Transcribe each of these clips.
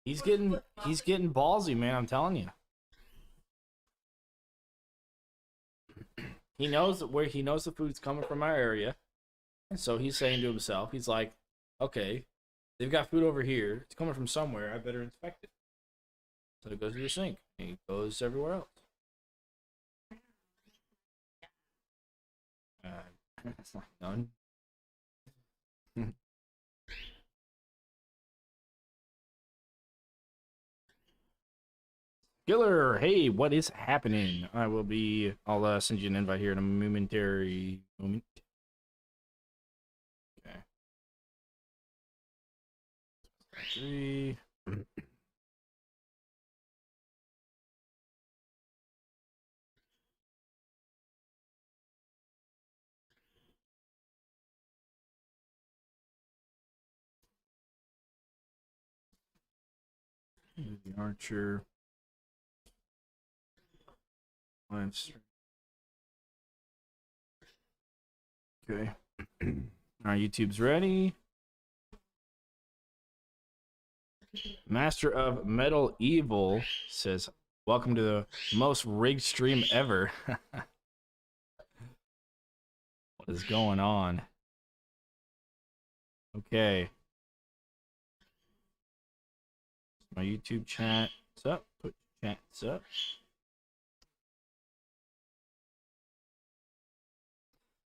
He's getting ballsy, man. I'm telling you. He knows the food's coming from our area, and so he's saying to himself, he's like, okay, they've got food over here. It's coming from somewhere. I better inspect it. So it goes to the sink. And he goes everywhere else. That's not done. Skiller, hey, what is happening? I'll send you an invite here in a momentary moment. Okay. 3. The archer. Okay. Alright, YouTube's ready. Master of Metal Evil says, welcome to the most rigged stream ever. What is going on? Okay. My YouTube chat's up. Put chats up.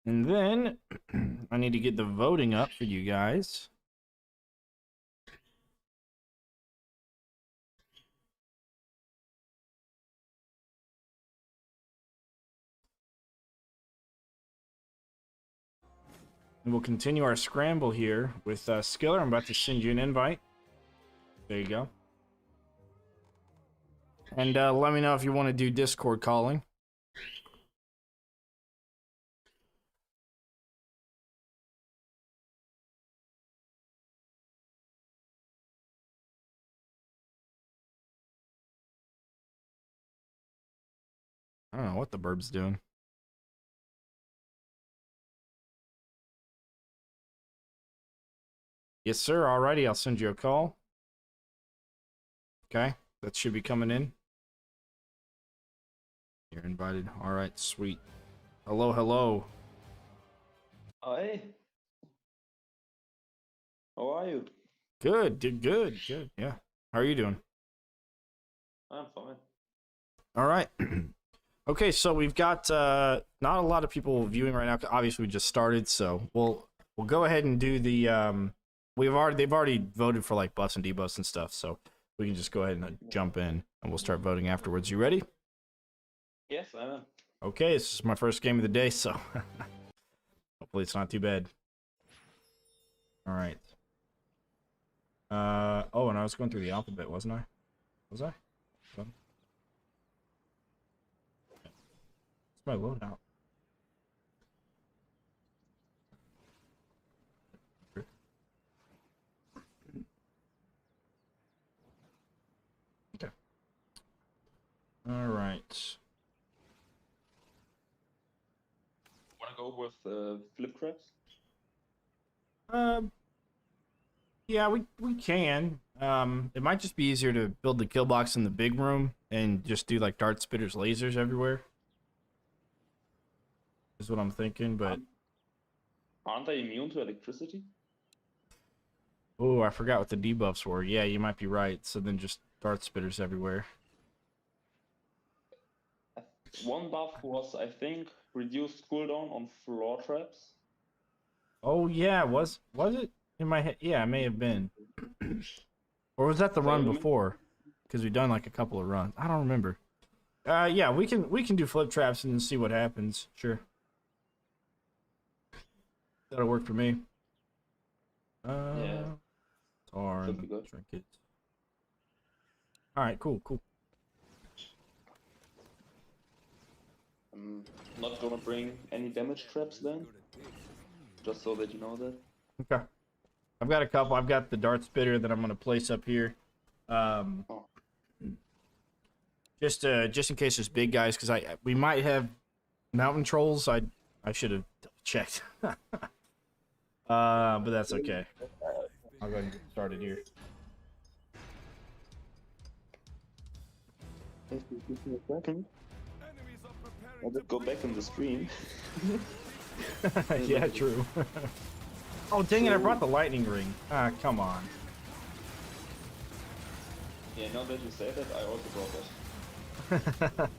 And then I need to get the voting up for you guys. And we'll continue our scramble here with Skiller. I'm about to send you an invite. There you go. And let me know if you want to do Discord calling. I don't know what the burb's doing. Yes, sir. Alrighty, I'll send you a call. Okay, that should be coming in. You're invited. Alright, sweet. Hello, hello. Oh, hey. How are you? Good, good. Yeah. How are you doing? I'm fine. Alright. Okay, so we've got not a lot of people viewing right now. Obviously, we just started, so we'll go ahead and do the they've already voted for like buffs and debuffs and stuff, so we can just go ahead and jump in and we'll start voting afterwards. You ready? Yes, I am. Okay, this is my first game of the day, so hopefully it's not too bad. All right. Oh, and I was going through the alphabet, wasn't I? Was I? It's my loadout. Okay. All right. Want to go with flip traps? Yeah, we can. It might just be easier to build the kill box in the big room and just do like dart spitters, lasers everywhere. Is what I'm thinking, but aren't they immune to electricity? oh, I forgot what the debuffs were. Yeah, you might be right. So then just dart spitters everywhere. One buff was, I think, reduced cooldown on floor traps. Oh yeah, was it in my head? Yeah, it may have been. Or was that the run before? Because we've done like a couple of runs. I don't remember. Yeah, we can do flip traps and see what happens. Sure. That'll work for me. Yeah. Tar and trinkets. Alright, cool. I'm not gonna bring any damage traps then. Just so that you know that. Okay. I've got a couple. I've got the dart spitter that I'm gonna place up here. Just in case there's big guys, because we might have mountain trolls. I should have checked. But that's okay. I'll go ahead and get started here. If you give me a second, I did go back in the stream. Yeah, true. Oh, dang it, I So- brought the lightning ring. Ah, come on. Yeah, now that you say that, I also brought that.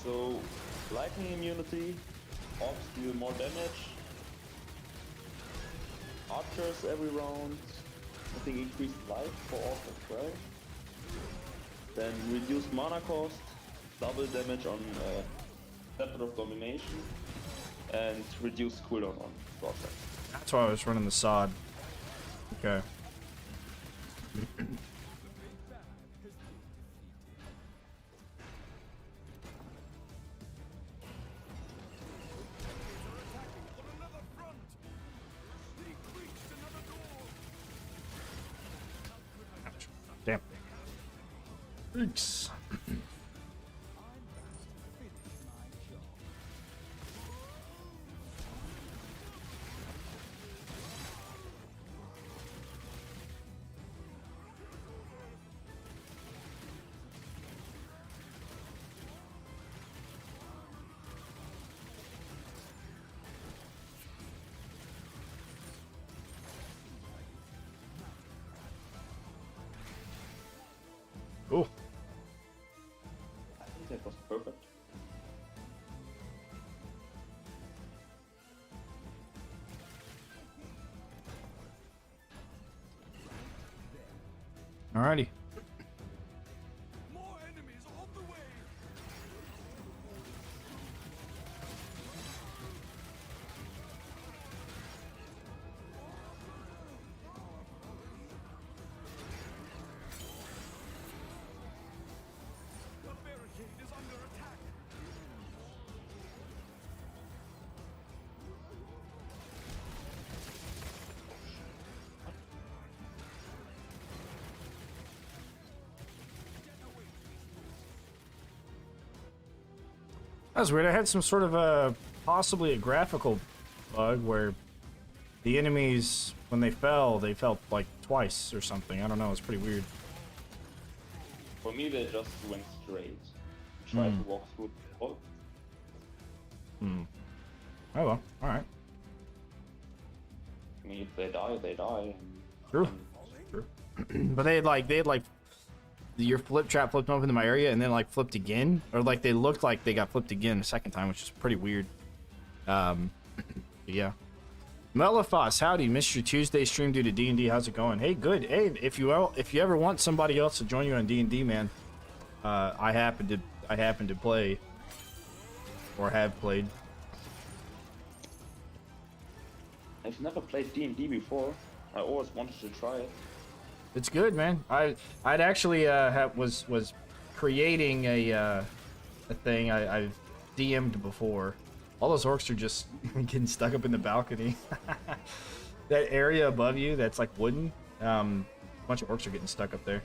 So, lightning immunity, orcs deal more damage, archers every round, I think increased life for orcs as well. Then reduced mana cost, double damage on Scepter of Domination, and reduced cooldown on Broadcast. That's why I was running the sod. Okay. Damn. Oops. Oh, I think that was perfect. alrighty. More enemies on the way. The barricade is under attack. That was weird. I had some sort of a possibly a graphical bug where the enemies, when they fell like twice or something. I don't know. It's pretty weird. For me, they just went straight. Tried to walk through the wall. Hmm. Oh well. All right. I mean, if they die, they die. True. True. But they had like your flip trap flipped open to my area and then like flipped again, or like they looked like they got flipped again the second time, which is pretty weird. Yeah. Melifos, howdy, missed your Tuesday stream due to D&D. How's it going? Hey, good. Hey, if you ever want somebody else to join you on D&D, man, I happen to play or have played. I've never played D&D before. I always wanted to try it. It's good, man. I'd actually was creating a thing I've DM'd before. All those orcs are just getting stuck up in the balcony. That area above you that's like wooden, a bunch of orcs are getting stuck up there.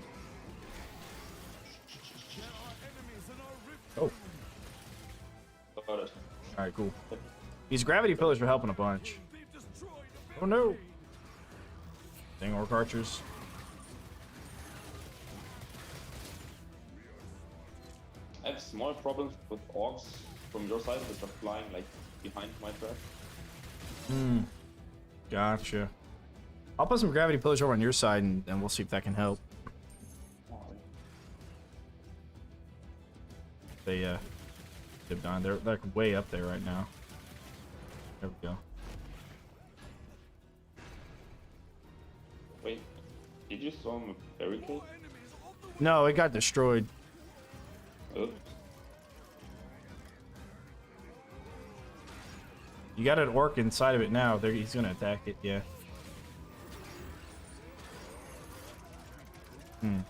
Oh, Got it. all right, cool. These gravity pillars are helping a bunch. Oh no! Dang orc archers. I have small problems with orcs from your side, which are flying like behind my trap. Gotcha. I'll put some gravity pillars over on your side, and we'll see if that can help. They've done. They're like way up there right now. There we go. Wait, did you storm a barricade? No, it got destroyed. Oops. You got an orc inside of it now. There, he's gonna attack it. Yeah. I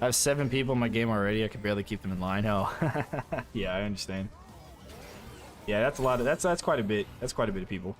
have 7 people in my game already. I can barely keep them in line. Oh, yeah, I understand. Yeah, that's a lot of that's quite a bit. That's quite a bit of people.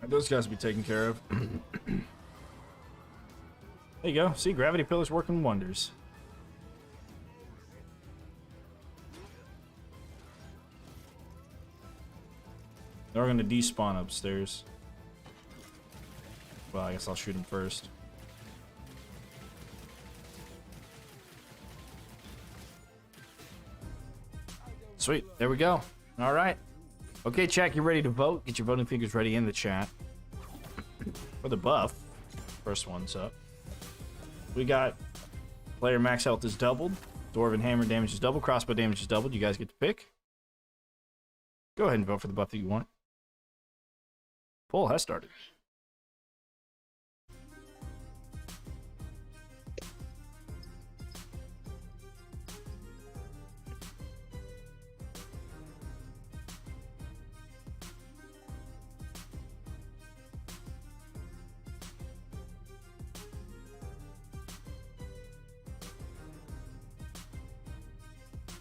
Those guys will be taken care of. There you go. See, gravity pillars working wonders. They're going to despawn upstairs. Well, I guess I'll shoot them first. Sweet. There we go. All right. Okay, chat, you ready to vote? Get your voting figures ready in the chat. For the buff. First one's up. We got player max health is doubled. Dwarven hammer damage is doubled. Crossbow damage is doubled. You guys get to pick. Go ahead and vote for the buff that you want. Poll has started.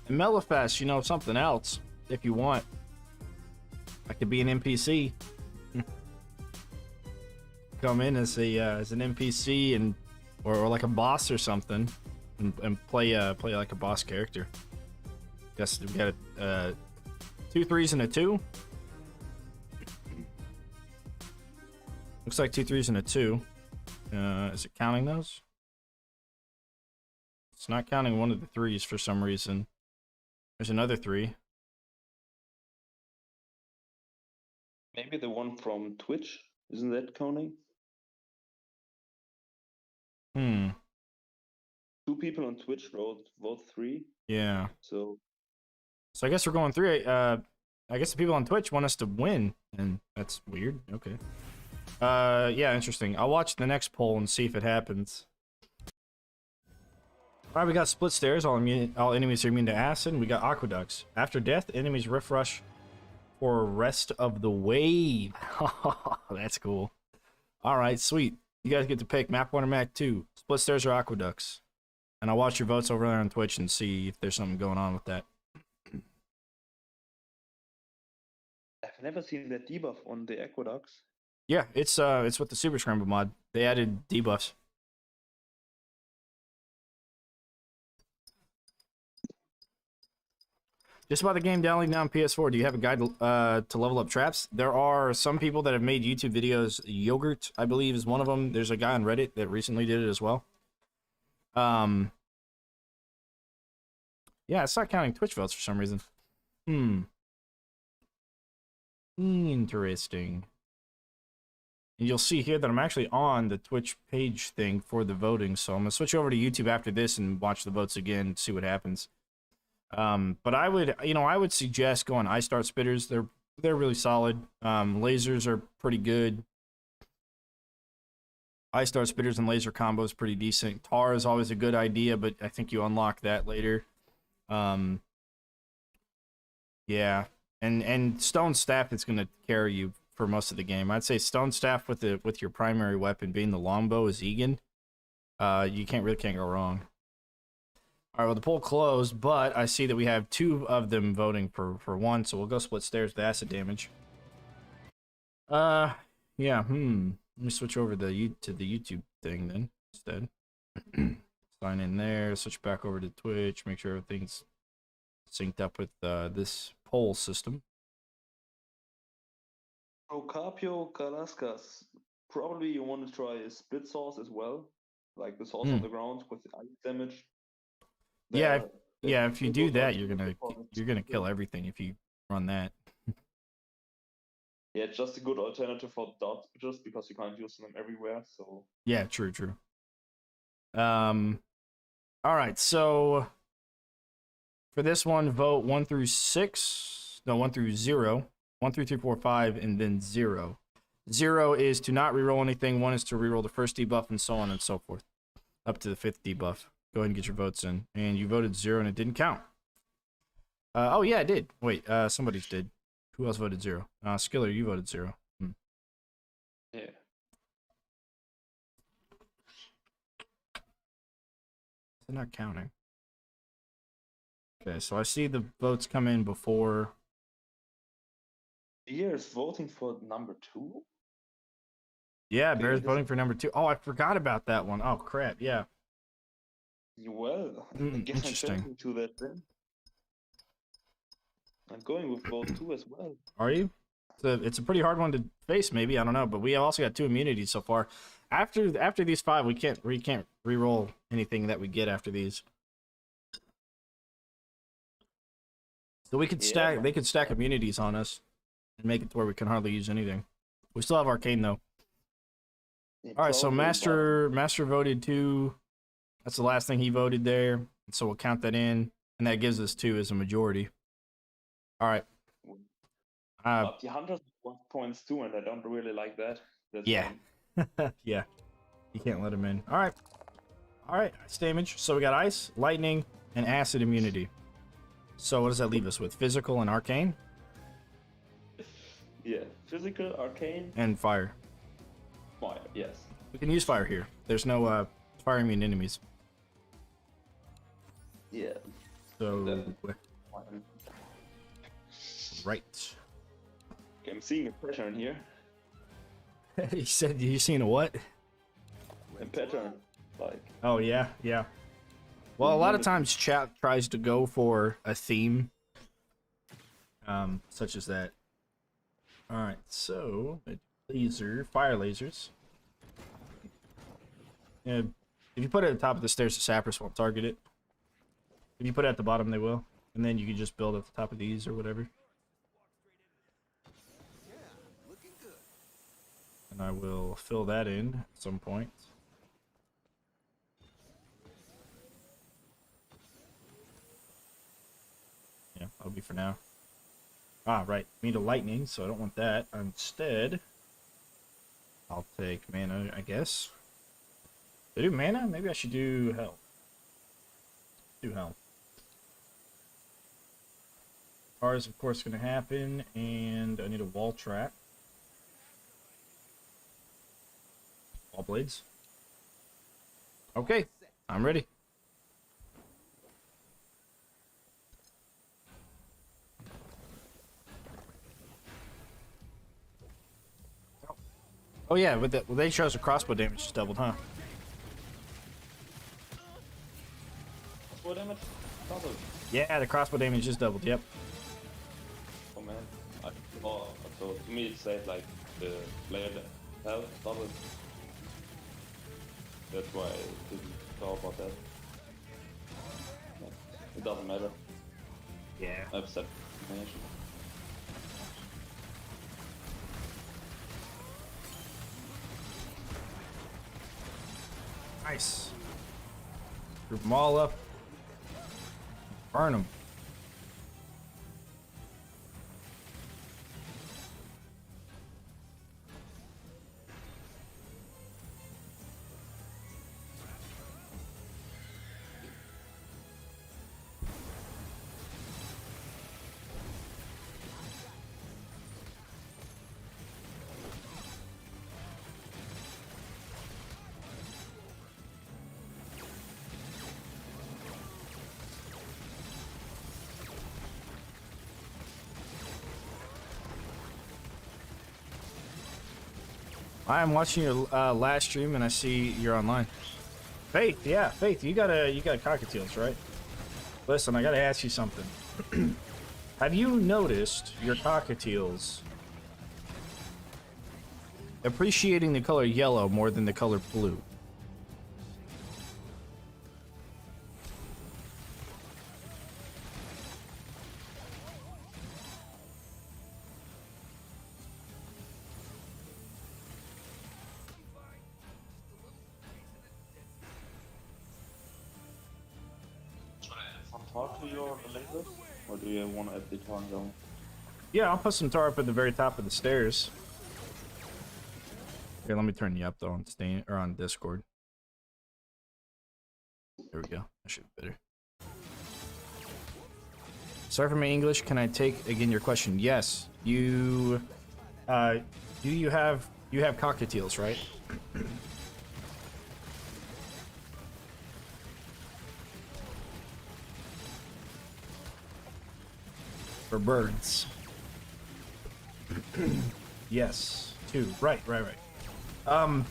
And Mellifast, you know, something else, if you want. I could be an NPC. Come in as a as an NPC and or like a boss or something, and play like a boss character. Guess we got a 2 3s and a 2. Looks like 2 3s and a 2. Is it counting those? It's not counting one of the 3s for some reason. There's another 3. Maybe the one from Twitch, isn't that counting? Hmm. 2 people on Twitch vote 3. Yeah. So I guess we're going 3. I guess the people on Twitch want us to win, and that's weird. Okay. Yeah, interesting. I'll watch the next poll and see if it happens. Alright, we got split stairs. All enemies are immune to acid. We got aqueducts. After death, enemies riff rush for rest of the wave. That's cool. Alright, sweet. You guys get to pick map 1 or map 2. Split stairs or aqueducts. And I'll watch your votes over there on Twitch and see if there's something going on with that. I've never seen that debuff on the aqueducts. Yeah, it's with the Super Scramble mod. They added debuffs. Just about the game downloading now on PS4. Do you have a guide to level up traps? There are some people that have made YouTube videos. Yogurt, I believe, is one of them. There's a guy on Reddit that recently did it as well. Yeah, it's not counting Twitch votes for some reason. Interesting. And you'll see here that I'm actually on the Twitch page thing for the voting, so I'm gonna switch over to YouTube after this and watch the votes again and see what happens. But I would suggest going Ice Dart Spitters. They're really solid. Lasers are pretty good. Ice Dart Spitters and laser combo is pretty decent. Tar is always a good idea, but I think you unlock that later. Yeah, and Stone Staff is gonna carry you for most of the game. I'd say Stone Staff with your primary weapon being the longbow is Egan. You can't go wrong. All right, well, the poll closed, but I see that we have 2 of them voting for 1, so we'll go split stairs with acid damage. Yeah, Let me switch over to the YouTube thing then instead. Sign in there, switch back over to Twitch, make sure everything's synced up with this poll system. Procapio Kalaskas. Probably you want to try a split sauce as well, like the sauce on the ground with the ice damage. Yeah, if you do that, you're gonna kill everything if you run that. Yeah, it's just a good alternative for dot just because you can't use them everywhere. So yeah, true. All right, so for this one, vote 1 through 6. No, 1 through 0. 1 through 3, 4, 5, and then 0. 0 is to not reroll anything. 1 is to reroll the first debuff, and so on and so forth, up to the 5th debuff. Go ahead and get your votes in. And you voted 0 and it didn't count. Oh yeah, it did. Wait, somebody's did. Who else voted 0? Skiller, you voted 0. yeah. They're not counting. Okay, so I see the votes come in before. Here is voting for number 2. Yeah, Okay, Bear's this- voting for number 2. Oh, I forgot about that one. Oh, crap. Yeah. Well, I Mm, guess I'm interesting. changing to that then. I'm going with vote 2 as well. Are you? It's a pretty hard one to face, maybe. I don't know, but we have also got 2 immunities so far. After these 5, we can't re-roll anything that we get after these. So we could Yeah, stack. but- They could stack immunities on us and make it to where we can hardly use anything. We still have arcane though. Yeah, All right, so probably, master voted 2. That's the last thing he voted there. So we'll count that in, and that gives us 2 as a majority. All right. but the hunters want points too, and I don't really like that. That's Yeah. Yeah. You can't let him in. All right. All right. Ice damage. So we got ice, lightning, and acid immunity. So what does that leave us with? Physical and arcane Yeah, physical, arcane, and fire. fire. Yes. We can use fire here. There's no fire immune enemies. Yeah. So Fine. right. Okay, I'm seeing a pattern here. He said you seen a what? A pattern, like. Oh yeah, yeah. Well, a lot of times chat tries to go for a theme, such as that. All right, so fire lasers. Yeah, if you put it at the top of the stairs, the sappers won't target it. If you put it at the bottom, they will, and then you can just build at the top of these or whatever. And I will fill that in at some point. Yeah, that'll be for now. Ah, right. Need a lightning, so I don't want that. Instead, I'll take mana, I guess. Did I do mana? Maybe I should do health. Do health. R is, of course, going to happen, and I need a wall trap. Wall blades. Okay, I'm ready. Oh yeah, with that, well, they chose a crossbow damage just doubled, huh? What damage? Double. Yeah, the crossbow damage just doubled. Yep. Oh man. Oh, so to me it said like the player health double. That's why I didn't talk about that. Yeah, it doesn't matter. Yeah. I've set combination. Nice. Group them all up. Burn them. I am watching your last stream and I see you're online. Faith, yeah, Faith, you got cockatiels, right? Listen, I gotta ask you something. Have you noticed your cockatiels appreciating the color yellow more than the color blue? Talk to your lasers? Or do you want to add the turn zone? Yeah, I'll put some tar up at the very top of the stairs. Here, let me turn you up though on on Discord. There we go. That should be better. Sorry for my English. Can I take again your question? Yes. You you have cockatiels, right? For birds. Yes. 2. Right. Have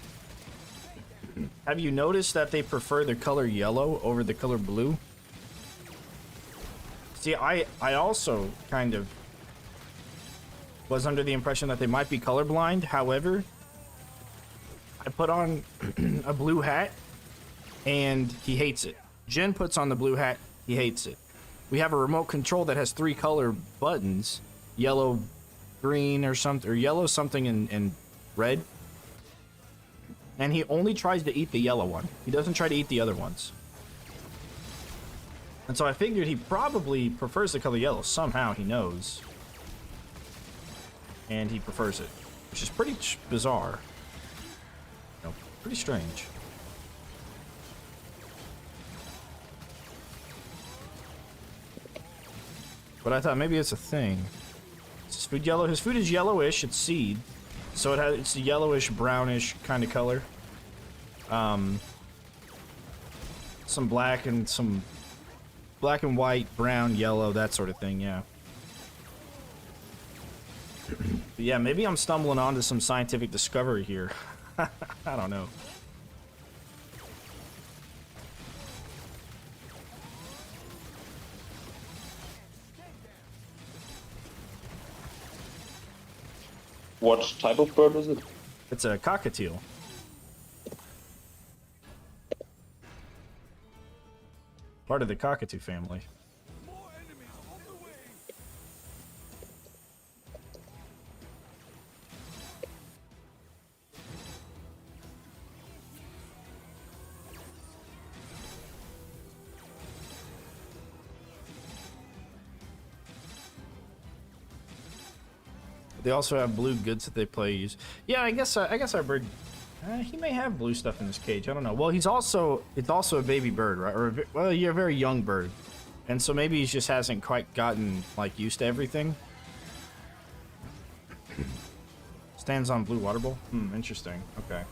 you noticed that they prefer the color yellow over the color blue? See, I also kind of was under the impression that they might be colorblind. However, I put on a blue hat and he hates it. Jen puts on the blue hat, he hates it. We have a remote control that has 3 color buttons, yellow, green, or something, or yellow, something, and red. And he only tries to eat the yellow one. He doesn't try to eat the other ones. And so I figured he probably prefers the color yellow. Somehow he knows. And he prefers it. Which is pretty bizarre. You know, pretty strange. But I thought maybe it's a thing. Is his food yellow? His food is yellowish. It's seed. So it's a yellowish, brownish kind of color. Some black and white, brown, yellow, that sort of thing, yeah. But yeah, maybe I'm stumbling onto some scientific discovery here. I don't know. What type of bird is it? It's a cockatiel. Part of the cockatoo family. More enemies on the way. They also have blue goods that they use. Yeah, I guess our bird. He may have blue stuff in his cage. I don't know. Well, it's also a baby bird, right? Well, you're a very young bird, and so maybe he just hasn't quite gotten like used to everything. Stands on blue water bowl. Interesting. Okay.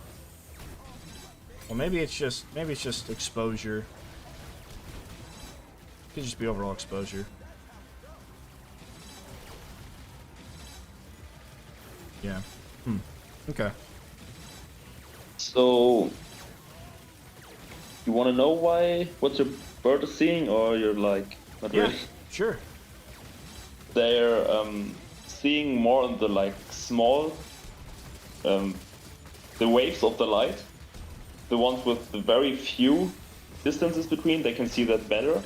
Well, maybe it's just exposure. Could just be overall exposure. Yeah. Okay. So, you want to know what your bird is seeing, or you're like, not Yeah. really? Sure. They're seeing more on the like small, the waves of the light, the ones with the very few distances between. They can see that better,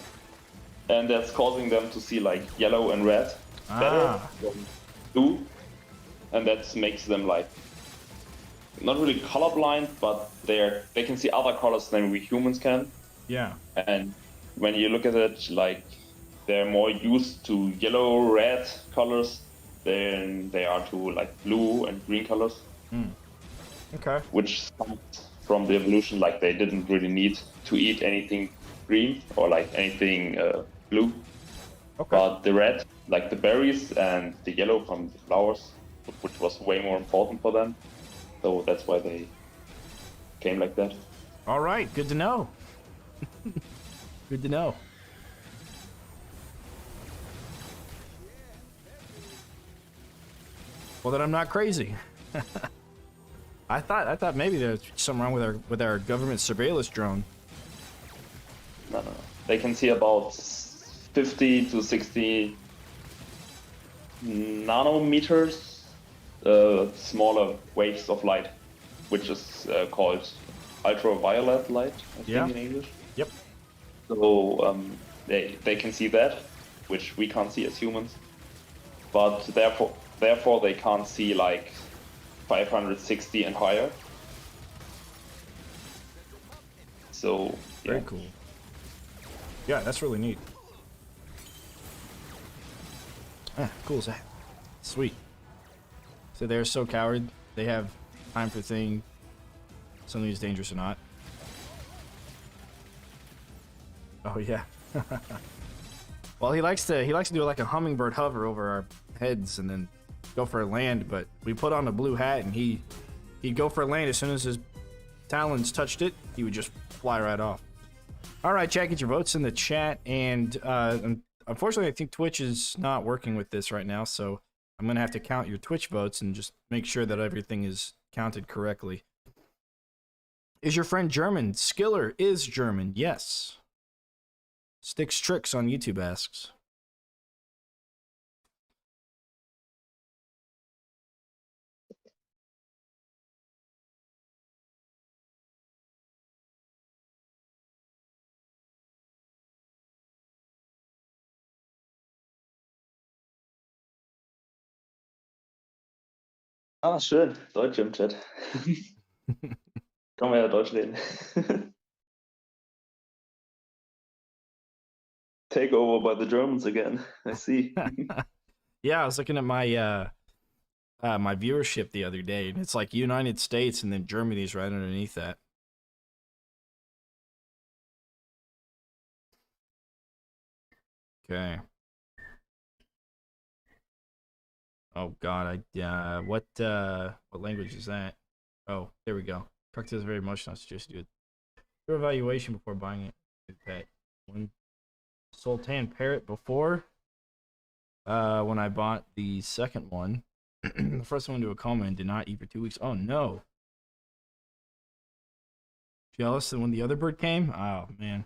and that's causing them to see like yellow and red better than blue, and that makes them like not really colorblind, but they can see other colors than we humans can. Yeah. And when you look at it, like they're more used to yellow, red colors than they are to like blue and green colors. Okay. Which comes from the evolution, like they didn't really need to eat anything green or like anything blue. Okay. But the red, like the berries, and the yellow from the flowers, which was way more important for them. So that's why they came like that. All right. Good to know. Good to know. Well, then I'm not crazy. I thought maybe there's something wrong with our government surveillance drone. No. They can see about 50 to 60 nanometers smaller waves of light, which is called ultraviolet light, I think in English. Yep. So they can see that, which we can't see as humans. But therefore they can't see like 560 and higher. So yeah. Very cool. Yeah, that's really neat. Cool as that. Sweet. So they're so coward. They have time for thing. Something is dangerous or not. Oh yeah. Well, he likes to do like a hummingbird hover over our heads and then go for a land. But we put on a blue hat and he'd go for a land as soon as his talons touched it. He would just fly right off. All right, chat, get your votes in the chat. And unfortunately, I think Twitch is not working with this right now, so I'm gonna have to count your Twitch votes and just make sure that everything is counted correctly. Is your friend German? Skiller is German, yes. Sticks Tricks on YouTube asks. Ah, schön. Deutsche im Chat. Kann man ja Deutsch reden. Take over by the Germans again. I see. Yeah, I was looking at my my viewership the other day, and it's like United States and then Germany's right underneath that. Okay. Oh God, what language is that? Oh, there we go. Cocktail is very emotional. I suggest you do your evaluation before buying it. Pet. One Sultan Parrot before. When I bought the second one, the first one into a coma and did not eat for 2 weeks. Oh no. Jealous that when the other bird came? Oh man.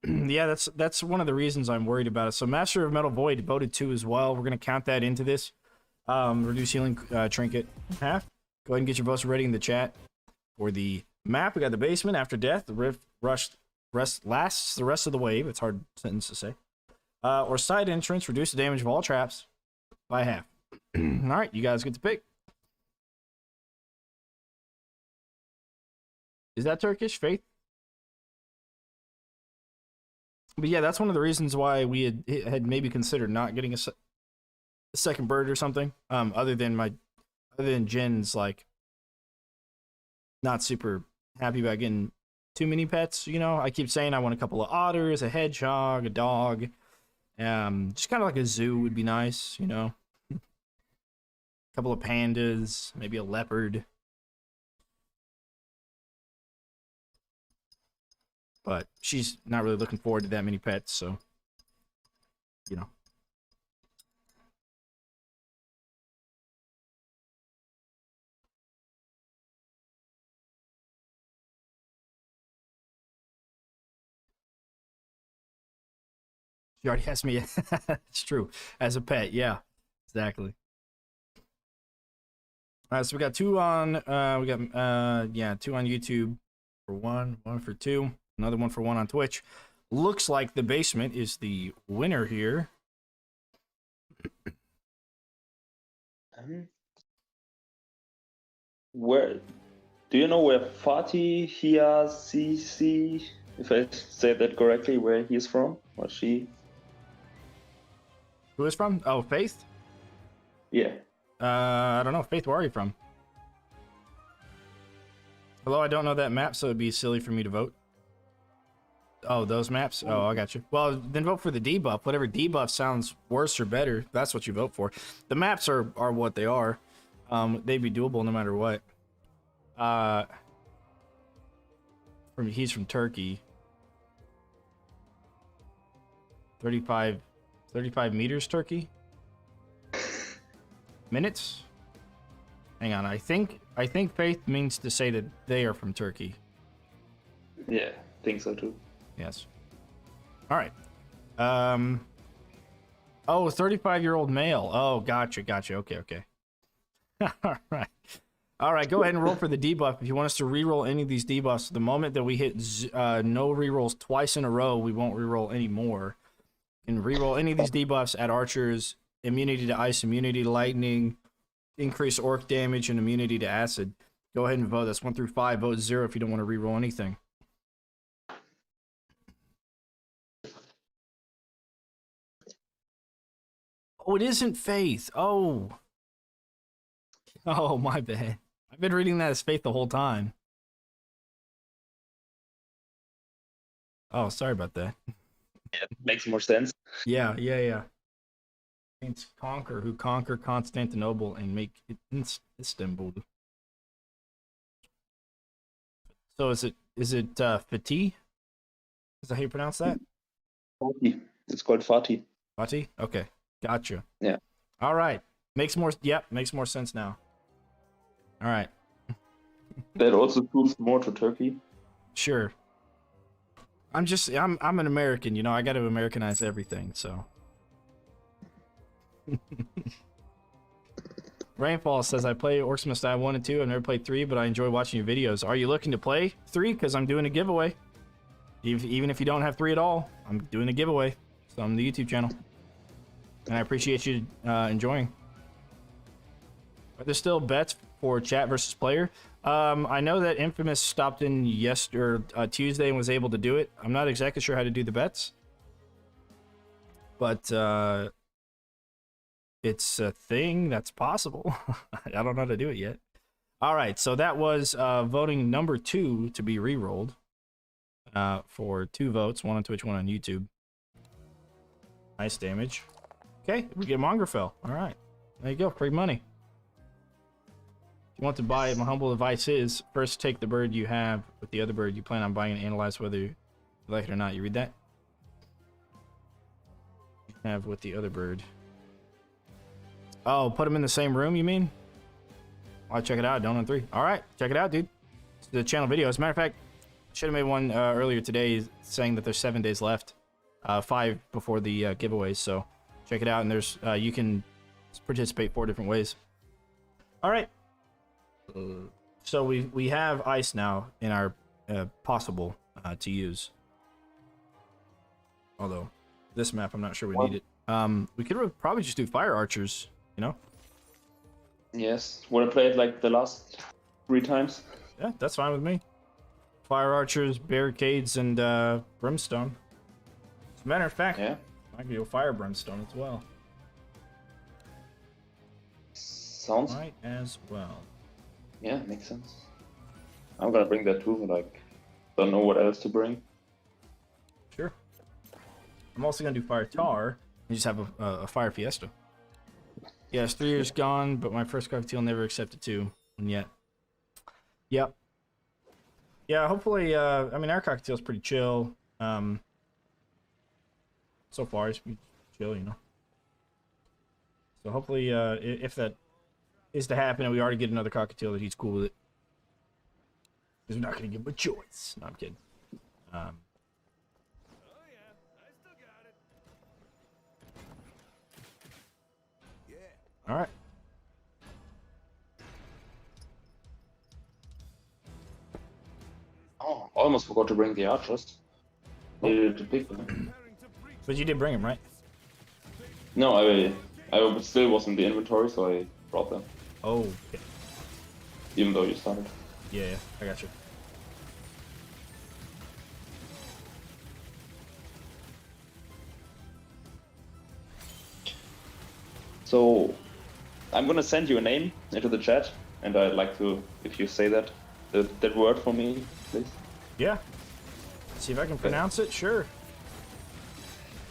Yeah, that's one of the reasons I'm worried about it. So Master of Metal Void voted 2 as well. We're gonna count that into this. Reduce healing trinket in half. Go ahead and get your votes ready in the chat. For the map, we got the basement after death. The rift lasts the rest of the wave. It's a hard sentence to say. Or side entrance, reduce the damage of all traps by half. Alright, you guys get to pick. Is that Turkish? Faith? But yeah, that's one of the reasons why we had maybe considered not getting a second bird or something. Other than Jen's like not super happy about getting too many pets. You know, I keep saying I want a couple of otters, a hedgehog, a dog. Just kind of like a zoo would be nice. You know, a couple of pandas, maybe a leopard. But she's not really looking forward to that many pets, so, you know. She already has me. It's true. As a pet, yeah. Exactly. Alright, so we got 2 on, we got, 2 on YouTube for 1 for 2. Another 1 for 1 on Twitch. Looks like the basement is the winner here. Where do you know where Fatih Hiazizi, if I say that correctly, where he's from or she? Who is from? Oh, Faith? Yeah. I don't know. Faith, where are you from? Although I don't know that map, so it'd be silly for me to vote. Oh, those maps? Oh, I got you. Well, then vote for the debuff. Whatever debuff sounds worse or better, that's what you vote for. The maps are what they are. They'd be doable no matter what. He's from Turkey. 35 meters, Turkey? Minutes? Hang on, I think Faith means to say that they are from Turkey. Yeah, think so too. Yes. All right. Oh, 35-year-old male. Oh, gotcha. Okay. All right. Go ahead and roll for the debuff. If you want us to reroll any of these debuffs, the moment that we hit no rerolls twice in a row, we won't reroll any more. And reroll any of these debuffs at archers, immunity to ice, immunity to lightning, increase orc damage, and immunity to acid. Go ahead and vote. That's 1 through 5. Vote 0 if you don't want to reroll anything. Oh, it isn't Faith. Oh, my bad. I've been reading that as Faith the whole time. Oh, sorry about that. Yeah, makes more sense. Yeah. It's conquer, who conquer Constantinople and make it Istanbul. So is it Fatih? Is that how you pronounce that? Fatih. It's called Fatih. Fatih? Okay. Gotcha. Yeah. All right. Makes more sense now. All right. That also proves more to Turkey. Sure. I'm an American, you know, I got to Americanize everything, so. Rainfall says, I play Orcs Must Die 1 and 2. I've never played 3, but I enjoy watching your videos. Are you looking to play 3? Because I'm doing a giveaway. Even if you don't have 3 at all, I'm doing a giveaway. So on the YouTube channel. And I appreciate you enjoying. Are there still bets for chat versus player? I know that Infamous stopped in Tuesday and was able to do it. I'm not exactly sure how to do the bets. But it's a thing that's possible. I don't know how to do it yet. All right, so that was voting number 2 to be re-rolled for 2 votes, 1 on Twitch, 1 on YouTube. Nice damage. Okay, we get Mongrel. All right, there you go, free money. If you want to buy it, my humble advice is first take the bird you have with the other bird you plan on buying and analyze whether you like it or not. You read that? Have with the other bird. Oh, put them in the same room, you mean? I'll check it out. Don't on 3. All right, check it out, dude. It's the channel video. As a matter of fact, should have made one earlier today saying that there's 7 days left, 5 before the giveaways. So check it out, and there's you can participate 4 different ways. All right. So we have ice now in our possible to use. Although this map, I'm not sure we need it. We could probably just do fire archers. You know? Yes. Wanna play it like the last 3 times? Yeah, that's fine with me. Fire archers, barricades, and brimstone. As a matter of fact, Yeah. I could go fire brimstone as well. Sounds. Might as well. Yeah, makes sense. I'm gonna bring that too. Like, don't know what else to bring. Sure. I'm also gonna do fire tar. You just have a fire fiesta. Yes, 3 years gone, but my first cocktail never accepted 2 yet. Yep. Yeah, hopefully, I mean, our cocktail's pretty chill. So far, it's pretty chill, you know. So hopefully, if that is to happen and we already get another cocktail that he's cool with it. Because we're not going to give him a choice. No, I'm kidding. Oh yeah, I still got it. Yeah. All right. Oh, almost forgot to bring the archers. Needed to pick them. Preparing to breach. But you did bring him, right? No, I still was in the inventory, so I brought them. Oh, okay. Even though you started. Yeah, I got you. So, I'm gonna send you a name into the chat, and I'd like to, if you say that word for me, please. Yeah. See if I can pronounce it. Sure.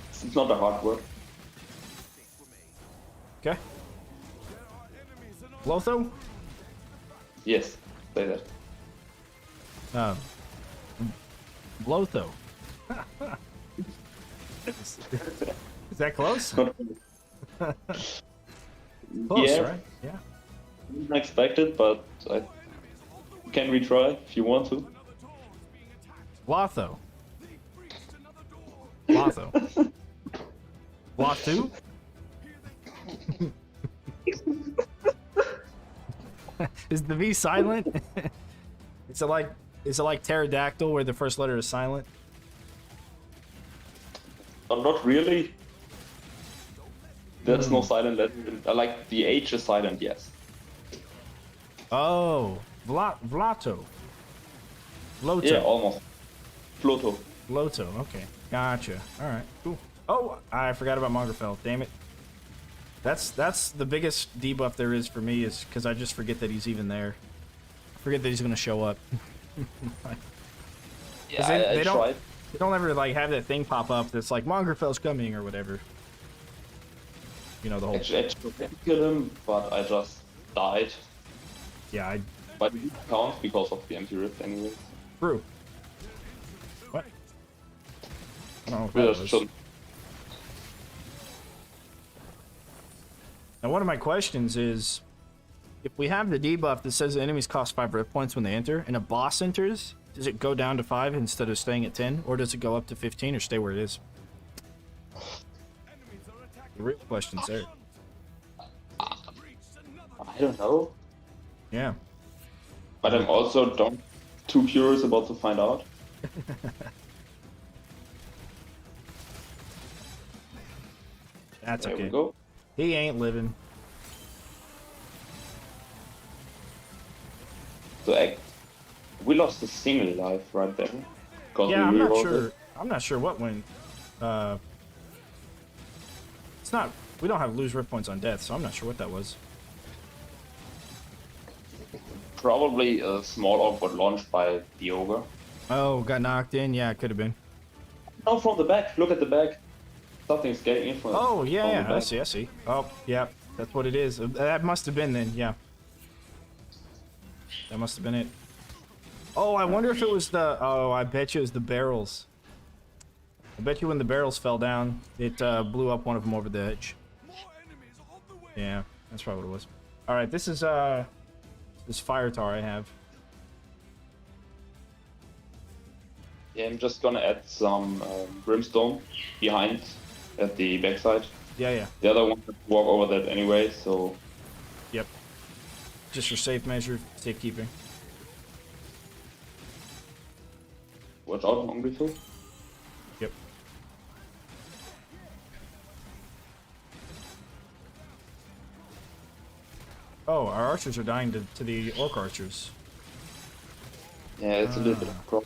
It's not a hard word. Okay. There are enemies in all. Lotho? Yes, say that. Lotho. Is that close? Close, Yeah. right? Yeah. Didn't expect it, but I can retry if you want to. Lotho. Lotho. Lotho? Is the V silent? Is it like pterodactyl where the first letter is silent? But not really. There's no silent letter. Like the H is silent, yes. Oh, Vlato. Loto. Yeah, almost. Floto. Loto. Okay, gotcha. All right, cool. Oh, I forgot about Mongrel. Damn it. That's the biggest debuff there is for me, is because I just forget that he's even there. I forget that he's gonna show up. Yeah, they I don't tried. they don't ever like have that thing pop up that's like Mongrel's coming or whatever. You know the whole. Actually, I kill him, but I just died. Yeah, But it counts because of the empty rift anyway. True. What? I don't know what We that just was. shouldn't. Now, one of my questions is, if we have the debuff that says the enemies cost 5 red points when they enter, and a boss enters, does it go down to 5 instead of staying at 10, or does it go up to 15 or stay where it is? The real question's there. I don't know, Yeah. but I'm also don't too curious about to find out. That's There okay. we go. He ain't living. So we lost a single life right there. Because Yeah, we I'm not rerolled sure. it. I'm not sure what went. It's not. We don't have lose rip points on death, so I'm not sure what that was. Probably a small orb got launched by the ogre. Oh, got knocked in. Yeah, it could have been. No, from the back. Look at the back. Something's getting in from. Oh, yeah, from the yeah. I back. see. I see. Oh, yeah. That's what it is. That must have been then. Yeah. That must have been it. Oh, I wonder if it was the. Oh, I bet you it was the barrels. I bet you when the barrels fell down, it blew up one of them over the edge. More enemies on the way. Yeah, that's probably what it was. All right, this is this fire tar I have. Yeah, I'm just gonna add some brimstone behind at the backside. Yeah, yeah. The other one can walk over that anyway, so Yep. Just for safe measure, safekeeping. watch out, hungry food. Yep. Oh, our archers are dying to the orc archers. Yeah, it's a little bit of a crop.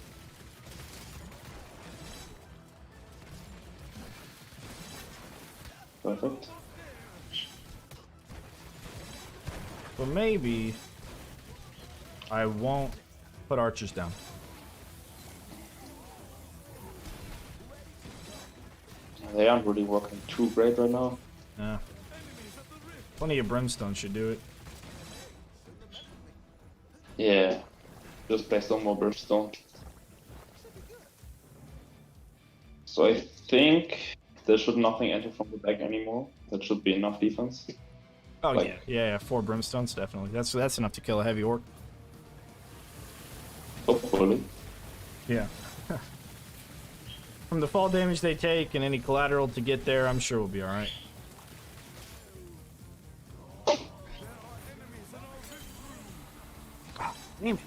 Perfect. But maybe I won't put archers down. They aren't really working too great right now. Nah. Plenty of brimstone should do it. Yeah, just place some more brimstone. So I think there should nothing enter from the back anymore. That should be enough defense. Oh Like- yeah, 4 brimstones definitely. That's enough to kill a heavy orc. Hopefully. Yeah. From the fall damage they take and any collateral to get there, I'm sure we'll be all right. Damn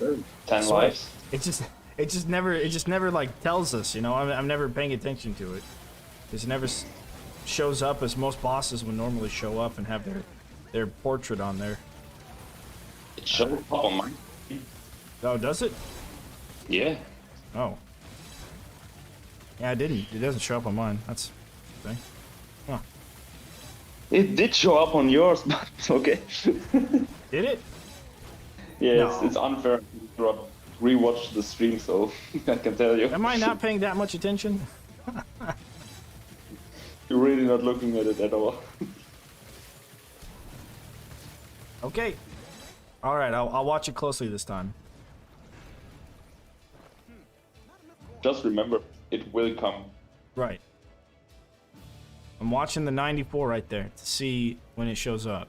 it. 10 So lives. It just never like tells us, you know. I'm never paying attention to it. It never shows up as most bosses would normally show up and have their portrait on there. It showed up on mine. Oh, does it? Yeah. Oh. Yeah, it didn't. It doesn't show up on mine. That's the thing. Huh. It did show up on yours, but okay. Did it? Yeah, No. it's unfair to rewatch the stream, so I can tell you. Am I not paying that much attention? You're really not looking at it at all. Okay. All right, I'll watch it closely this time. Just remember, it will come. Right. I'm watching the 94 right there to see when it shows up.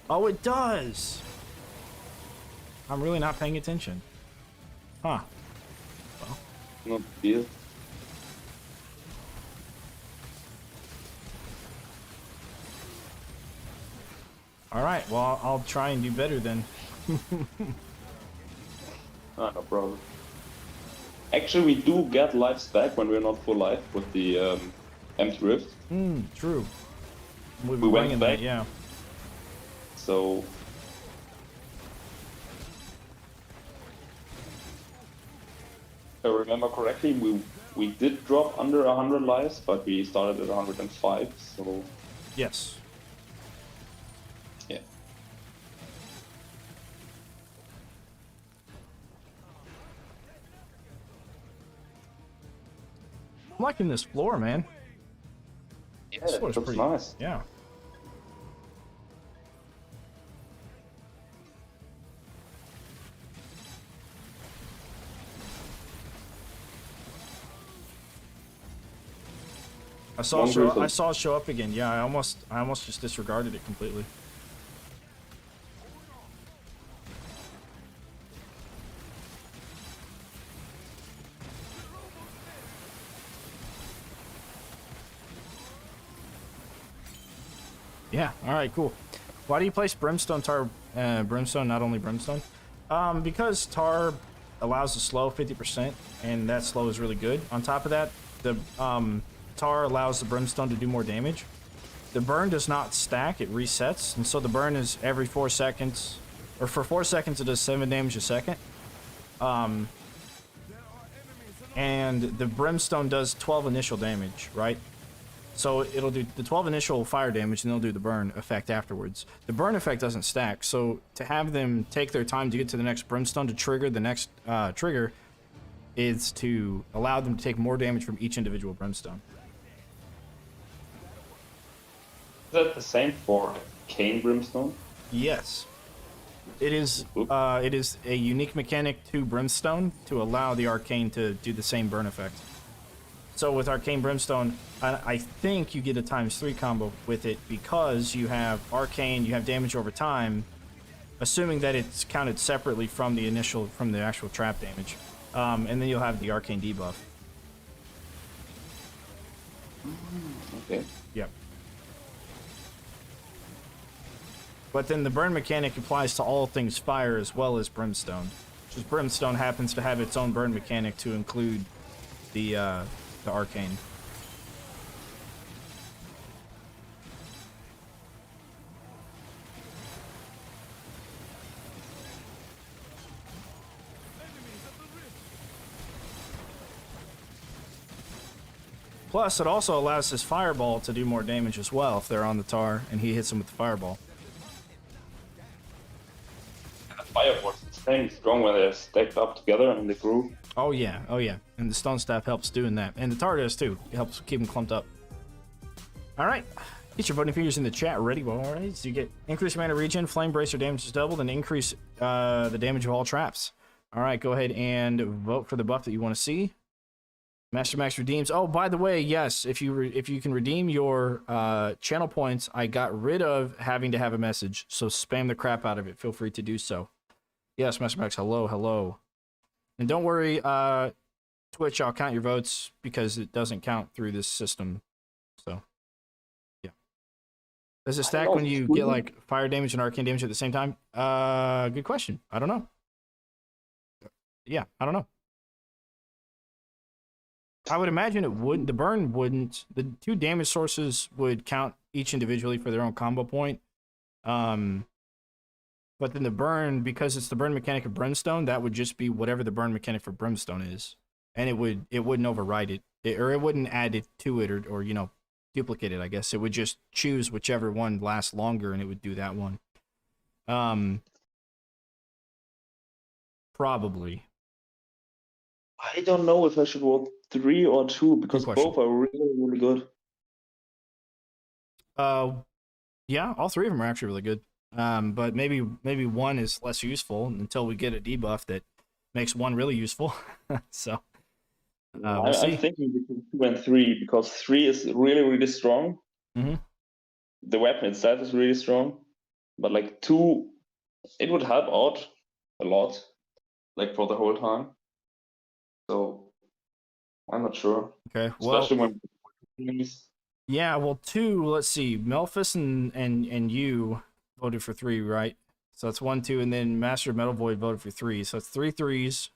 Oh, it does. I'm really not paying attention. Huh. Not deal. All right. Well, I'll try and do better then. Ah, no problem. Actually, we do get lives back when we're not full life with the empty rift. True. We've We been went bringing back. that, yeah. So if I remember correctly, we did drop under 100 lives, but we started at 105. So Yes. yeah. I'm liking this floor, man. Yeah, This it floor's looks pretty nice. Yeah. I saw it show up again. Yeah, I almost just disregarded it completely. Yeah, alright, cool. Why do you place Brimstone, Tar, Brimstone, not only Brimstone? Because Tar allows the slow 50%, and that slow is really good. On top of that, the Tar allows the Brimstone to do more damage. The burn does not stack, it resets, and so the burn is every 4 seconds, or for 4 seconds it does 7 damage a second. And the Brimstone does 12 initial damage, right? So it'll do the 12 initial fire damage, and they'll do the burn effect afterwards. The burn effect doesn't stack, so to have them take their time to get to the next Brimstone to trigger the next trigger is to allow them to take more damage from each individual Brimstone. Is that the same for Cane Brimstone? Yes. It is a unique mechanic to Brimstone to allow the Arcane to do the same burn effect. So with Arcane Brimstone, I think you get a ×3 combo with it because you have Arcane, you have damage over time, assuming that it's counted separately from the actual trap damage. And then you'll have the Arcane debuff. Okay. Yep. But then the burn mechanic applies to all things fire as well as Brimstone. Just Brimstone happens to have its own burn mechanic to include the Arcane. Plus, it also allows his fireball to do more damage as well if they're on the Tar and he hits them with the fireball. And the Fireforce is staying strong when they're stacked up together in the groove. Oh yeah, and the Stone Staff helps doing that, and the Tar does too. It helps keep them clumped up. All right, get your voting figures in the chat ready, boys. So you get increased mana regen, flame bracer damage is doubled, and increase the damage of all traps. All right, go ahead and vote for the buff that you want to see. Master Max redeems. Oh, by the way, yes, if you can redeem your channel points, I got rid of having to have a message, so spam the crap out of it. Feel free to do so. Yes, Master Max, hello. And don't worry, Twitch, I'll count your votes because it doesn't count through this system. So, yeah. Does it stack when you get like fire damage and arcane damage at the same time? Good question. I don't know. Yeah, I don't know. I would imagine it wouldn't. The burn wouldn't. The 2 damage sources would count each individually for their own combo point. But then the burn, because it's the burn mechanic of Brimstone, that would just be whatever the burn mechanic for Brimstone is, and it wouldn't override it, or it wouldn't add it to it, or you know, duplicate it. I guess it would just choose whichever one lasts longer, and it would do that one. Probably. I don't know if I should vote 3 or 2 because both are really good. Yeah, all 3 of them are actually really good. But maybe one is less useful until we get a debuff that makes one really useful. So we'll see. I'm thinking between 2 and 3 because 3 is really strong. Mm-hmm. The weapon itself is really strong, but like 2, it would help out a lot, like for the whole time. So I'm not sure. Okay, well, especially when. Yeah, well, 2. Let's see, Melphis and you voted for 3, right? So that's 1, 2, and then Master of Metal Void voted for 3. So it's 3 3s,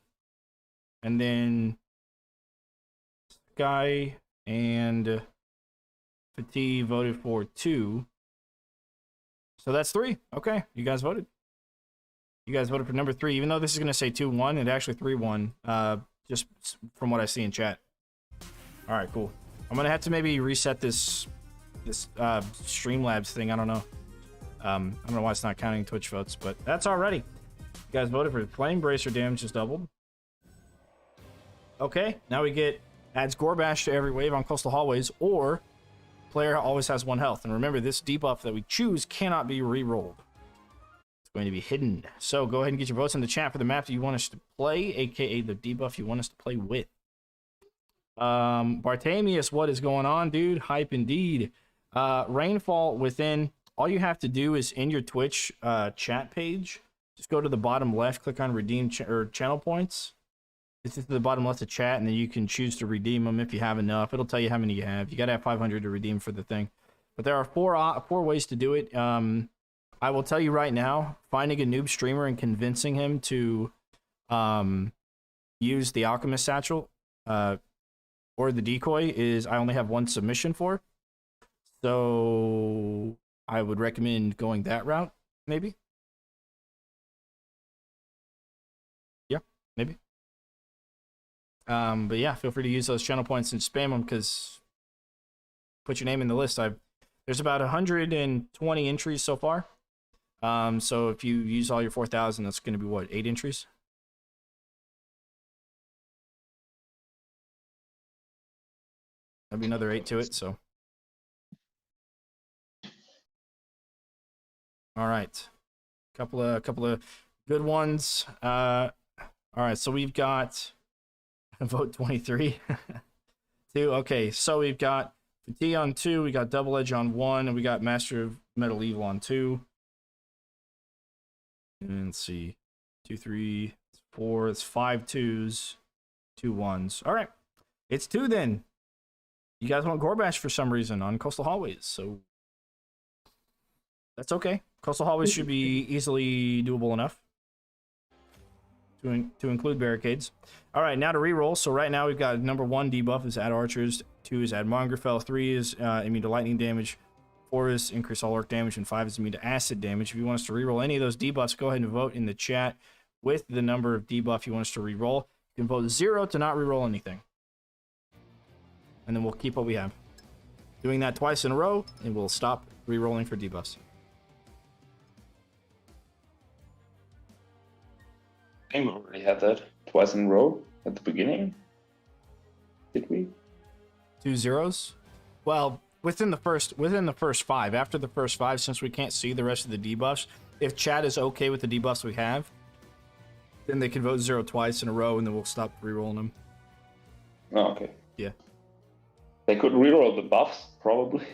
and then Sky and Fatigue voted for 2. So that's 3. Okay, you guys voted. You guys voted for number 3, even though this is gonna say 2-1, it actually 3-1. Just from what I see in chat. All right, cool. I'm gonna have to maybe reset this Streamlabs thing. I don't know. I don't know why it's not counting Twitch votes, but that's already. You guys voted for Flame Bracer damage is doubled. Okay, now we get adds Gorbash to every wave on coastal hallways, or player always has 1 health. And remember, this debuff that we choose cannot be re-rolled. It's going to be hidden. So go ahead and get your votes in the chat for the map that you want us to play, aka the debuff you want us to play with. Bartamius, what is going on, dude? Hype indeed. Rainfall within. All you have to do is in your Twitch chat page, just go to the bottom left, click on redeem or channel points. It's just the bottom left of chat, and then you can choose to redeem them if you have enough. It'll tell you how many you have. You gotta have 500 to redeem for the thing. But there are four ways to do it. I will tell you right now, finding a noob streamer and convincing him to use the alchemist satchel or the decoy is I only have one submission for. So I would recommend going that route, maybe. Yeah, maybe. But yeah, feel free to use those channel points and spam them, because put your name in the list. There's about 120 entries so far. So if you use all your 4,000, that's going to be what, 8 entries? That'd be another 8 to it, so. All right. Couple of good ones. All right, so we've got vote 23. 2. Okay, so we've got Fatigue on 2, we got Double Edge on 1, and we got Master of Metal Evil on 2. And let's see. 2, 3, 4, it's 5 2s, 2 1s. All right. It's 2 then. You guys want Gorbash for some reason on Coastal Hallways, so that's okay. Coastal Hallways should be easily doable enough to include barricades. All right, now to reroll. So right now we've got number 1 debuff is add archers, 2 is add Mongrel, 3 is immune to lightning damage, 4 is increase all orc damage, and 5 is immune to acid damage. If you want us to reroll any of those debuffs, go ahead and vote in the chat with the number of debuff you want us to reroll. You can vote 0 to not reroll anything. And then we'll keep what we have. Doing that twice in a row, and we'll stop rerolling for debuffs. I think we already had that twice in a row at the beginning. Did we? 2 zeros? Well, within the first 5. After the first 5, since we can't see the rest of the debuffs, if chat is okay with the debuffs we have, then they can vote 0 twice in a row, and then we'll stop rerolling them. Oh, okay. Yeah. They could reroll the buffs, probably.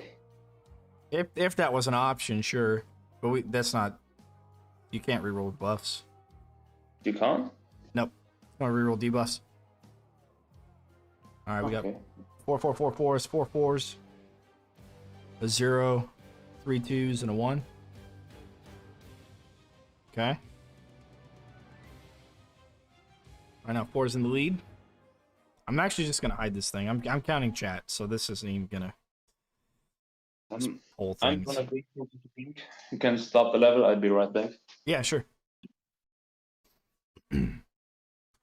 If that was an option, sure. But that's not... You can't reroll buffs. You can't? Nope. I want to reroll debuffs. Alright, we got 4 4 4 4s, 4 4s, a 0, 3 2s, and a 1. Okay. Right now, 4's in the lead. I'm actually just gonna hide this thing. I'm counting chat, so this isn't even gonna whole I'm things. gonna be. You can stop the level. I'll be right back. Yeah, sure. All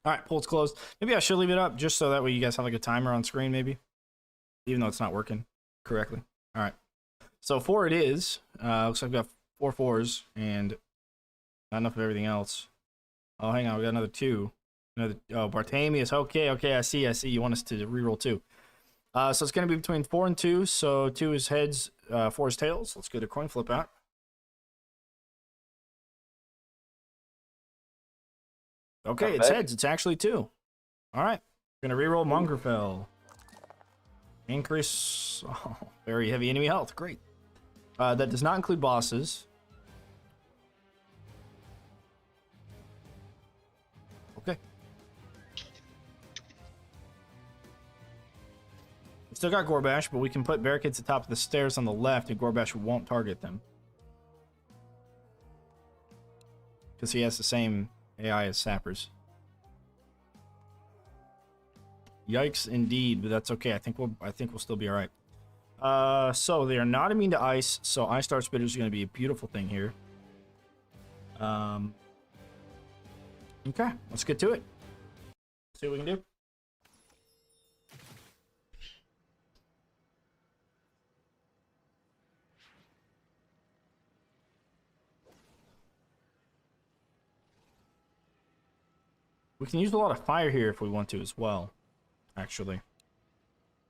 right, poll's closed. Maybe I should leave it up just so that way you guys have like a timer on screen, maybe, even though it's not working correctly. All right, so 4 it is. Looks like we got 4 4s and not enough of everything else. Oh, hang on, we got another 2. Bartamius. Okay, I see. You want us to reroll 2. So it's going to be between 4 and 2. So 2 is heads, 4 is tails. Let's get a coin flip out. Okay, it's heads. It's actually 2. All right. Going to reroll Mongrel. Increase very heavy enemy health. Great. That does not include bosses. Okay. We still got Gorbash, but we can put barricades at the top of the stairs on the left, and Gorbash won't target them. Because he has the same AI as Sappers. Yikes, indeed, but that's okay. I think we'll still be all right. So they are not immune to ice. So Ice Star Spitter is going to be a beautiful thing here. Okay, let's get to it. See what we can do. We can use a lot of fire here if we want to as well, actually.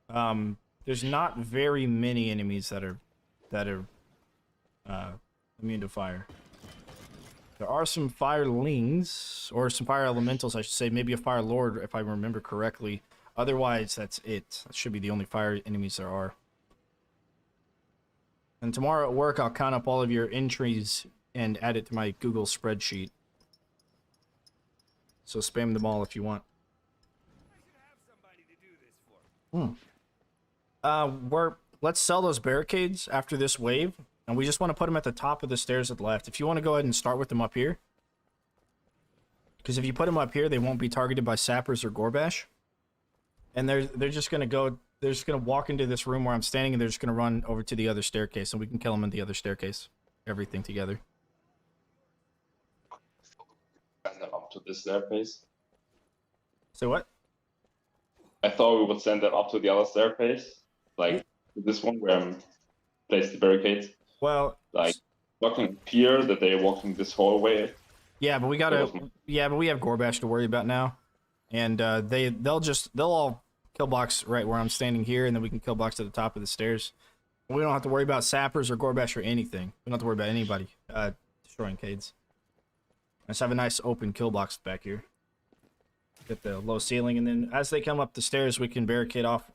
There's not very many enemies that are immune to fire. There are some firelings, or some fire elementals, I should say. Maybe a fire lord, if I remember correctly. Otherwise, that's it. That should be the only fire enemies there are. And tomorrow at work, I'll count up all of your entries and add it to my Google spreadsheet. So spam them all if you want. Let's sell those barricades after this wave, and we just want to put them at the top of the stairs at the left. If you want to go ahead and start with them up here, because if you put them up here, they won't be targeted by sappers or Gorbash, and they're just gonna go. They're just gonna walk into this room where I'm standing, and they're just gonna run over to the other staircase, and we can kill them in the other staircase. Everything together. Send them up to this staircase. So what? I thought we would send them up to the other staircase, like this one where I'm placed the barricades. Well, Like walking here, that they're walking this hallway. yeah, but we gotta. Yeah, but we have Gorbash to worry about now, and they'll all kill box right where I'm standing here, and then we can kill box to the top of the stairs. We don't have to worry about sappers or Gorbash or anything. We don't have to worry about anybody destroying Cades. Let's have a nice open kill box back here. Get the low ceiling, and then as they come up the stairs, we can barricade off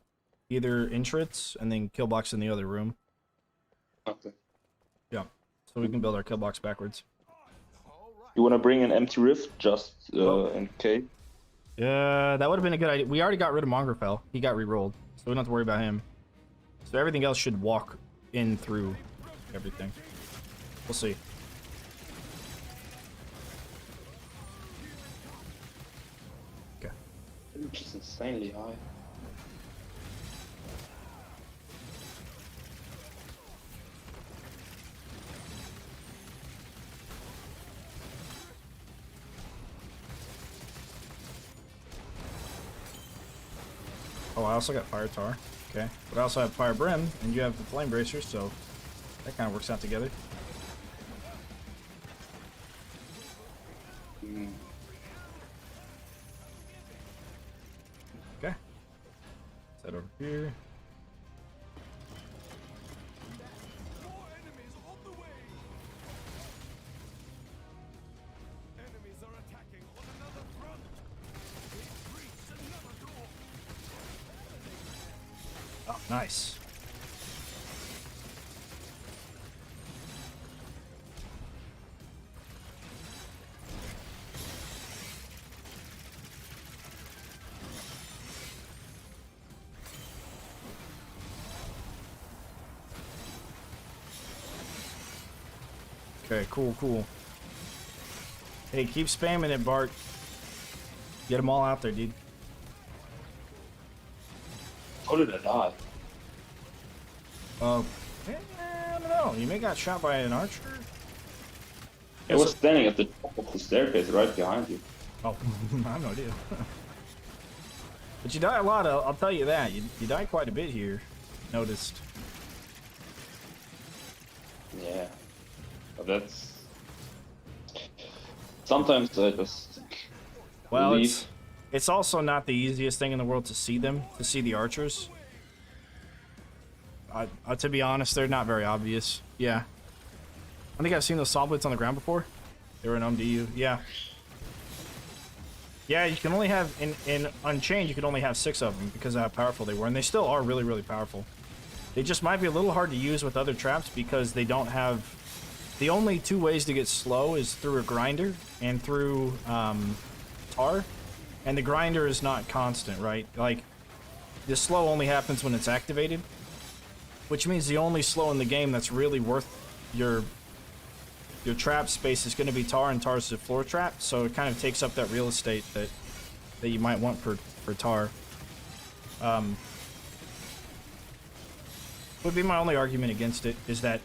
either entrance and then kill box in the other room. Okay. Yeah, so we can build our kill box backwards. You want to bring an empty rift just in case? Yeah, that would have been a good idea. We already got rid of Mongrel. He got re-rolled, so we don't have to worry about him. So everything else should walk in through everything. We'll see. Okay. Which is insanely high. Oh, I also got Fire Tar. Okay. But I also have Fire Brim, and you have the Flame Bracer, so that kind of works out together. Okay. Let's head over here. More enemies on the way. Enemies are attacking on another front. We've reached another door. Oh, nice. Okay, cool. Hey, keep spamming it, Bart. Get them all out there, dude. How did I die? I don't know. You may got shot by an archer. I was standing at the top of the staircase right behind you. Oh, I have no idea. But you die a lot, I'll tell you that. You die quite a bit here. Noticed. Yeah. But that's... Sometimes I just... Well, leave. it's also not the easiest thing in the world to see them, to see the archers. To be honest, they're not very obvious. Yeah. I think I've seen those saw blades on the ground before. They were an MDU. Yeah. Yeah, you can only have, in Unchained, you could only have 6 of them because of how powerful they were. And they still are really, really powerful. They just might be a little hard to use with other traps because they don't have... The only 2 ways to get slow is through a grinder and through tar. And the grinder is not constant, right? Like, the slow only happens when it's activated. Which means the only slow in the game that's really worth your trap space is going to be tar, and tar is a floor trap, so it kind of takes up that real estate that you might want for tar. Would be my only argument against it, is that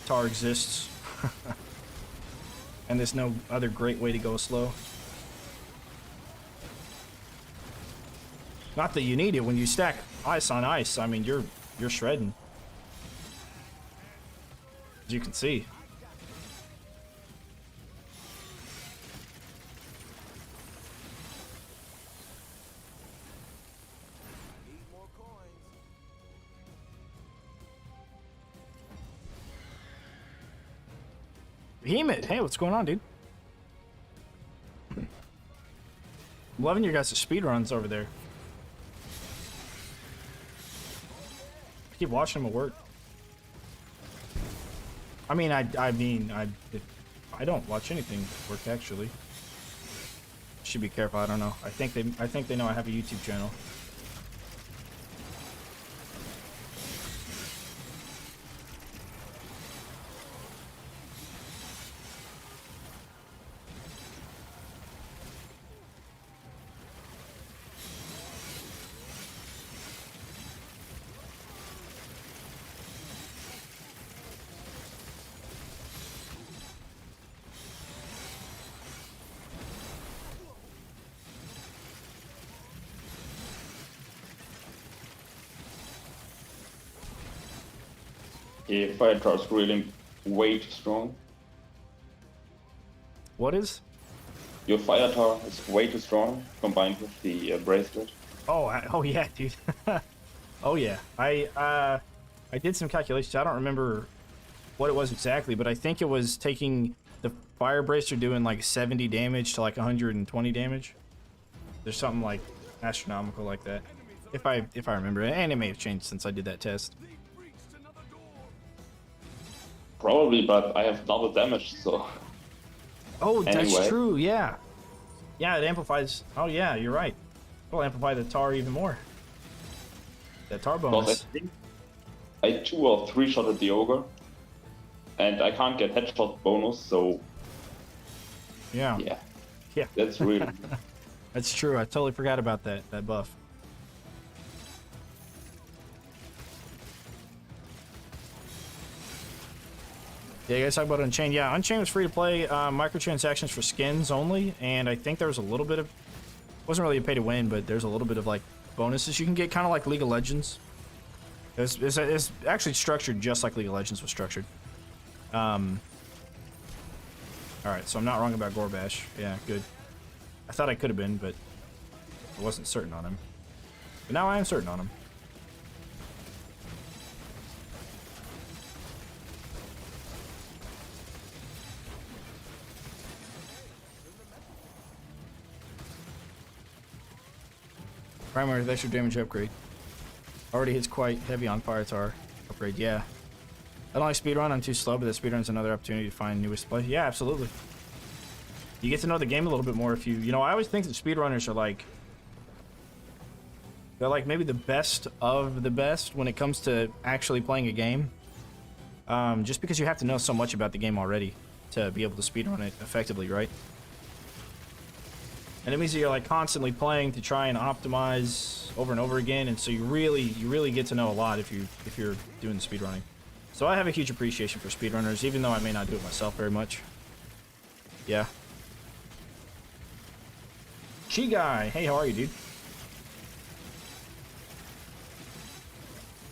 tar exists. And there's no other great way to go slow. Not that you need it. When you stack ice on ice, I mean, you're shredding. As you can see. Need more coins. Behemoth, hey, what's going on, dude? I'm loving your guys' speedruns over there. keep watching him at work. I mean, I don't watch anything at work actually. Should be careful. I don't know. I think they know I have a YouTube channel. Yeah, fire tar is really way too strong. What is? Your fire tar is way too strong combined with the bracelet. Oh, oh yeah, dude. Oh yeah. I did some calculations. I don't remember what it was exactly, but I think it was taking the fire bracer doing like 70 damage to like 120 damage. There's something like astronomical like that. If I remember, and it may have changed since I did that test. Probably, but I have double damage, so. Oh, that's Anyway. true. Yeah. Yeah, it amplifies. Oh yeah, you're right. It'll amplify the tar even more. That tar Because bonus. I think I 2 or 3 shot at the ogre, and I can't get headshot bonus, so Yeah. yeah, Yeah. that's really. That's true. I totally forgot about that buff. Yeah, you guys talk about Unchained. Yeah, Unchained was free to play, microtransactions for skins only, and I think there was a little bit of, wasn't really a pay to win, but there's a little bit of like bonuses you can get, kind of like League of Legends. It's actually structured just like League of Legends was structured. All right, so I'm not wrong about Gorbash. Yeah, good. I thought I could have been, but I wasn't certain on him. But now I am certain on him. Primary extra damage upgrade. Already hits quite heavy on fire tar upgrade. Yeah. I don't like speedrun. I'm too slow, but the speedrun's another opportunity to find newest play. Yeah, absolutely. You get to know the game a little bit more if you know, I always think that speedrunners are like, they're like maybe the best of the best when it comes to actually playing a game. Just because you have to know so much about the game already to be able to speedrun it effectively, right? And it means that you're like constantly playing to try and optimize over and over again, and so you really get to know a lot if you're doing the speedrunning. So I have a huge appreciation for speedrunners, even though I may not do it myself very much. Yeah. Chi Guy, hey, how are you, dude?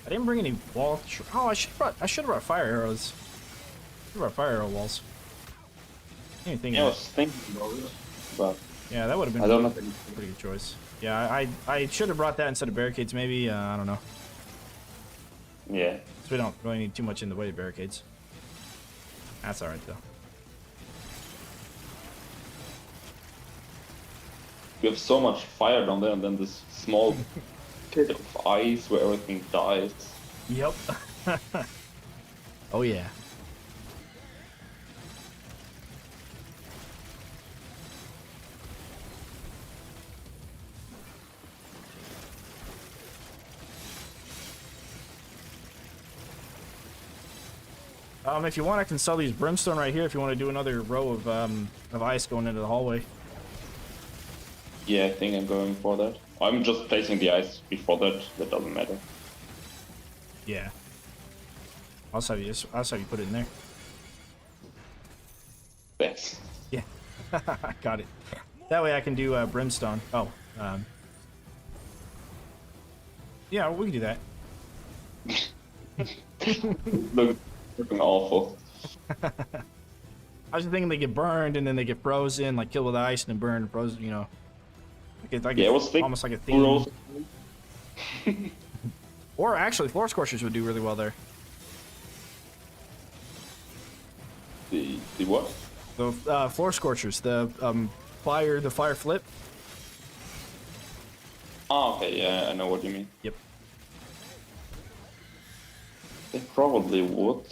I didn't bring any wall. Oh, I should have brought fire arrows. I should have brought fire arrow walls. I didn't think Yeah, I of was thinking about it, but yeah, that would have been I don't know. a pretty good choice. Yeah, I should have brought that instead of barricades, maybe. I don't know. Yeah, So we don't really need too much in the way of barricades. That's alright, though. we have so much fire down there, and then this small pit of ice where everything dies. Yep. Oh, yeah. If you want, I can sell these Brimstone right here if you want to do another row of ice going into the hallway. Yeah, I think I'm going for that. I'm just placing the ice before that. That doesn't matter. Yeah. I'll just have you put it in there. Thanks. Yeah. Got it. That way I can do Brimstone. Oh. Yeah, we can do that. Looking awful. I was thinking they get burned and then they get frozen, like killed with ice and then burned and frozen, you know. Like Yeah, I was thinking almost like a theme. Rose- Or actually, floor scorchers would do really well there. The what? The floor scorchers, the fire flip. Ah, okay, yeah, I know what you mean. Yep. They probably would.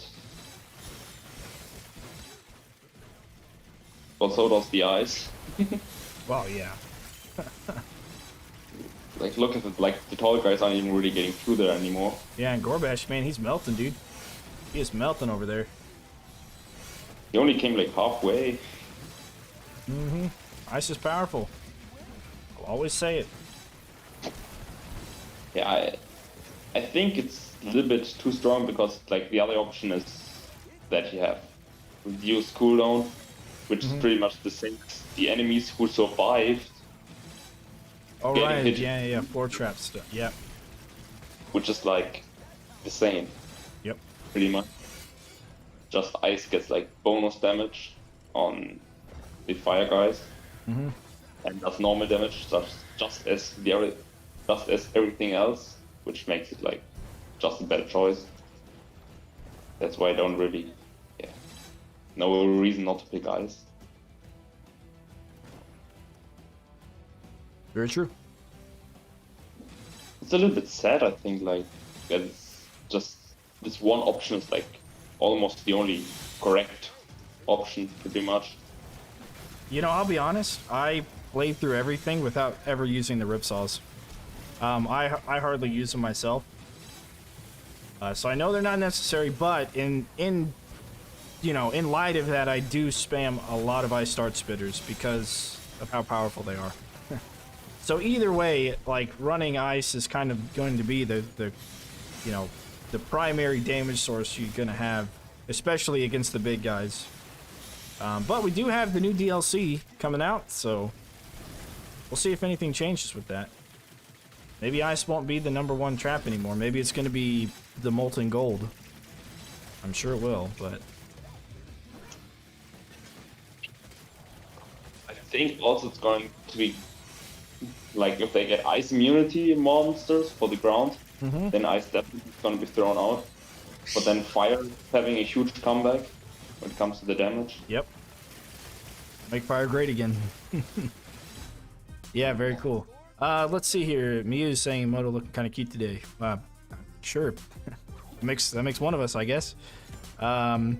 But so does the ice. Well, yeah. Like, look at it, like, the tall guys aren't even really getting through there anymore. Yeah, and Gorbash, man, he's melting, dude. He is melting over there. He only came, like, halfway. Mm-hmm. Ice is powerful. I'll always say it. Yeah, I think it's a little bit too strong because, like, the other option is that you have reduced cooldown, which is pretty much the same as the enemies who survived, Oh, Getting right. hit. Yeah. Floor trap stuff. Yep. which is, like, the same, Yep. pretty much. Just ice gets, like, bonus damage on the fire guys, and does normal damage just as everything else, which makes it, like, just a better choice. That's why I don't really, no reason not to pick ice. Very true. It's a little bit sad, I think, like, that it's just this one option is, like, almost the only correct option, pretty much. You know, I'll be honest. I played through everything without ever using the ripsaws. I hardly use them myself. So I know they're not necessary, but in light of that, I do spam a lot of ice start spitters because of how powerful they are. So either way, like, running ice is kind of going to be the primary damage source you're gonna have, especially against the big guys. But we do have the new DLC coming out, so we'll see if anything changes with that. Maybe ice won't be the #1 trap anymore. Maybe it's going to be the molten gold. I'm sure it will, but I think also it's going to be, like, if they get ice immunity monsters for the ground, then ice definitely is going to be thrown out. But then fire is having a huge comeback when it comes to the damage. yep. Make fire great again. Yeah, very cool. Let's see here. Miu's saying Moto looking kind of cute today. Sure. that makes one of us, I guess. No,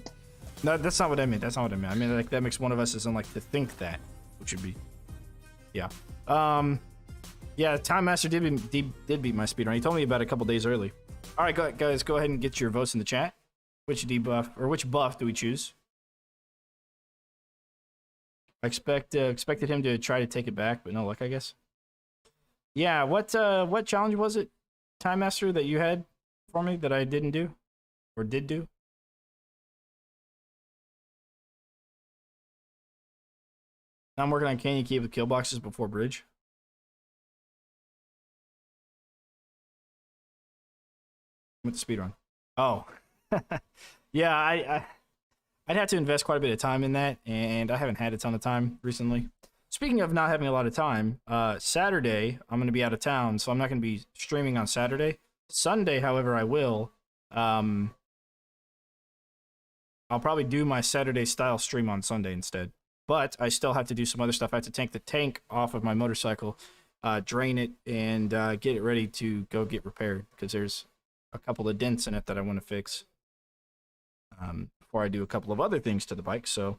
that's not what I meant. That's not what I meant. I mean, like, that makes one of us as in, like, to think that, which would be, yeah. Yeah, Time Master did beat my speedrun. He told me about it a couple days early. All right, guys, go ahead and get your votes in the chat. Which debuff or which buff do we choose? I expected him to try to take it back, but no luck, I guess. Yeah, what challenge was it, Time Master, that you had for me that I didn't do or did do? I'm working on can you keep with kill boxes before bridge. With the speedrun. Oh. Yeah, I'd have to invest quite a bit of time in that, and I haven't had a ton of time recently. Speaking of not having a lot of time, Saturday, I'm going to be out of town, so I'm not going to be streaming on Saturday. Sunday, however, I will. I'll probably do my Saturday style stream on Sunday instead. But I still have to do some other stuff. I have to take the tank off of my motorcycle, drain it, and get it ready to go get repaired, because there's a couple of dents in it that I want to fix before I do a couple of other things to the bike. So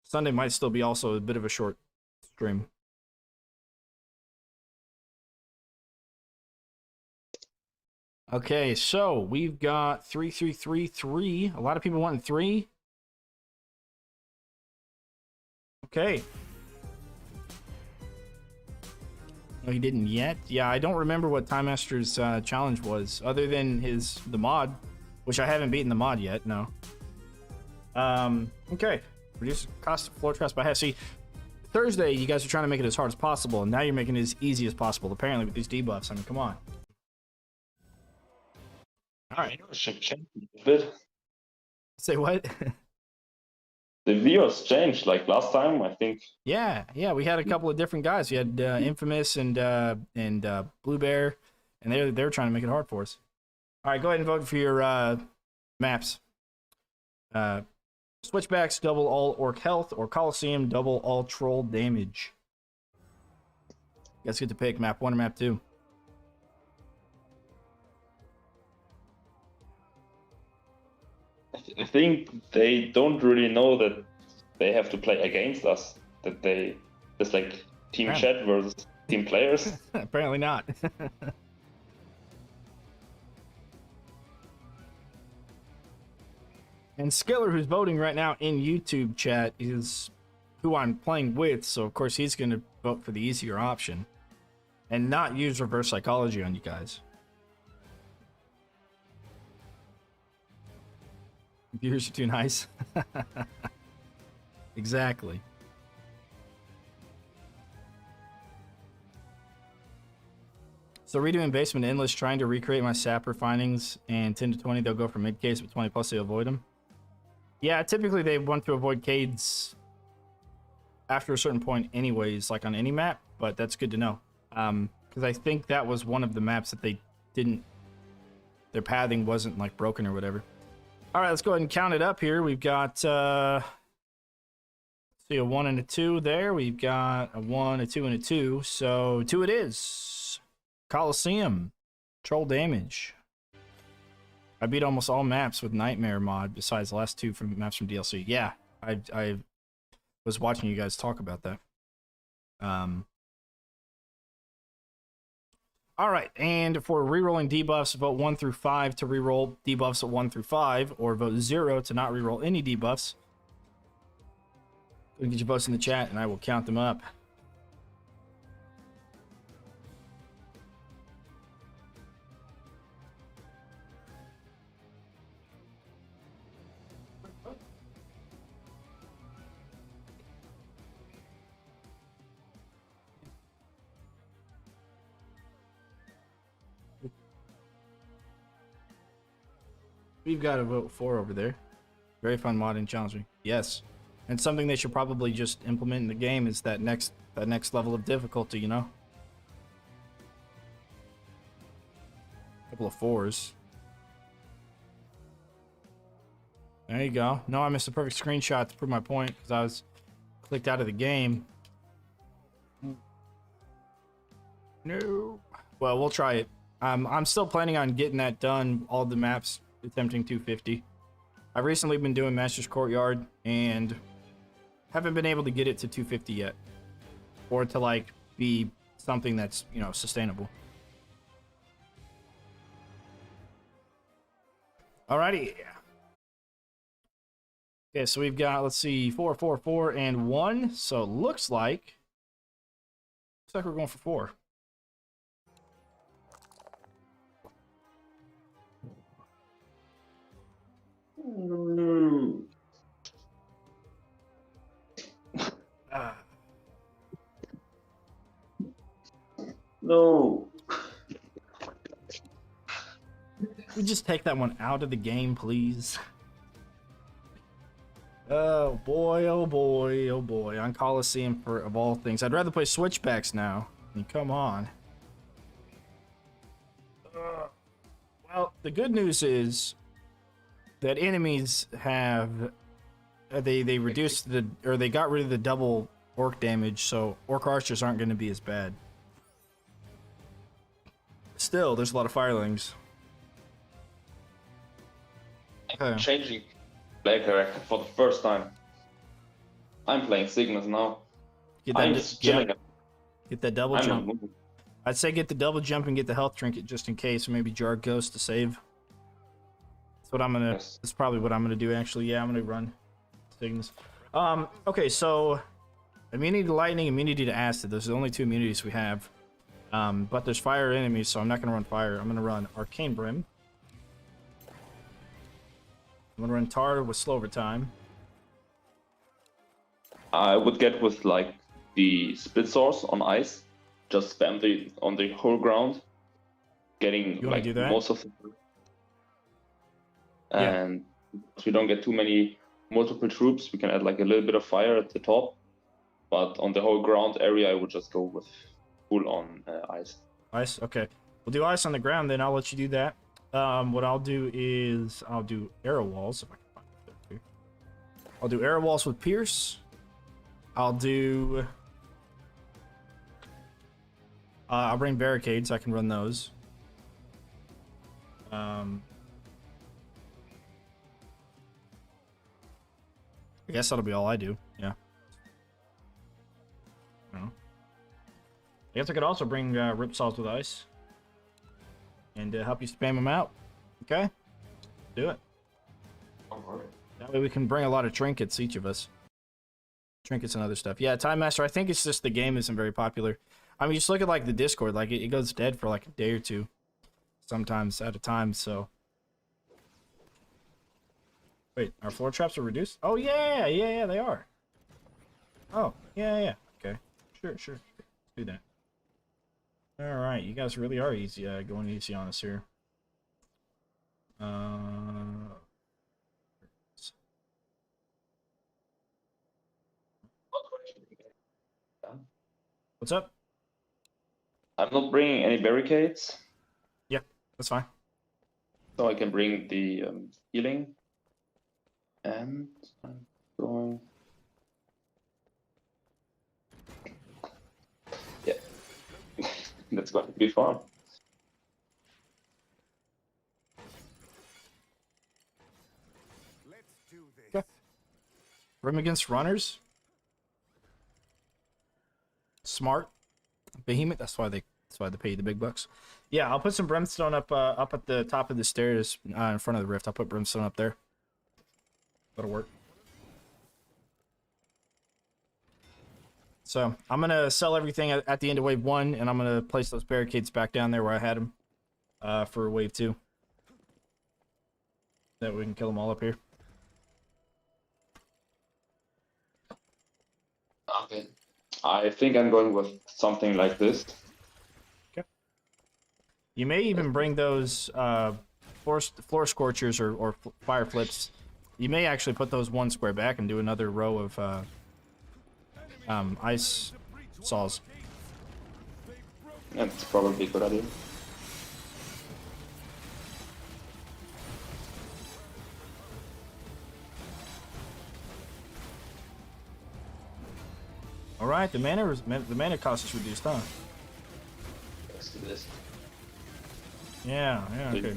Sunday might still be also a bit of a short stream. Okay, so we've got 3-3-3-3. A lot of people wanting 3. Okay. No, he didn't yet. Yeah, I don't remember what Time Master's challenge was, other than the mod, which I haven't beaten the mod yet. No. Okay. Reduce cost of floor traps by half. See, Thursday you guys are trying to make it as hard as possible, and now you're making it as easy as possible. Apparently with these debuffs. I mean, come on. All right. Say what? The viewers changed, like last time, I think. Yeah, we had a couple of different guys. We had Infamous and Blue Bear, and they're trying to make it hard for us. All right, go ahead and vote for your maps. Switchbacks double all orc health, or Coliseum double all troll damage. You guys get to pick map 1 or map 2. I think they don't really know that they have to play against us. That it's like team Yeah. chat versus team players. Apparently not. And Skiller, who's voting right now in YouTube chat, is who I'm playing with, so of course he's going to vote for the easier option and not use reverse psychology on you guys. Viewers are too nice. Exactly. So redoing Basement Endless, trying to recreate my sapper findings, and 10 to 20 they'll go for mid case, but 20 plus they avoid them. Yeah, typically they want to avoid Cades after a certain point anyways, like on any map, but that's good to know. Because I think that was one of the maps that they didn't, their pathing wasn't like broken or whatever. All right, let's go ahead and count it up here. We've got, see a 1 and a 2 there. We've got a 1, a 2, and a 2. So 2 it is. Coliseum. Troll damage. I beat almost all maps with Nightmare mod besides the last 2 maps from DLC. Yeah, I was watching you guys talk about that. All right, and for rerolling debuffs, vote 1 through 5 to reroll debuffs at 1 through 5, or vote 0 to not reroll any debuffs. Go and get your votes in the chat, and I will count them up. We've got a vote 4 over there. Very fun mod and challenging. Yes. And something they should probably just implement in the game is that next level of difficulty, you know? Couple of 4s. There you go. No, I missed a perfect screenshot to prove my point because I was clicked out of the game. No. Well, we'll try it. I'm still planning on getting that done, all the maps, attempting 250. I've recently been doing Master's Courtyard and haven't been able to get it to 250 yet. Or to, like, be something that's, you know, sustainable. Alrighty. Okay, so we've got, let's see, 4, 4, 4, and 1. So it looks like we're going for 4. No. We just take that one out of the game, please. Oh boy, oh boy, oh boy. On Coliseum for of all things. I'd rather play switchbacks now. I mean, come on. Well, the good news is that enemies have they reduced the, or they got rid of the double orc damage, so orc archers aren't going to be as bad. Still, there's a lot of firelings. Okay. Changing play character for the first time. I'm playing Cygnus now. Get that, I'm just chilling. get that double I'm jump. not moving. I'd say get the double jump and get the health trinket just in case, or maybe jar ghost to save. That's what I'm gonna. Yes. That's probably what I'm gonna do. Actually, yeah, I'm gonna run Cygnus. Okay, so immunity to lightning, immunity to acid. Those are the only 2 immunities we have. But there's fire enemies, so I'm not gonna run fire. I'm gonna run Arcane Brim. I'm gonna run Tar with slower time. I would get with like the split source on ice, just spam the on the whole ground, getting You wanna like do that? most of the Yeah. and if we don't get too many multiple troops, we can add like a little bit of fire at the top. But on the whole ground area, I would just go with full on ice. Ice? Okay. We'll do ice on the ground, then I'll let you do that. What I'll do is I'll do arrow walls. If I can find it here. I'll do arrow walls with Pierce. I'll do... I'll bring barricades. I can run those. I guess that'll be all I do. Yeah. I don't know. I guess I could also bring ripsaws with ice. And help you spam them out. Okay? Do it. That way we can bring a lot of trinkets, each of us. Trinkets and other stuff. Yeah, Time Master, I think it's just the game isn't very popular. I mean, just look at like the Discord, like it goes dead for like a day or two. Sometimes at a time, so. Wait, our floor traps are reduced? Oh yeah, they are. Oh, yeah. Okay. Sure. Let's do that. Alright, you guys really are easy, going easy on us here. What's up? I'm not bringing any barricades, Yeah, that's fine. so I can bring the healing. And I'm going. Yeah, that's going to be fun. Let's do this. Okay. Room against runners. Smart. Behemoth. That's why they pay you the big bucks. Yeah, I'll put some brimstone up at the top of the stairs in front of the rift. I'll put brimstone up there. That'll work. So I'm gonna sell everything at the end of wave 1, and I'm gonna place those barricades back down there where I had them for wave 2. That way we can kill them all up here. Okay. I think I'm going with something like this. Okay. You may even bring those floor scorchers or fire flips. You may actually put those one square back and do another row of ice saws. That's probably a good idea. All right, the mana cost is reduced, huh? Let's do this. Yeah, okay.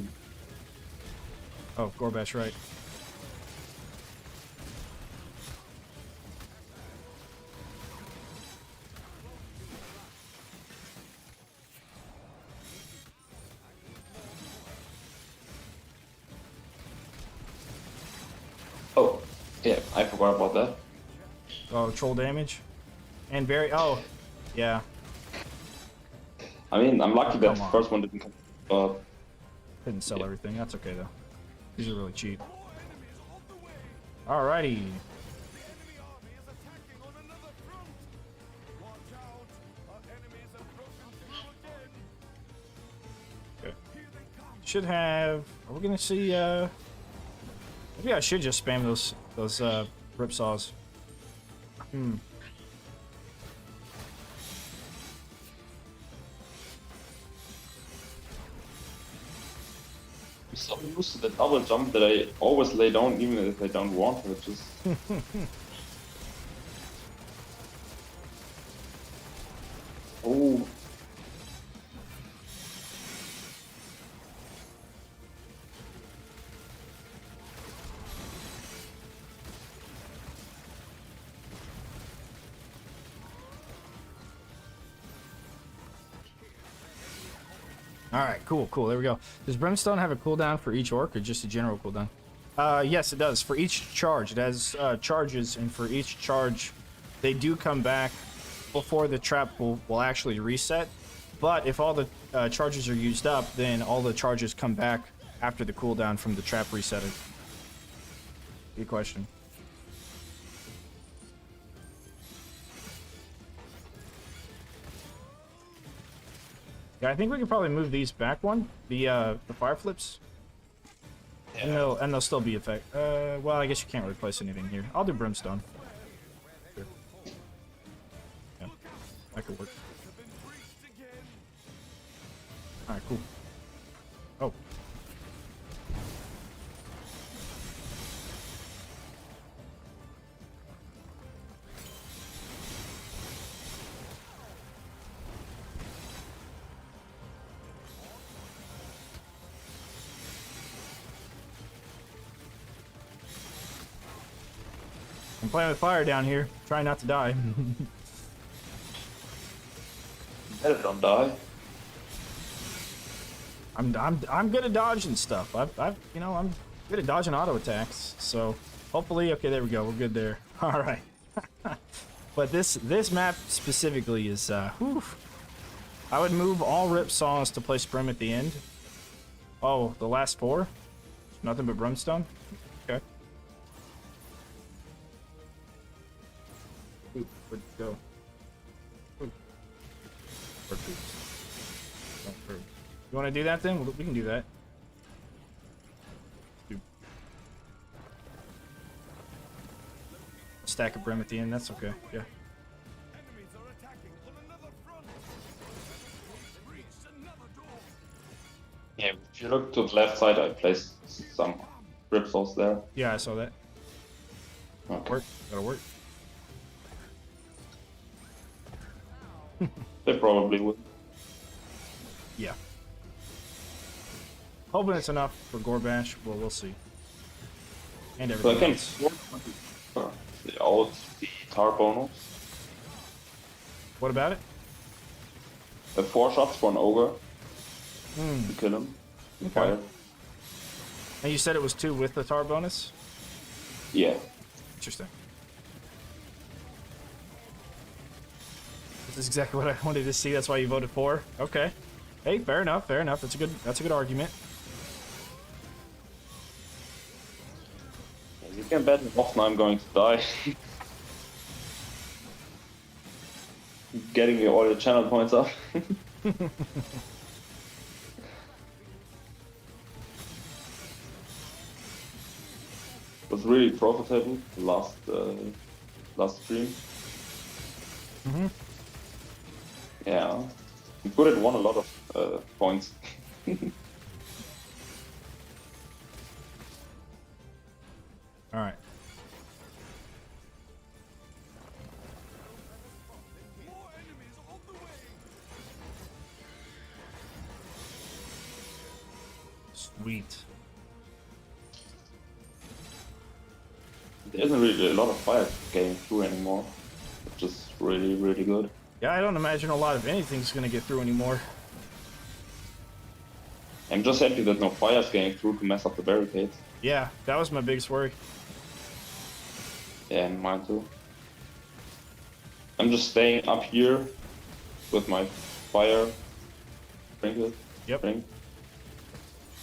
Oh, Gorbash, right. Oh, yeah, I forgot about that. Oh, troll damage. And very, oh, yeah. I mean, I'm lucky that Come the on. first one didn't come. But Couldn't sell everything. That's okay, though. These are really cheap. Alrighty. Enemy army is attacking on another front. Watch out. Our enemies have broken through again. Okay. Here they come. Should have, are we gonna see, maybe I should just spam those rip saws. I'm so used to the double jump that I always lay down even if I don't want to. Just oh, Alright, cool. There we go. Does Brimstone have a cooldown for each orc or just a general cooldown? Yes, it does. For each charge. It has charges, and for each charge, they do come back before the trap will actually reset. But if all the charges are used up, then all the charges come back after the cooldown from the trap resetting. Good question. Yeah, I think we can probably move these back one, the fire flips, and they'll still be effect. Well, I guess you can't really place anything here. I'll do Brimstone. Sure. Yeah, that could work. All right, cool. Oh. playing with fire down here. Trying not to die. Better don't die. I'm good at dodging stuff. I'm good at dodging auto attacks. So hopefully, okay, there we go. We're good there. All right. But this map specifically is whew. I would move all rip saws to place Brim at the end. Oh, the last 4? Nothing but Brimstone? Okay. Ooh, where'd it go? Ooh. You want to do that then? We can do that. Stack of Brim at the end, that's okay. Yeah. Enemies are attacking on another front. We've reached another door. Yeah, if you look to the left side, I placed some ripsaws there. Yeah, I saw that. Okay. Work. That'll work. They probably would. Yeah. Hoping it's enough for Gorbash. Well, we'll see. And So I everything can else. the tar bonus. What about it? 4 shots for an ogre Hmm. to kill him. Okay. Fire. And you said it was 2 with the tar bonus? Yeah. Interesting. This is exactly what I wanted to see. That's why you voted for. Okay. Hey, fair enough. Fair enough. That's a good argument. You can bet often I'm going to die. Getting me all your channel points up. Was really profitable last stream. Mm-hmm. Yeah, you could have won a lot of points. All right. More enemies on the way. Sweet. There isn't really a lot of fire getting through anymore, which is really, really good. Yeah, I don't imagine a lot of anything's gonna get through anymore. I'm just happy that no fire's getting through to mess up the barricades. Yeah, that was my biggest worry. Yeah, and mine too. I'm just staying up here with my fire sprinkler. Yep. Spring.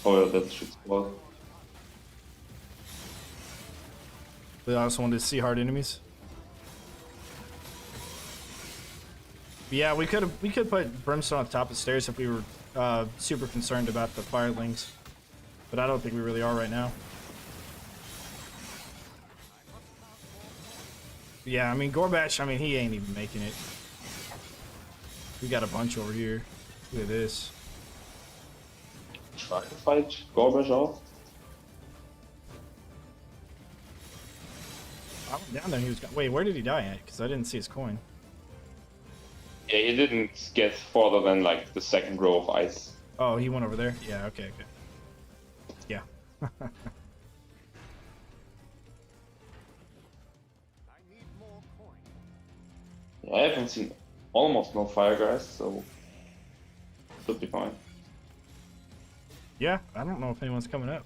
Oh yeah, that should well. But I also wanted to see hard enemies. Yeah, we could put Brimstone on top of the stairs if we were super concerned about the firelings, but I don't think we really are right now. Yeah, I mean Gorbash, I mean he ain't even making it. We got a bunch over here. Look at this. Try to fight Gorbash off. I went down there. He was. Wait, where did he die at? Because I didn't see his coin. Yeah, he didn't get further than like the second row of ice. Oh, he went over there. Yeah. Okay. Okay. Yeah. I need more coin. Yeah, I haven't seen almost no fire guys, so should be fine. Yeah. I don't know if anyone's coming up.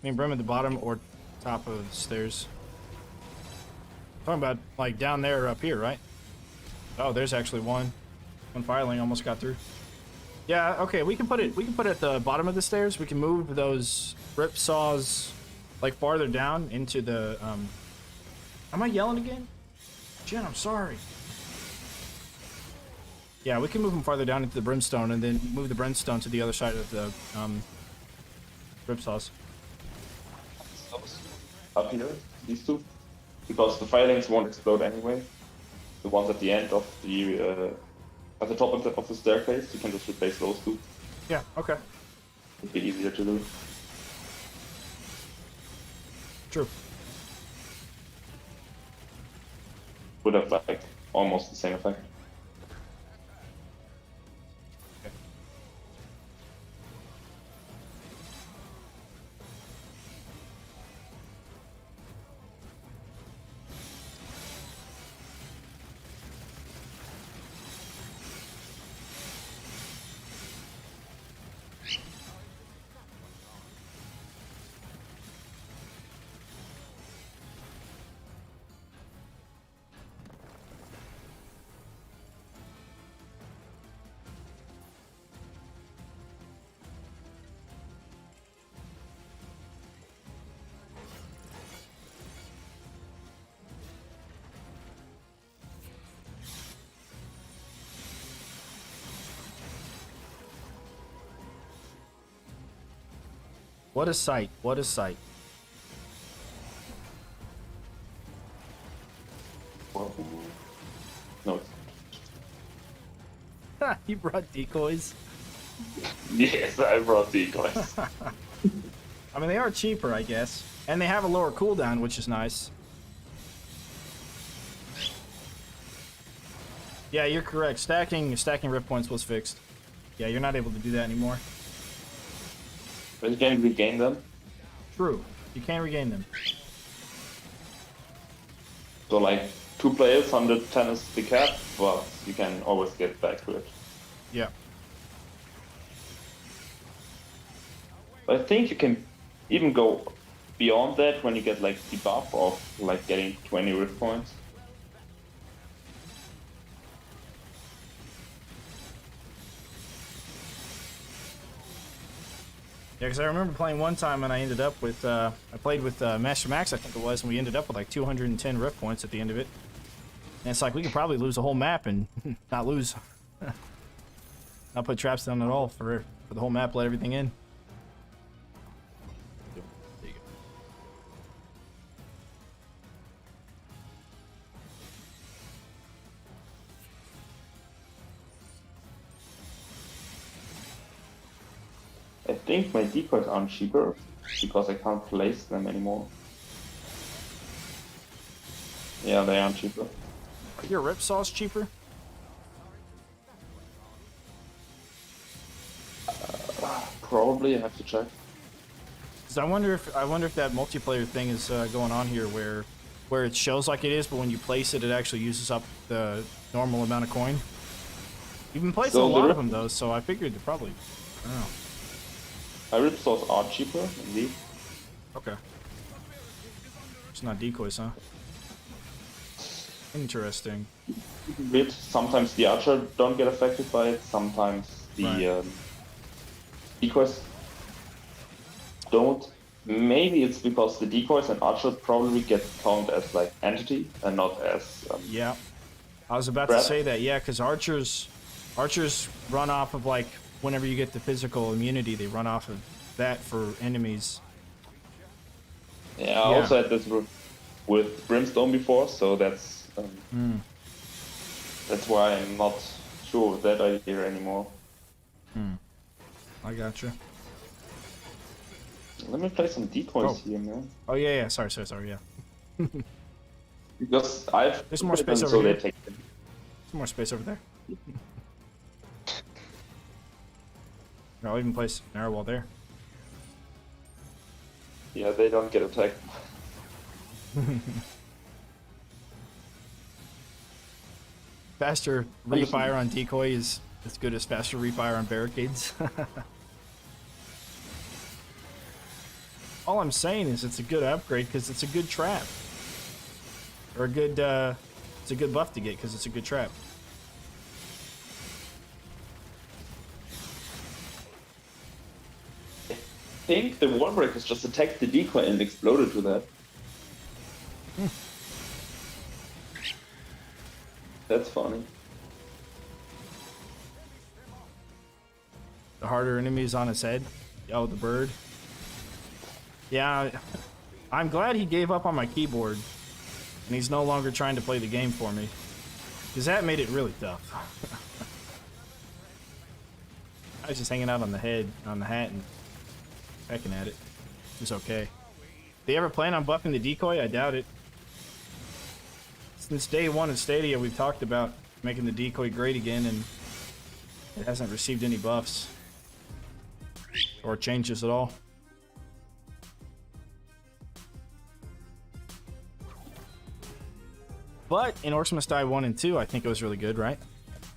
I mean, Brim at the bottom or top of the stairs. Talking about like down there or up here, right? Oh, there's actually one. One fireling almost got through. Yeah, okay, we can put it at the bottom of the stairs. We can move those rip saws like farther down into the Am I yelling again? Jen, I'm sorry. Yeah, we can move them farther down into the Brimstone and then move the Brimstone to the other side of the rip saws. Up here, these two, because the firelings won't explode anyway. The ones at the end of the at the top of the staircase, you can just replace those two. Yeah, okay. It'd be easier to do. True. Would have like almost the same effect. What a sight. What a sight. No. You brought decoys. Yes, I brought decoys. I mean, they are cheaper, I guess. And they have a lower cooldown, which is nice. Yeah, you're correct. Stacking rip points was fixed. Yeah, you're not able to do that anymore. But you can regain them. True. You can regain them. So like 2 players, 110 is the cap, but you can always get back to it. Yeah. But I think you can even go beyond that when you get like the buff of like getting 20 rift points. Yeah, because I remember playing one time and I ended up with, I played with Master Max, I think it was, and we ended up with like 210 rift points at the end of it. And it's like, we could probably lose a whole map and not lose. Not put traps down at all for the whole map, let everything in. There you go. I think my decoys aren't cheaper because I can't place them anymore. Yeah, they aren't cheaper. Your rip saw's cheaper? Probably, I have to check. 'Cause I wonder if that multiplayer thing is going on here where it shows like it is, but when you place it, it actually uses up the normal amount of coin. You've been placing So a lot the of them though, so I figured they're probably. I don't know. My rip saws are cheaper, indeed. Okay. It's not decoys, huh? Interesting. Bit. Sometimes the archer don't get affected by it, sometimes the Right. Decoys don't. Maybe it's because the decoys and archer probably get counted as like entity and not as Yeah. I was about to say that, yeah, because archers run off of like whenever you get the physical immunity, they run off of that for enemies. Yeah, I also had this with Brimstone before, so that's why I'm not sure of that idea anymore. I gotcha. Let me play some decoys here, man. Oh yeah. Sorry, yeah. Because I've There's more space them, over so here. they take them. Some more space over there. I'll even place an arrow wall there. Yeah, they don't get attacked. Faster refire on decoy is as good as faster refire on barricades. All I'm saying is it's a good upgrade because it's a good trap. Or a good, it's a good buff to get because it's a good trap. I think the wall breakers just attacked the decoy and exploded to that. That's funny. The harder enemies on his head. Oh, the bird. Yeah, I'm glad he gave up on my keyboard. And he's no longer trying to play the game for me. Because that made it really tough. I was just hanging out on the head, on the hat, and pecking at it. It's okay. They ever plan on buffing the decoy? I doubt it. Since day one of Stadia, we've talked about making the decoy great again, and it hasn't received any buffs. Or changes at all. But in Orcs Must Die 1 and 2, I think it was really good, right?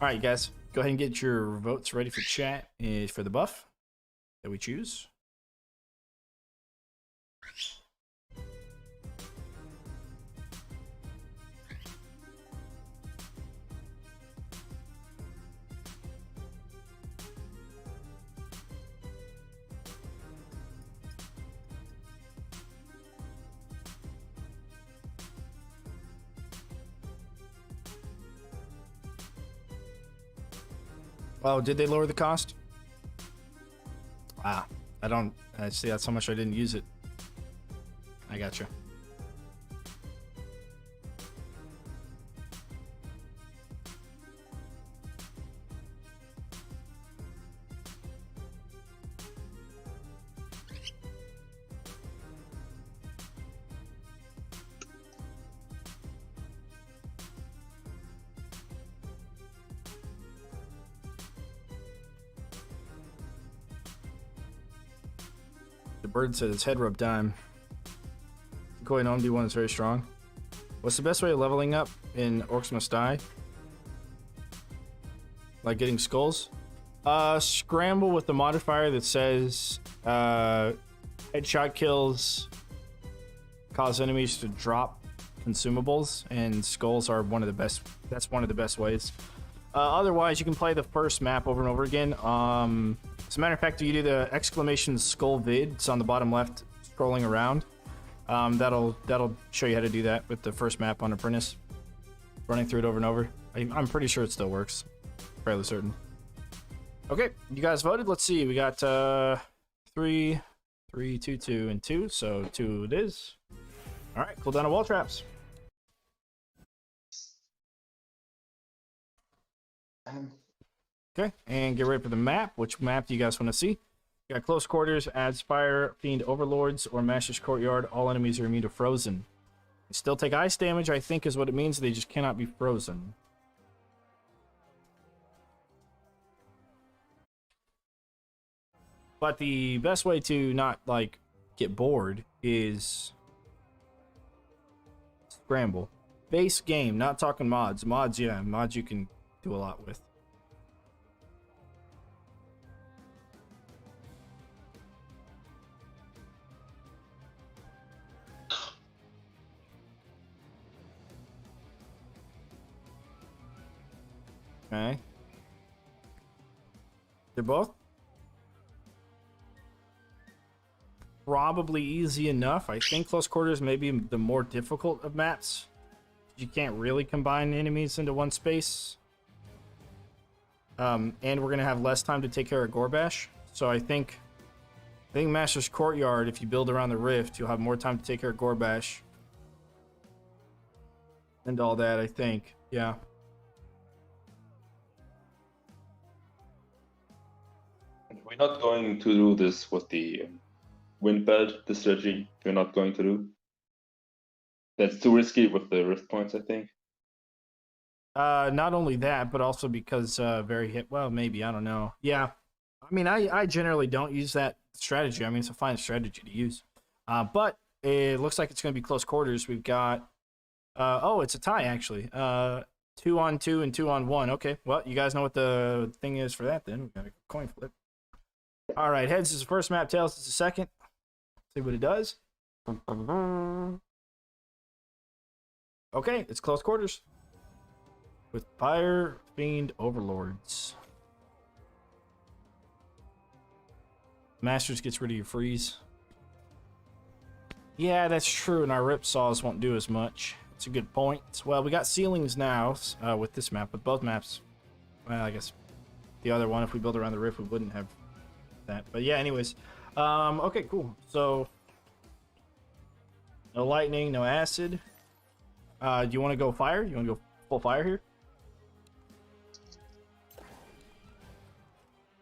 Alright, you guys, go ahead and get your votes ready for chat for the buff that we choose. Oh, did they lower the cost? Ah, I see that's how much I didn't use it. I gotcha. The bird said it's head rub time. Koi Gnome D1 is very strong. What's the best way of leveling up in Orcs Must Die? Like getting skulls? Scramble with the modifier that says headshot kills cause enemies to drop consumables, and skulls are one of the best. That's one of the best ways. Otherwise, you can play the first map over and over again. As a matter of fact, you do the exclamation skull vid. It's on the bottom left, scrolling around. That'll show you how to do that with the first map on Apprentice. Running through it over and over. I'm pretty sure it still works. Fairly certain. Okay, you guys voted. Let's see. We got 3, 2, 2, and 2. So 2 it is. All right, cool down to wall traps. Okay, and get ready for the map. Which map do you guys want to see? You got close quarters, adds fire, fiend overlords, or master's courtyard. All enemies are immune to frozen. They still take ice damage, I think is what it means. They just cannot be frozen. But the best way to not, like, get bored is scramble. Base game, not talking mods. Mods, yeah, mods you can do a lot with. Okay. They're both probably easy enough. I think close quarters may be the more difficult of maps. You can't really combine enemies into one space. And we're gonna have less time to take care of Gorbash. So I think Master's Courtyard, if you build around the rift, you'll have more time to take care of Gorbash. And all that, I think. Yeah. We're not going to do this with the wind belt, the strategy we're not going to do. That's too risky with the rift points, I think. Not only that, but also because well, maybe, I don't know. Yeah. I mean, I generally don't use that strategy. I mean, it's a fine strategy to use. But it looks like it's going to be close quarters. We've got oh, it's a tie actually. 2 on 2 and 2 on 1. Okay. Well, you guys know what the thing is for that then. We got a coin flip. All right, heads is the first map, tails is the second. See what it does. Okay, it's close quarters with fire fiend overlords. Masters gets rid of your freeze. Yeah, that's true, and our rip saws won't do as much. It's a good point. Well, we got ceilings now with this map, with both maps. Well, I guess the other one, if we build around the rift, we wouldn't have that. But yeah, anyways. Okay, cool. So, no lightning, no acid. Do you want to go fire? You want to go full fire here?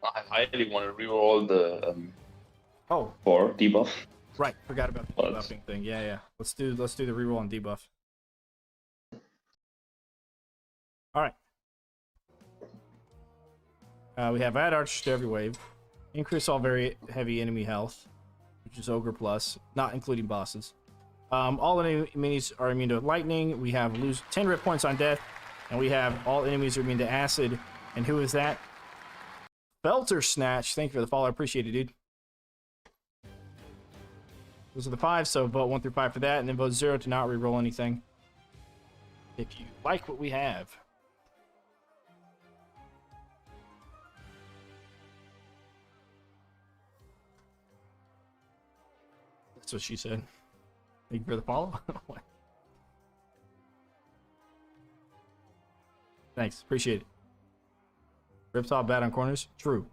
I highly want to reroll the Oh, for debuff. right. Forgot about the What? debuffing thing. Yeah, yeah. Let's do the reroll and debuff. All right. We have add archers to every wave. Increase all very heavy enemy health, which is Ogre plus, not including bosses. All enemies are immune to lightning. We have lose 10 rip points on death, and we have all enemies are immune to acid. And who is that? Belter Snatch. Thank you for the follow. I appreciate it, dude. Those are the 5, so vote 1 through 5 for that, and then vote 0 to not reroll anything. If you like what we have. That's what she said. Thank you for the follow. Thanks, appreciate it. Ripsaw bad on corners. True.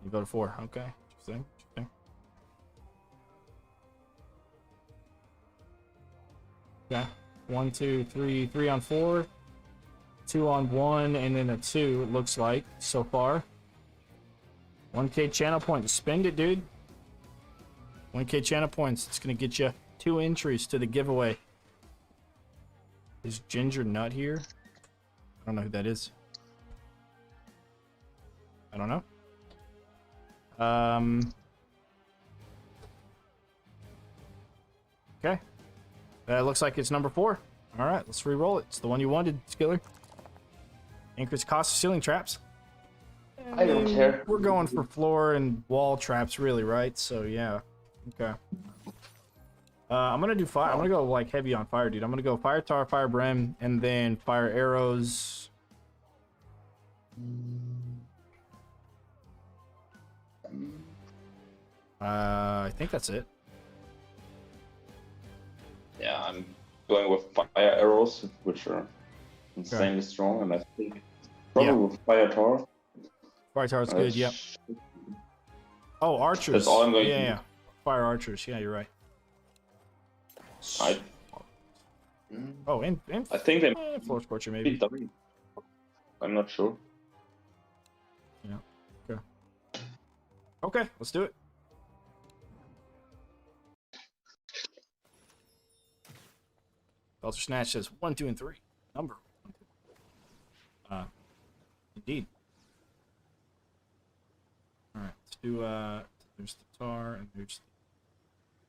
You voted 4. Okay. Interesting. Interesting. Okay. 1, 2, 3. 3 on 4. 2 on 1, and then a 2, it looks like, so far. 1k channel points. Spend it, dude. 1k channel points. It's going to get you 2 entries to the giveaway. Is Ginger Nut here? I don't know who that is. I don't know. Okay. That looks like it's number 4. All right, let's re-roll it. It's the one you wanted, Skiller. Increase cost of ceiling traps. I don't care. We're going for floor and wall traps, really, right? So yeah. Okay. I'm gonna do fire. I'm gonna go like heavy on fire, dude. I'm gonna go fire tar, fire brim, and then fire arrows. I think that's it. Yeah, I'm going with fire arrows, which are insanely strong, and I think probably with fire tar. Fire tar is good. Yep. Oh, archers. That's all I'm going to do. Yeah. Fire archers. Yeah, you're right. Oh, and I think they floor scorcher be maybe. done. I'm not sure. Yeah. Okay. Okay, let's do it. Belter Snatch says 1, 2, and 3. Number 1. Indeed. All right, let's do. There's the tar and there's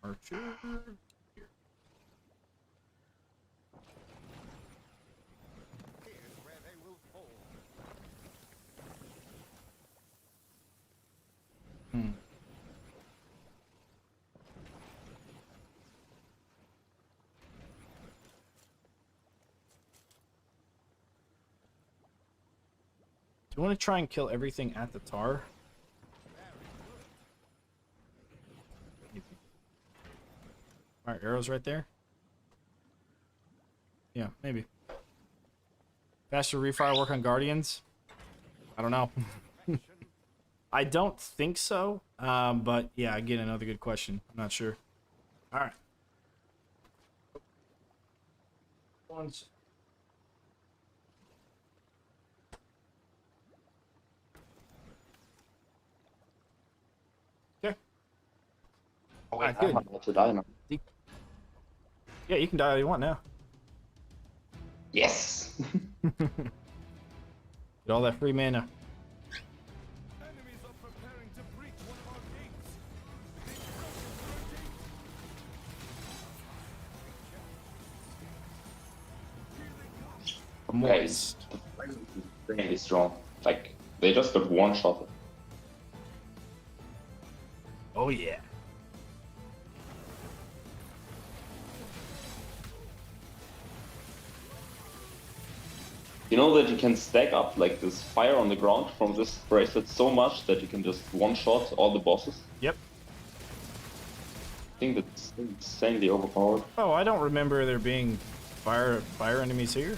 the archer. Here. Here's where they will fall. Do you want to try and kill everything at the tar? Alright, arrows right there. Yeah, maybe. Faster refire work on guardians? I don't know. I don't think so. But yeah, again, another good question. I'm not sure. Alright. Once. Okay. Oh, wait, good. I'm about to die now. Yeah, you can die all you want now. Yes! Get all that free mana. Enemies are preparing to breach one of our gates. Moist. Really strong. Like, they just got one shot. Oh yeah. You know that you can stack up like this fire on the ground from this bracelet so much that you can just one-shot all the bosses? Yep. I think that's insanely overpowered. Oh, I don't remember there being fire enemies here.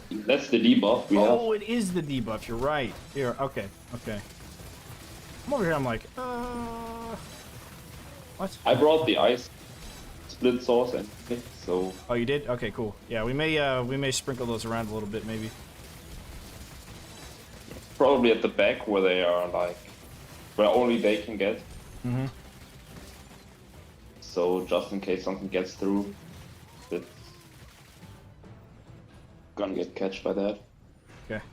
That's the debuff we have. Oh, it is the debuff. You're right. Here, okay, okay. I'm over here. I'm like, what? I brought the ice split sauce and so Oh, you did? Okay, cool. Yeah, we may sprinkle those around a little bit, maybe. probably at the back where they are like where only they can get. Mm-hmm. So just in case something gets through, it's gonna get catched by that. Okay.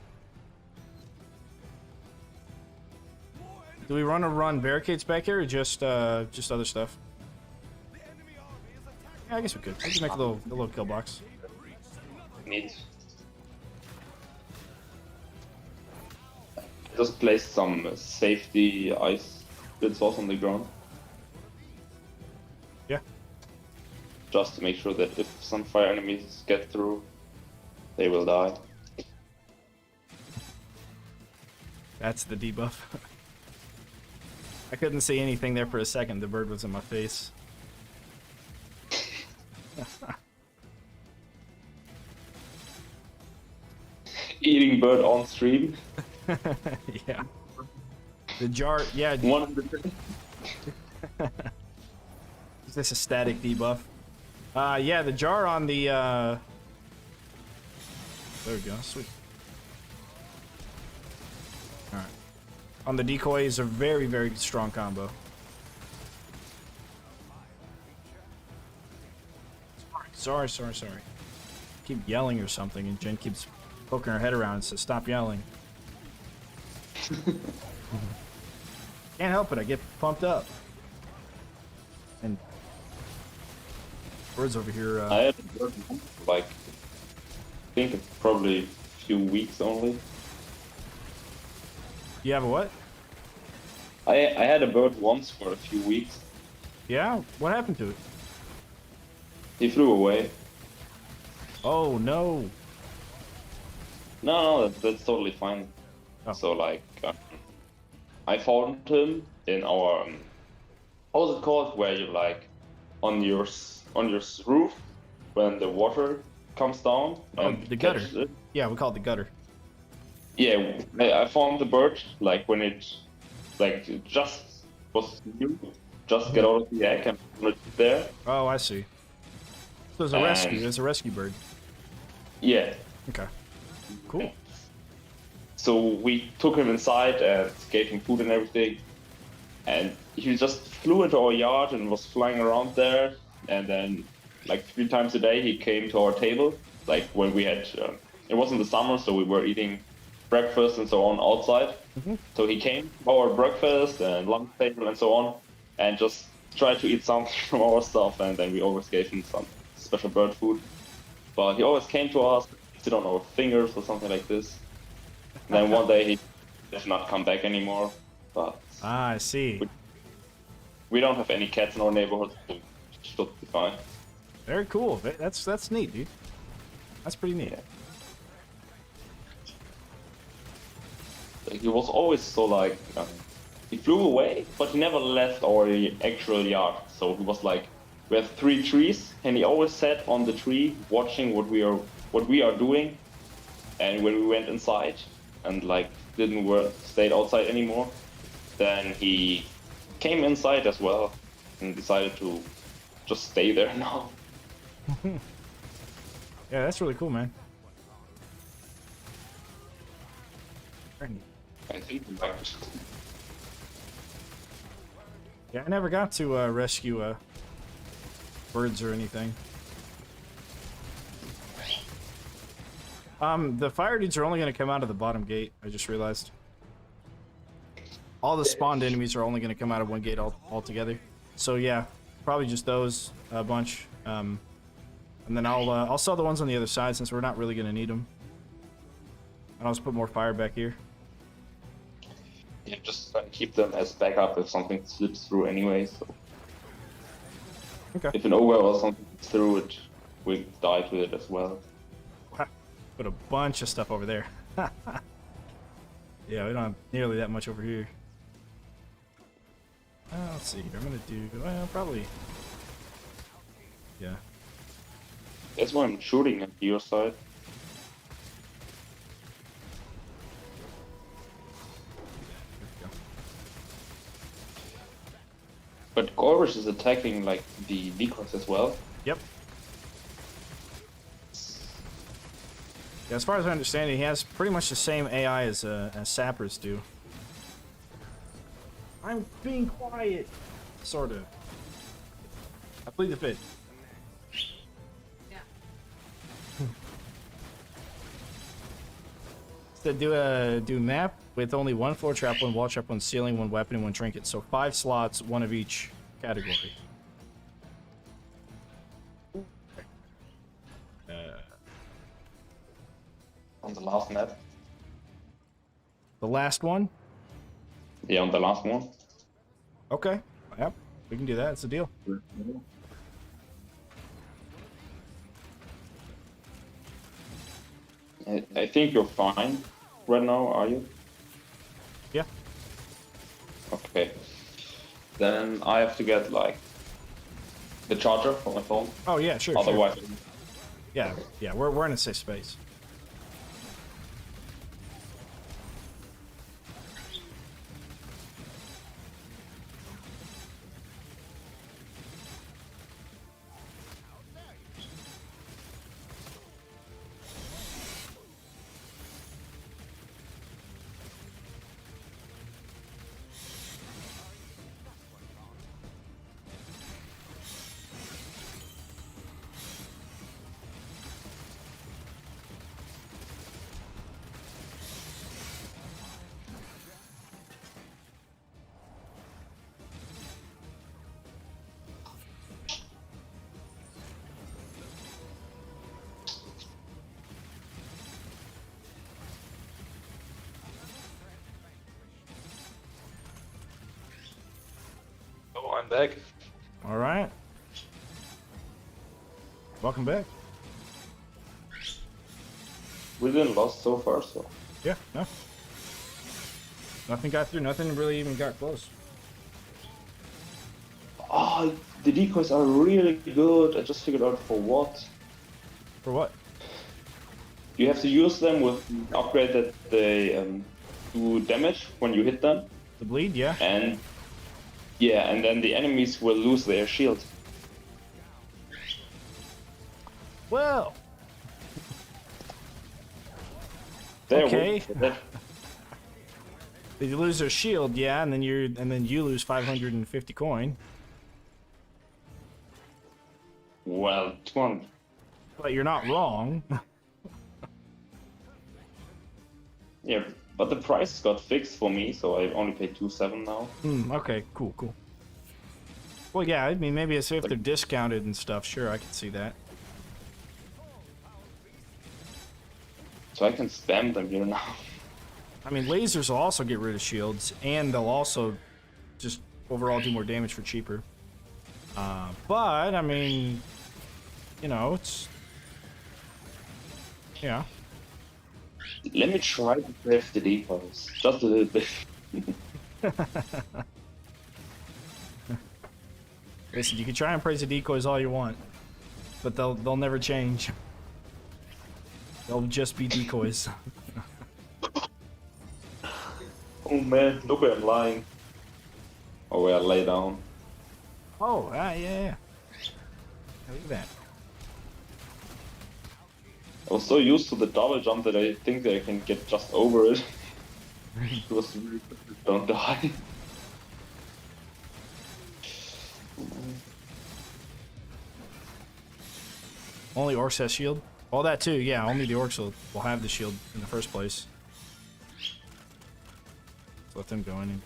Do we run barricades back here, or just other stuff? Yeah, I guess we could. We can make a little kill box. Neat. Just place some safety ice split sauce on the ground. Yeah. Just to make sure that if some fire enemies get through, they will die. That's the debuff. I couldn't see anything there for a second. The bird was in my face. Eating bird on stream. Yeah. The jar, yeah. One of the Is this a static debuff? Yeah, the jar on the, there we go, sweet. Alright. On the decoy is a very, very strong combo. Sorry. Keep yelling or something, and Jen keeps poking her head around and says, stop yelling. Can't help it, I get pumped up. And birds over here, I had a bird like, I think it's probably a few weeks only. you have a what? I had a bird once for a few weeks. Yeah? What happened to it? He flew away. Oh, no. No, that's totally fine. Oh. So like, I found him in our how's it called? Where you like on your roof when the water comes down Oh, and the gutter. catches it. Yeah, we call it the gutter. Yeah, I found the bird like when it like it just was new, just get out of the egg and put it there. Oh, I see. So there's a rescue. There's a rescue bird. Yeah. Okay. Cool. So we took him inside and gave him food and everything, and he just flew into our yard and was flying around there. And then, like 3 times a day, he came to our table. Like when we had, it was in the summer, so we were eating breakfast and so on outside. So he came to our breakfast and lunch table and so on, and just tried to eat something from our stuff. And then we always gave him some special bird food. But he always came to us, sit on our fingers or something like this. And then one day he did not come back anymore. But Ah, I see. we don't have any cats in our neighborhood, so it should be fine. Very cool. That's neat, dude. That's pretty neat. Yeah. Like, he was always so like, he flew away, but he never left our actual yard. So he was like, we have 3 trees, and he always sat on the tree watching what we are doing. And when we went inside and like stayed outside anymore, then he came inside as well and decided to just stay there now. Yeah, that's really cool, man. Very neat. I think like, Yeah, I never got to rescue birds or anything. The fire dudes are only going to come out of the bottom gate, I just realized. All the spawned enemies are only going to come out of one gate altogether. So yeah, probably just those, a bunch. And then I'll sell the ones on the other side since we're not really going to need them. And I'll just put more fire back here. yeah, just keep them as backup if something slips through anyway. So Okay. if an ogre or something slips through it, we died with it as well. Put a bunch of stuff over there. Yeah, we don't have nearly that much over here. Let's see here. I'm going to do, well, probably. Yeah. That's why I'm shooting at your side. There But Gorbish is attacking like the decoys as well. we go. Yep. Yeah, as far as I understand, he has pretty much the same AI as sappers do. I'm being quiet. Sort of. I plead the fifth. Yeah. So do map with only 1 floor trap, 1 wall trap, 1 ceiling, 1 weapon, and 1 trinket. So 5 slots, 1 of each category. On the last map. The last one? Yeah, on the last one. Okay. Yep. We can do that. It's a deal. I think you're fine right now, are you? Yeah. Okay. Then I have to get like the charger for my phone. Oh yeah, sure. Sure. Otherwise, Yeah. We're in a safe space. I'm back. All right. Welcome back. We didn't lost so far, so. Yeah, no. Nothing got through. Nothing really even got close. Oh, the decoys are really good. I just figured out for what. For what? You have to use them with an upgrade that they do damage when you hit them, The bleed, yeah. and yeah, and then the enemies will lose their shield. Well, There, Okay. that- they lose their shield, yeah, and then you lose 550 coin. Well, 200. But you're not wrong. Yeah, but the price got fixed for me, so I only paid 2.7 now. Okay, cool. Well, yeah, I mean, maybe if they're discounted and stuff, sure, I can see that. So I can spam them here now. I mean, lasers will also get rid of shields, and they'll also just overall do more damage for cheaper. But, I mean, you know, it's... Yeah. Let me try to save the decoys, just a little bit. Listen, you can try and praise the decoys all you want, but they'll never change. They'll just be decoys. Oh man, look where I'm lying. Oh, where I lay down. Oh, yeah. Look at that. I was so used to the double jump that I think that I can get just over it. It was really good. Don't die. Only orcs has shield. All that too, yeah. Only the orcs will have the shield in the first place. Let's let them go in.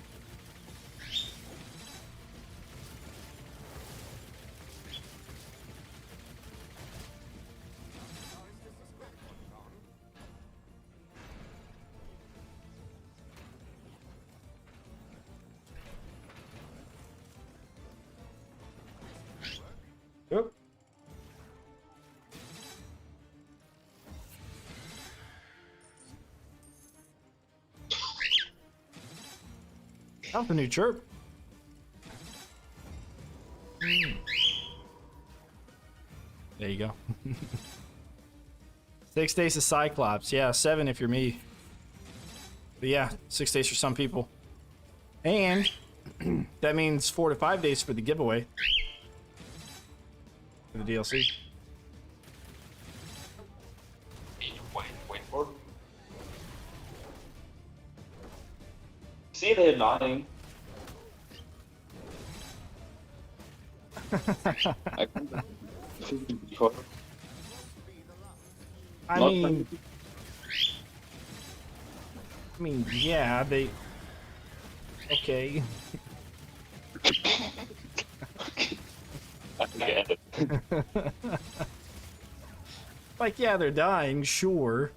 Yep. How's the new chirp? There you go. 6 days of Cyclops. Yeah, 7 if you're me. But yeah, 6 days for some people. And that means 4 to 5 days for the giveaway. For the DLC. Wait for it. See, they're lying. I I Not mean, yeah, they... Okay. I get it. Like, yeah, they're dying, sure.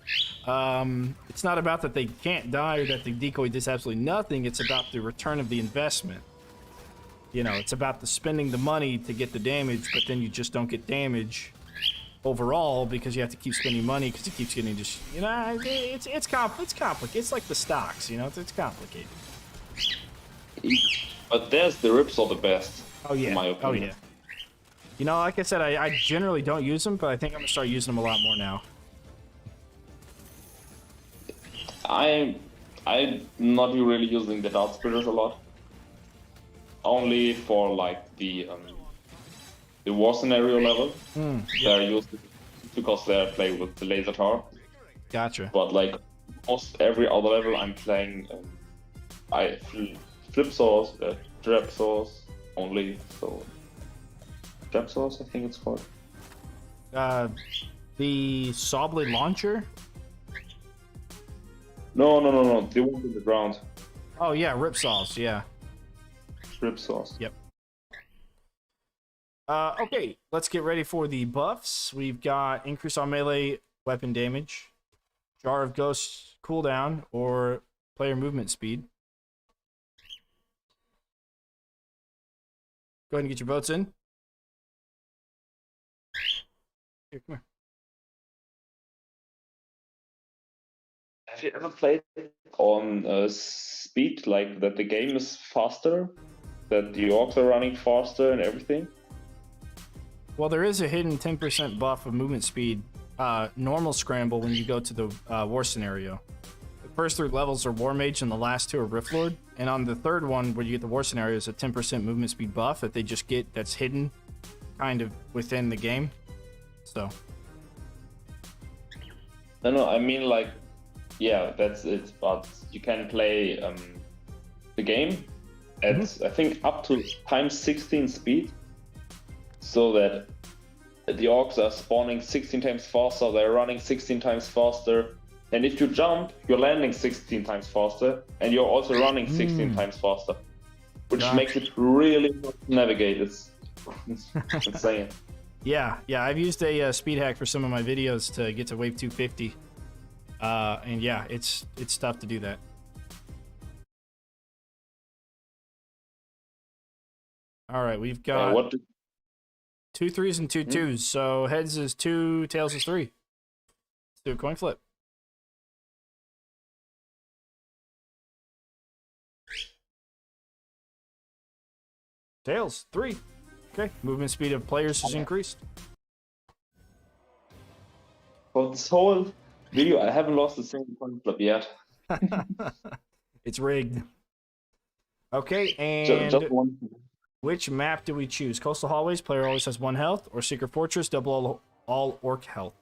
It's not about that they can't die or that the decoy does absolutely nothing. It's about the return of the investment. You know, it's about the spending the money to get the damage, but then you just don't get damage overall because you have to keep spending money because it keeps getting just, you know, it's complicated. It's like the stocks, you know, it's complicated. But there's the rips are the best. Oh yeah. In my opinion. Oh yeah. You know, like I said, I generally don't use them, but I think I'm gonna start using them a lot more now. I'm not really using the dart splitters a lot. Only for like the war scenario level. They're used because they're playing with the laser tower. Gotcha. But like almost every other level, I'm playing flip saws, trap saws only. So trap saws, I think it's called. The saw blade launcher. No. The one in the ground. Oh yeah, rip saws. Yeah. Rip saws. Yep. Okay, let's get ready for the buffs. We've got increase on melee weapon damage, Jar of Ghosts cooldown, or player movement speed. Go ahead and get your votes in. Here, come here. Have you ever played on speed, like that the game is faster, that the orcs are running faster and everything? Well, there is a hidden 10% buff of movement speed, normal scramble when you go to the war scenario. The first 3 levels are War Mage and the last 2 are Rift Lord. And on the third one, where you get the war scenario, is a 10% movement speed buff that they just get that's hidden kind of within the game. So. No, I mean like, yeah, that's it. But you can play the game at I think up to times 16 speed, so that the orcs are spawning 16 times faster. They're running 16 times faster, and if you jump, you're landing 16 times faster, and you're also running 16 times faster, which makes it really hard to navigate. It's insane. Yeah, I've used a speed hack for some of my videos to get to wave 250. And yeah, it's tough to do that. All right, we've got 2 3s and 2 2s. So heads is 2, tails is 3. Let's do a coin flip. Tails, 3. Okay, movement speed of players is increased. For this whole video, I haven't lost a single coin flip yet. It's rigged. Okay, and Just one. which map do we choose? Coastal Hallways, player always has 1 health, or Secret Fortress, double all orc health?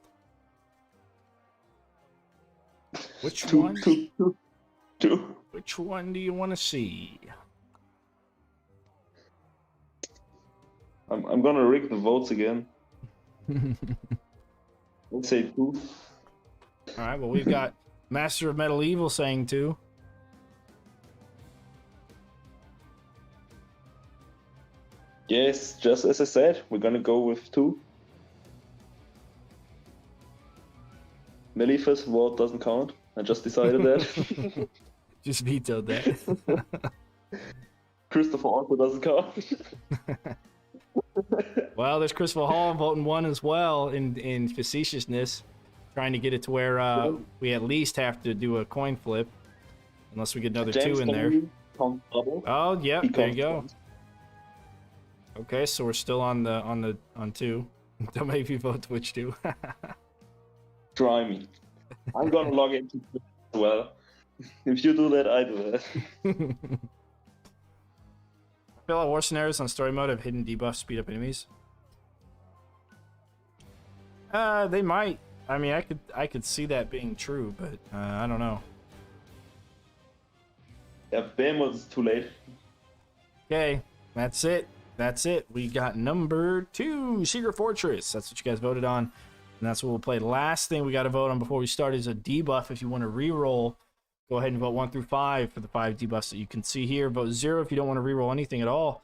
Which one? Two. Which one do you want to see? I'm gonna rig the votes again. Let's say 2. All right, well, we've got Master of Metal Evil saying 2. Yes, just as I said, we're gonna go with 2. Melifa's vote doesn't count. I just decided that. Just vetoed that. Christopher also doesn't count. Well, there's Christopher Hall voting 1 as well in facetiousness, trying to get it to where we at least have to do a coin flip, unless we get another James 2 in there. counts double. Oh, yep, He there you counts go. once. Okay, so we're still on 2. Don't make me vote Twitch 2. Try me. I'm gonna log into Twitch as well. If you do that, I do that. I feel like war scenarios on story mode have hidden debuffs speed up enemies. They might. I mean, I could see that being true, but I don't know. Yeah, Behemoth is too late. Okay, that's it. That's it. We got number 2, Secret Fortress. That's what you guys voted on, and that's what we'll play. Last thing we got to vote on before we start is a debuff. If you want to reroll, go ahead and vote 1 through 5 for the 5 debuffs that you can see here. Vote 0 if you don't want to reroll anything at all.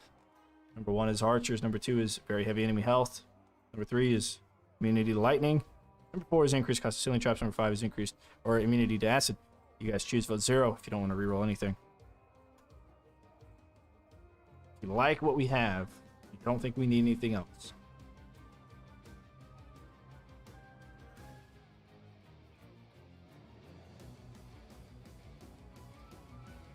Number 1 is archers. Number 2 is very heavy enemy health. Number 3 is immunity to lightning. Number 4 is increased cost of ceiling traps. Number 5 is increased or immunity to acid. You guys choose vote 0 if you don't want to reroll anything. If you like what we have, you don't think we need anything else.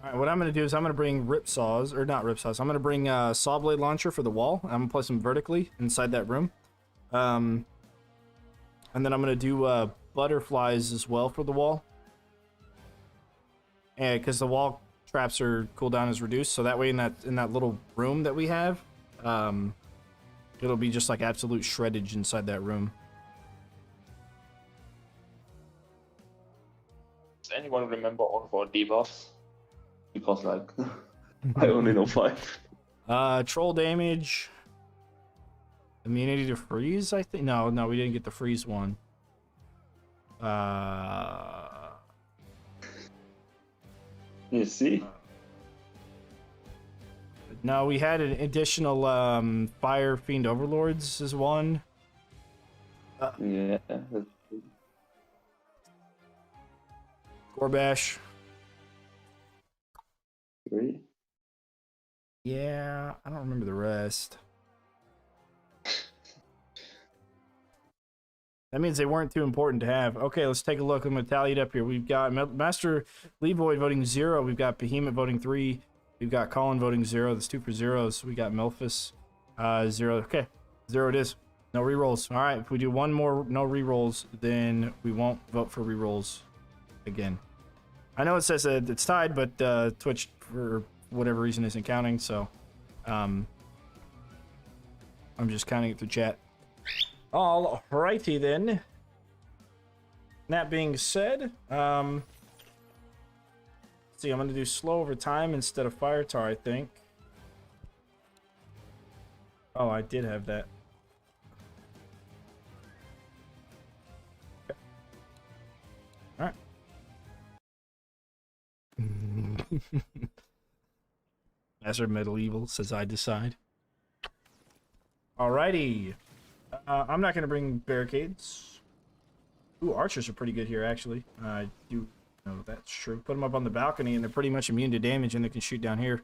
Alright, what I'm going to do is I'm going to bring rip saws, or not rip saws, I'm going to bring a saw blade launcher for the wall. I'm going to place them vertically inside that room. And then I'm going to do butterflies as well for the wall. And because the wall traps are cooldown is reduced, so that way in that little room that we have, it'll be just like absolute shreddage inside that room. Does anyone remember all of our debuffs? Because like I only know 5. Troll damage, immunity to freeze. I think no, we didn't get the freeze one. You see? No, we had an additional Fire Fiend Overlords as one. Yeah. Gorbash. 3. Yeah, I don't remember the rest. That means they weren't too important to have. Okay, let's take a look. I'm going to tally it up here. We've got Master Levoid voting 0. We've got Behemoth voting 3. We've got Colin voting 0. That's 2 for zeros. We got Melphis 0. Okay, 0 it is. No rerolls. All right, if we do one more no rerolls, then we won't vote for rerolls again. I know it says that it's tied, but Twitch, for whatever reason, isn't counting, so I'm just counting it through chat. Alrighty then. That being said, let's see, I'm gonna do slow over time instead of fire tar, I think. Oh, I did have that. Okay. All right. Master Medieval says I decide. Alrighty. I'm not going to bring barricades. Ooh, archers are pretty good here, actually. I do know that's true. Put them up on the balcony, and they're pretty much immune to damage, and they can shoot down here.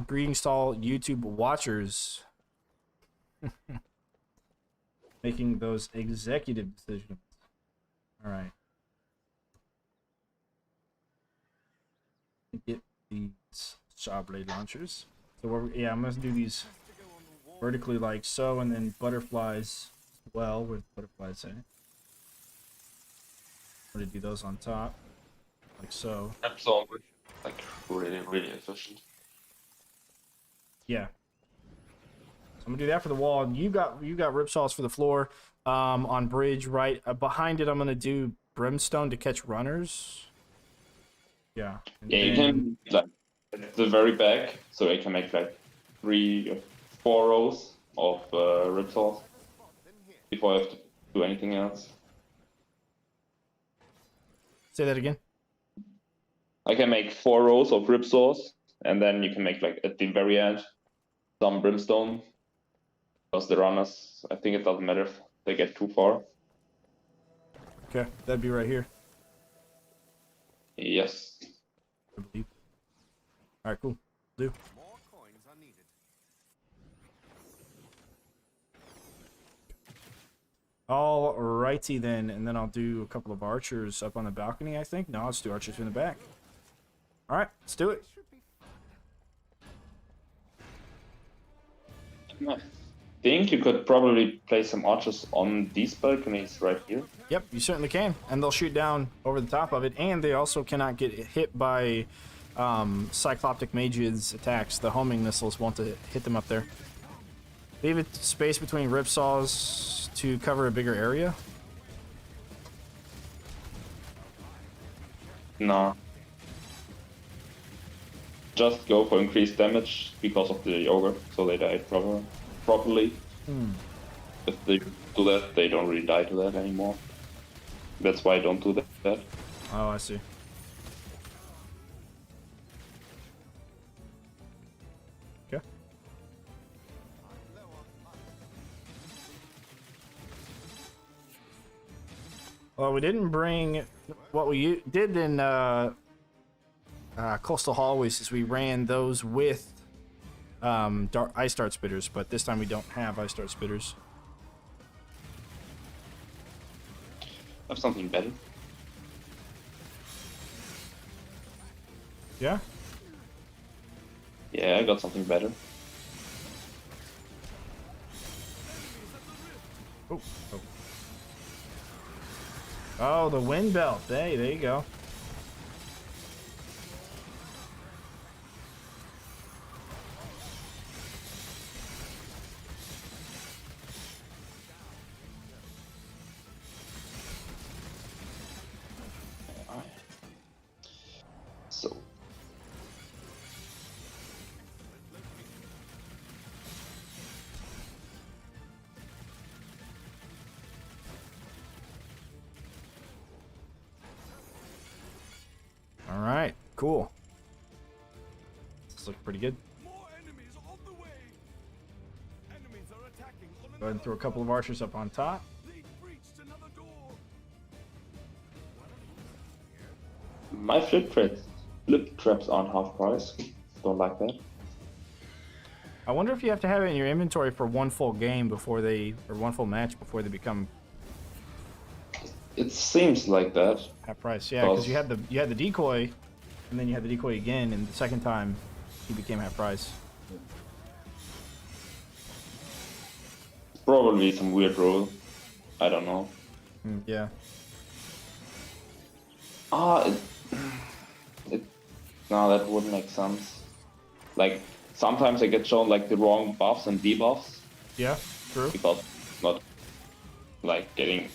Greetings to all YouTube watchers. Making those executive decisions. Alright. Get these saw blade launchers. So, yeah, I'm going to do these vertically like so, and then butterflies as well. Where the butterflies at? I'm going to do those on top, like so. Absolutely. Like really, really efficient. Yeah. So I'm gonna do that for the wall. You got ripsaws for the floor. On bridge right behind it, I'm gonna do brimstone to catch runners. Yeah. And Yeah, you can like at the very back, so you can make like 3 or 4 rows of ripsaws before I have to do anything else. Say that again. I can make 4 rows of ripsaws, and then you can make like at the very end some brimstone. Because the runners, I think it doesn't matter if they get too far. Okay, that'd be right here. Yes. I believe. All right, cool. Do. More coins are needed. All righty then, and then I'll do a couple of archers up on the balcony, I think. No, let's do archers in the back. All right, let's do it. I think you could probably place some archers on these balconies right here. Yep, you certainly can, and they'll shoot down over the top of it, and they also cannot get hit by Cycloptic Mage's attacks. The homing missiles won't hit them up there. Leave it space between ripsaws to cover a bigger area. No. Just go for increased damage because of the ogre, so they die properly. If they do that, they don't really die to that anymore. That's why I don't do that. Oh, I see. Okay. Well, we didn't bring what we did in Coastal Hallways is we ran those with Ice Dart Spitters, but this time we don't have Ice Dart Spitters. I have something better. Yeah? Yeah, I got something better. Oh, oh. Oh, the wind belt. Hey, there you go. So. All right, cool. This looks pretty good. More enemies on the way. Enemies are attacking on Go ahead and throw a couple of archers up on top. They've breached another door. My flip traps aren't half price. Don't like that. I wonder if you have to have it in your inventory for one full game before they, or one full match before they become It seems like that. half price. Yeah, because Because- you had the decoy, and then you had the decoy again, and the second time he became half price. Probably some weird rule. I don't know. Yeah. Ah, no, that wouldn't make sense. Like, sometimes I get shown like the wrong buffs and debuffs Yeah. True. because not like getting.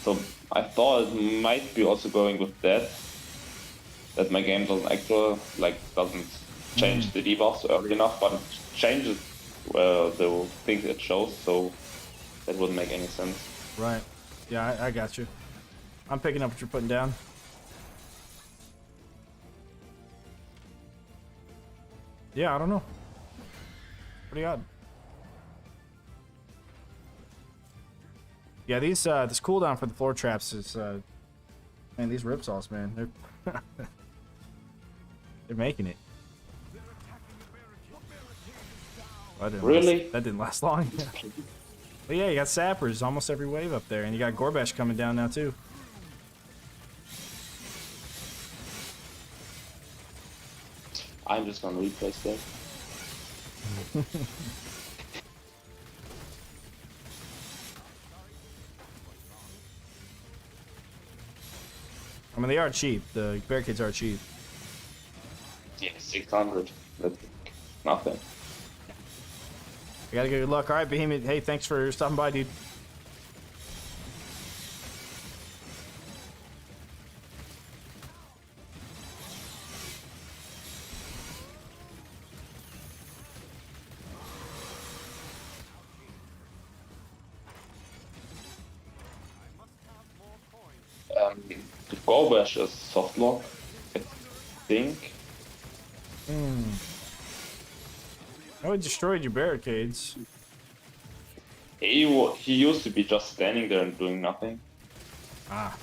So I thought it might be also going with that. That my game doesn't change the debuffs early enough, but it changes the things it shows. So that wouldn't make any sense. Right. Yeah, I got you. I'm picking up what you're putting down. Yeah, I don't know. Pretty odd. Yeah, these this cooldown for the floor traps is man, these ripsaws, man, they're they're making it. That didn't Really? that didn't last long. But yeah, you got sappers almost every wave up there, and you got Gorbash coming down now too. I'm just gonna replace that. I mean, they are cheap. The barricades are cheap. Yeah, 600. That's nothing. You gotta get good luck. All right, Behemoth. Hey, thanks for stopping by, dude. The Gorbash is soft lock, I think. Oh, it destroyed your barricades. He used to be just standing there and doing nothing. Ah.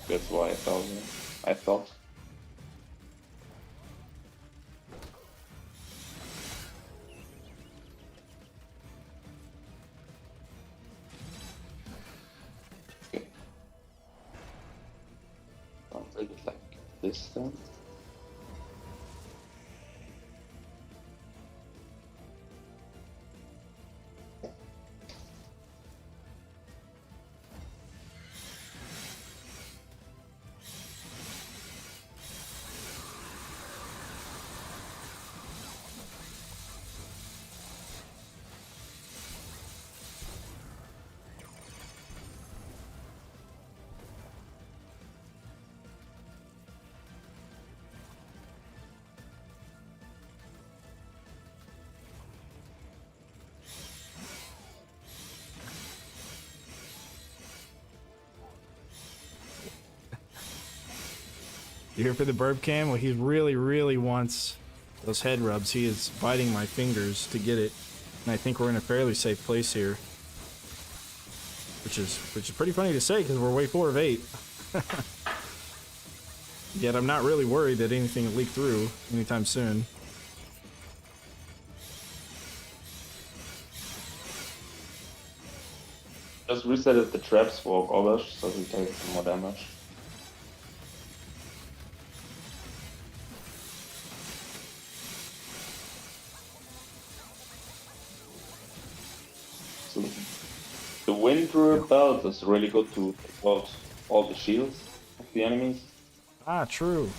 That's why I thought. Okay. I'll take it like this then. You here for the burp cam? Well, he really wants those head rubs. He is biting my fingers to get it, and I think we're in a fairly safe place here, which is pretty funny to say because we're way 4 of 8. Yet I'm not really worried that anything will leak through anytime soon. Just resetted the traps for Gorbash so he takes some more damage. So the wind belt is really good to take out all the shields of the enemies. Ah, true.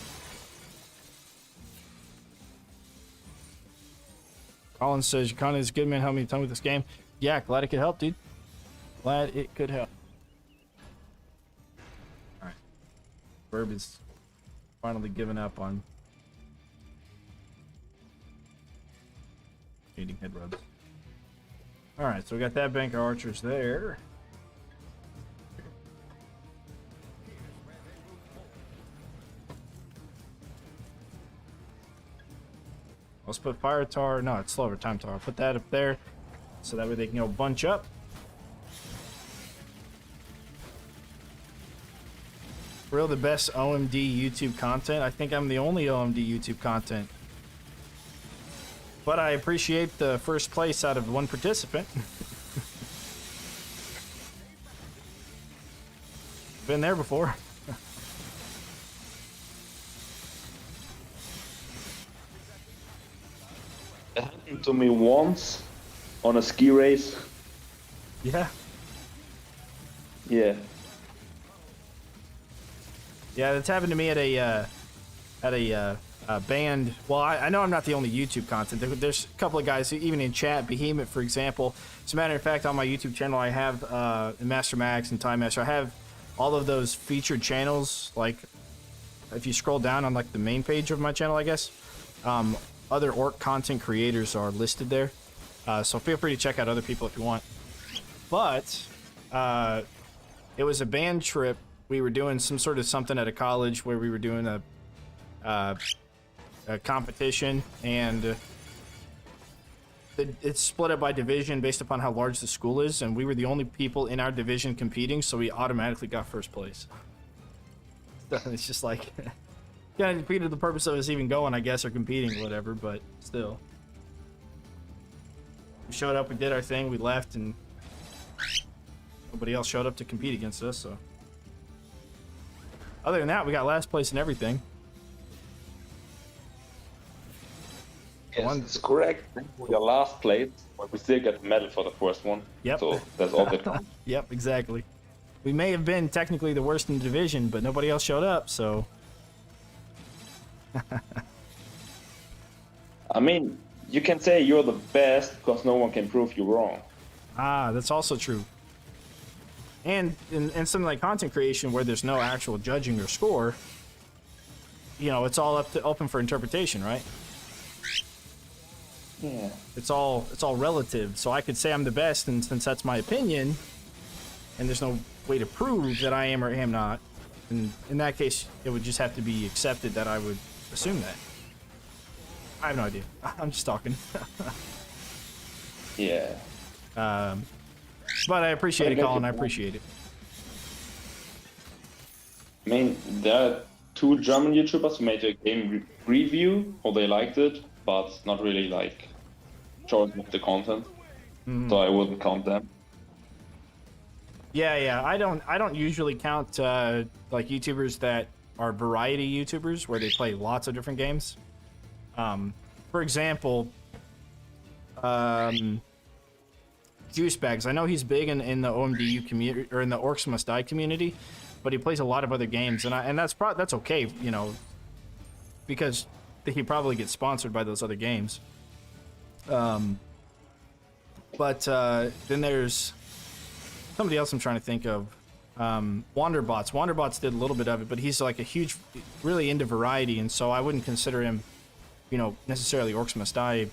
Colin says, Yukana is good, man. Help me a ton with this game. Yeah, glad it could help, dude. Glad it could help. Alright. Verb is finally giving up on eating head rubs. Alright, so we got that bank of archers there. Let's put fire tar. No, it's slower time tar. Put that up there so that way they can go bunch up. Real the best OMD YouTube content. I think I'm the only OMD YouTube content. But I appreciate the first place out of one participant. Been there before. It happened to me once on a ski race. Yeah. Yeah. Yeah, that's happened to me at a band. Well, I know I'm not the only YouTube content. There's a couple of guys, who, even in chat, Behemoth, for example. As a matter of fact, on my YouTube channel, I have Master Max and Time Master. I have all of those featured channels. Like, if you scroll down on like the main page of my channel, I guess, other orc content creators are listed there. So feel free to check out other people if you want. But it was a band trip. We were doing some sort of something at a college where we were doing a competition, and it's split up by division based upon how large the school is, and we were the only people in our division competing, so we automatically got first place. So it's just like kind of defeated the purpose of us even going, I guess, or competing or whatever, but still. We showed up, we did our thing, we left, and nobody else showed up to compete against us, so. Other than that, we got last place in everything. Yes, that's correct. Your last place, but we still got the medal for the first one. Yep. So that's all that counts. Yep, exactly. We may have been technically the worst in the division, but nobody else showed up, so. I mean, you can say you're the best because no one can prove you wrong. Ah, that's also true. And in something like content creation where there's no actual judging or score, you know, it's all open for interpretation, right? Yeah. It's all relative. So I could say I'm the best, and since that's my opinion, and there's no way to prove that I am or am not, and in that case, it would just have to be accepted that I would assume that. I have no idea. I'm just talking. Yeah. But I appreciate it, Colin. I appreciate it. I mean, there are 2 German YouTubers who made a game review, or they liked it, but not really like showing off the content. So I wouldn't count them. Yeah. I don't usually count like YouTubers that are variety YouTubers where they play lots of different games. For example, Juice Bags. I know he's big in the OMDU community, or in the Orcs Must Die community, but he plays a lot of other games, and that's okay, you know, because he probably gets sponsored by those other games. But then there's somebody else I'm trying to think of. Wanderbots. Wanderbots did a little bit of it, but he's like a huge, really into variety, and so I wouldn't consider him, you know, necessarily Orcs Must Die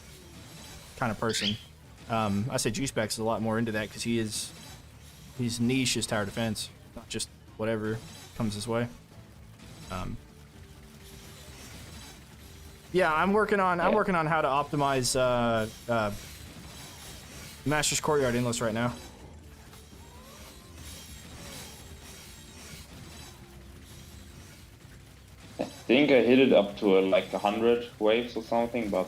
kind of person. I say Juicebacks is a lot more into that because he's niche as tower defense, not just whatever comes his way. Yeah, I'm working on how to optimize Master's Courtyard Endless right now. I think I hit it up to like 100 waves or something, but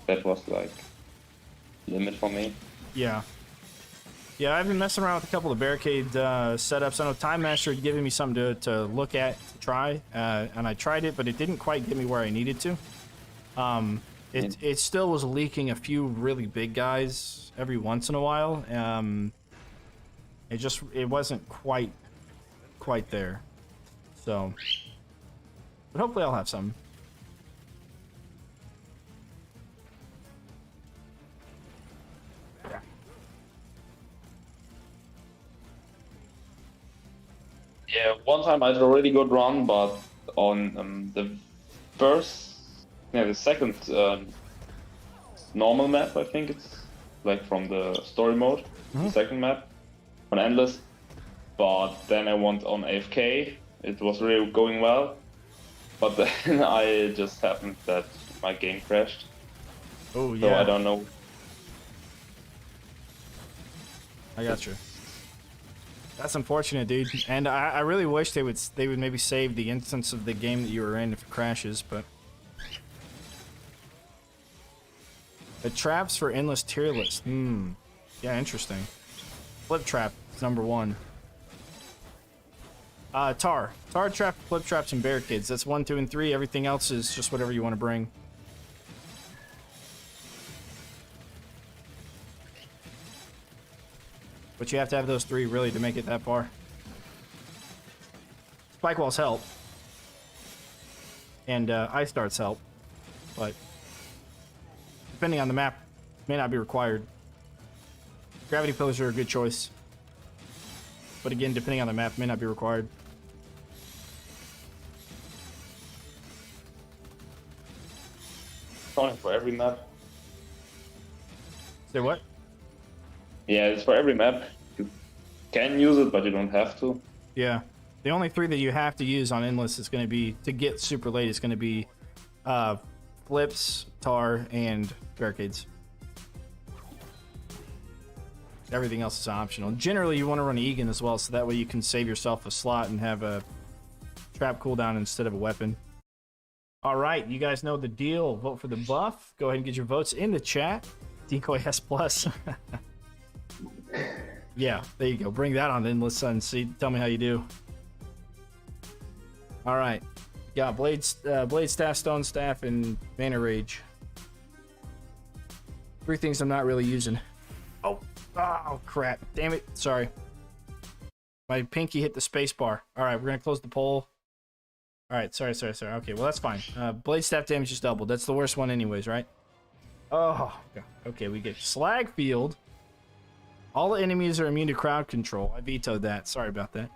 that was like limit for me. Yeah, I've been messing around with a couple of barricade setups. I know Time Master had given me something to look at, to try, and I tried it, but it didn't quite get me where I needed to. It still was leaking a few really big guys every once in a while. It wasn't quite there. So, but hopefully I'll have some. Yeah, one time I had a really good run, but on the second normal map, I think it's like from the story mode, the second map on Endless. But then I went on AFK. It was really going well, but then I just happened that my game crashed. Oh yeah. So I don't know. I got you. That's unfortunate, dude. And I really wish they would maybe save the instance of the game that you were in if it crashes, but The traps for endless tier list. Yeah, interesting. Flip trap is number 1. Tar trap, flip traps, and barricades. That's 1, 2, and 3. Everything else is just whatever you want to bring. But you have to have those 3 really to make it that far. Spike walls help. And ice darts help. But depending on the map, may not be required. Gravity pillars are a good choice. But again, depending on the map, may not be required. Only for every map. Say what? Yeah, it's for every map. You can use it, but you don't have to. Yeah. The only 3 that you have to use on endless is going to be, to get super late, is going to be flips, tar, and barricades. Everything else is optional. Generally, you want to run Egan as well, so that way you can save yourself a slot and have a trap cooldown instead of a weapon. All right, you guys know the deal. Vote for the buff. Go ahead and get your votes in the chat. Decoy S+. Yeah, there you go. Bring that on Endless Sun. See, tell me how you do. All right. Got blade staff, stone staff, and mana rage. 3 things I'm not really using. Oh crap. Damn it. Sorry. My pinky hit the space bar. All right, we're going to close the poll. All right, sorry. Okay, well, that's fine. Blade staff damage is doubled. That's the worst one anyways, right? Oh, okay, we get slag field. All the enemies are immune to crowd control. I vetoed that. Sorry about that.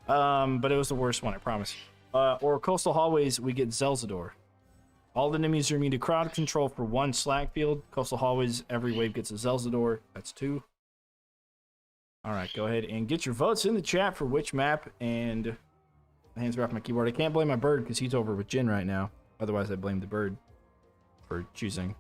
But it was the worst one, I promise. Or coastal hallways, we get Zelzador. All the enemies are immune to crowd control for 1 slag field. Coastal hallways, every wave gets a Zelzador. That's 2. All right, go ahead and get your votes in the chat for which map. And my hands are off my keyboard. I can't blame my bird because he's over with Jin right now. Otherwise, I blame the bird for choosing.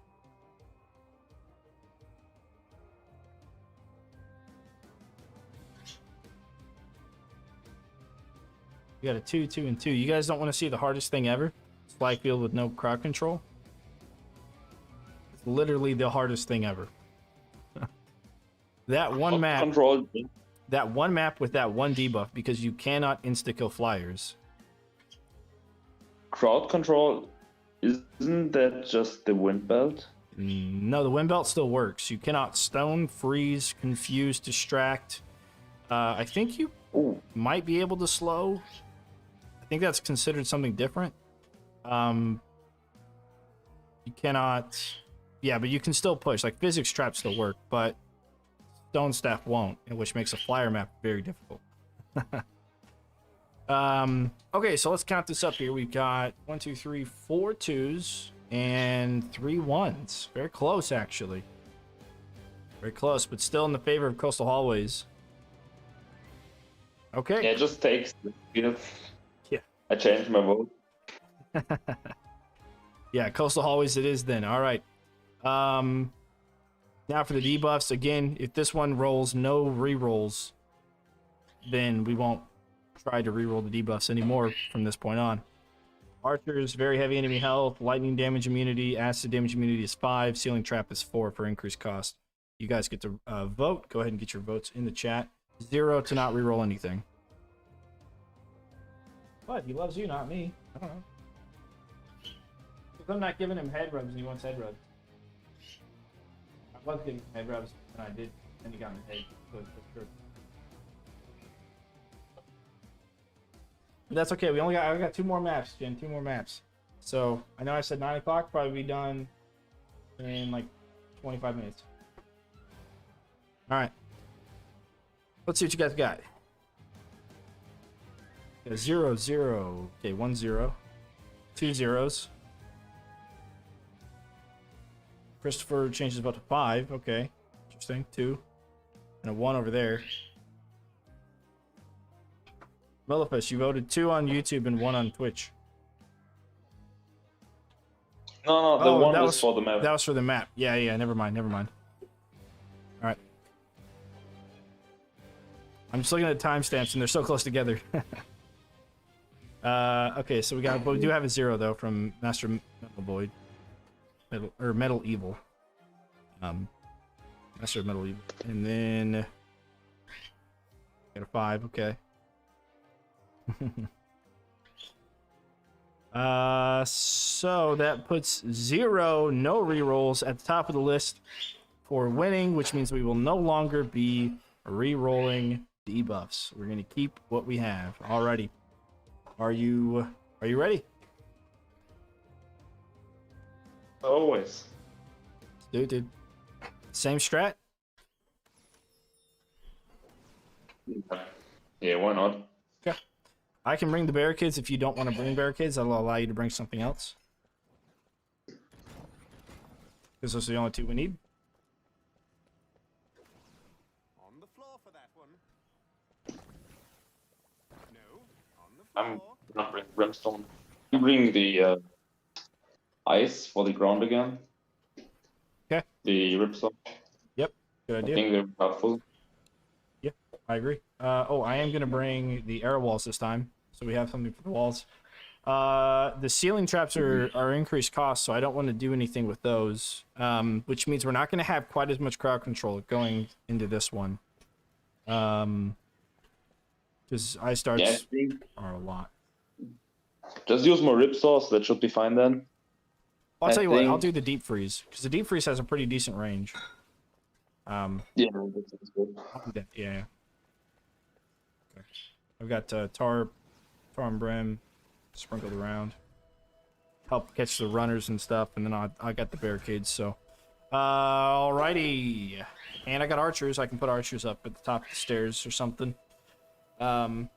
We got a 2, 2, and 2. You guys don't want to see the hardest thing ever? Slag field with no crowd control? It's literally the hardest thing ever. That one map. Control. That one map with that 1 debuff, because you cannot insta-kill flyers. Crowd control, isn't that just the wind belt? No, the wind belt still works. You cannot stone, freeze, confuse, distract. I think you might be able to slow. I think that's considered something different. You cannot... Yeah, but you can still push. Like, physics traps still work, but stone staff won't, which makes a flyer map very difficult. Okay, so let's count this up here. We've got 1, 2, 3, 4 2s and 3 1s. Very close, actually. Very close, but still in the favor of coastal hallways. Okay. Yeah, it just takes. Yeah. I changed my vote. Yeah, coastal hallways it is then. All right. Now for the debuffs. Again, if this one rolls no rerolls, then we won't try to reroll the debuffs anymore from this point on. Archers, very heavy enemy health, lightning damage immunity, acid damage immunity is 5, ceiling trap is 4 for increased cost. You guys get to vote. Go ahead and get your votes in the chat. 0 to not reroll anything. But he loves you, not me. I don't know. Because I'm not giving him head rubs and he wants head rubs. I was giving him head rubs and I did, and he got me head. So it's true. But that's okay. I got 2 more maps, Jen. 2 more maps. So I know I said 9 o'clock, probably be done in like 25 minutes. All right. Let's see what you guys got. 0, 0. Okay, 1 0. 2 zeros. Christopher changes about to 5. Okay, interesting. 2 and a 1 over there. Mellifus, you voted 2 on YouTube and 1 on Twitch. No, the one was for the map. That was for the map. Yeah, never mind. All right. I'm just looking at the timestamps and they're so close together. Okay, so we do have a 0 though from Master Metal Void. Metal Evil. Master of Metal Evil. And then got a 5, okay. So that puts 0, no rerolls at the top of the list for winning, which means we will no longer be re-rolling debuffs. We're gonna keep what we have. Alrighty. Are you ready? Always. Let's do it, dude. Same strat? Yeah, why not? Okay. I can bring the barricades if you don't want to bring barricades. I'll allow you to bring something else. Because those are the only 2 we need. On the floor for that one. No, on the I'm floor. not bring Brimstone. You bring the ice for the ground again. Okay. The ripstone. Yep. Good I idea. think they're helpful. Yep. I agree. Oh, I am going to bring the air walls this time. So we have something for the walls. The ceiling traps are increased cost, so I don't want to do anything with those. Which means we're not going to have quite as much crowd control going into this one. Because ice darts Yeah, I think are a lot. just use more ripsaws. That should be fine then. I'll tell I you what, I'll think- do the deep freeze because the deep freeze has a pretty decent range. Yeah, that's good. I'll do that. Yeah. Okay. I've got tar and brim sprinkled around, help catch the runners and stuff, and then I got the barricades. So, alrighty, and I got archers. I can put archers up at the top of the stairs or something. Okay,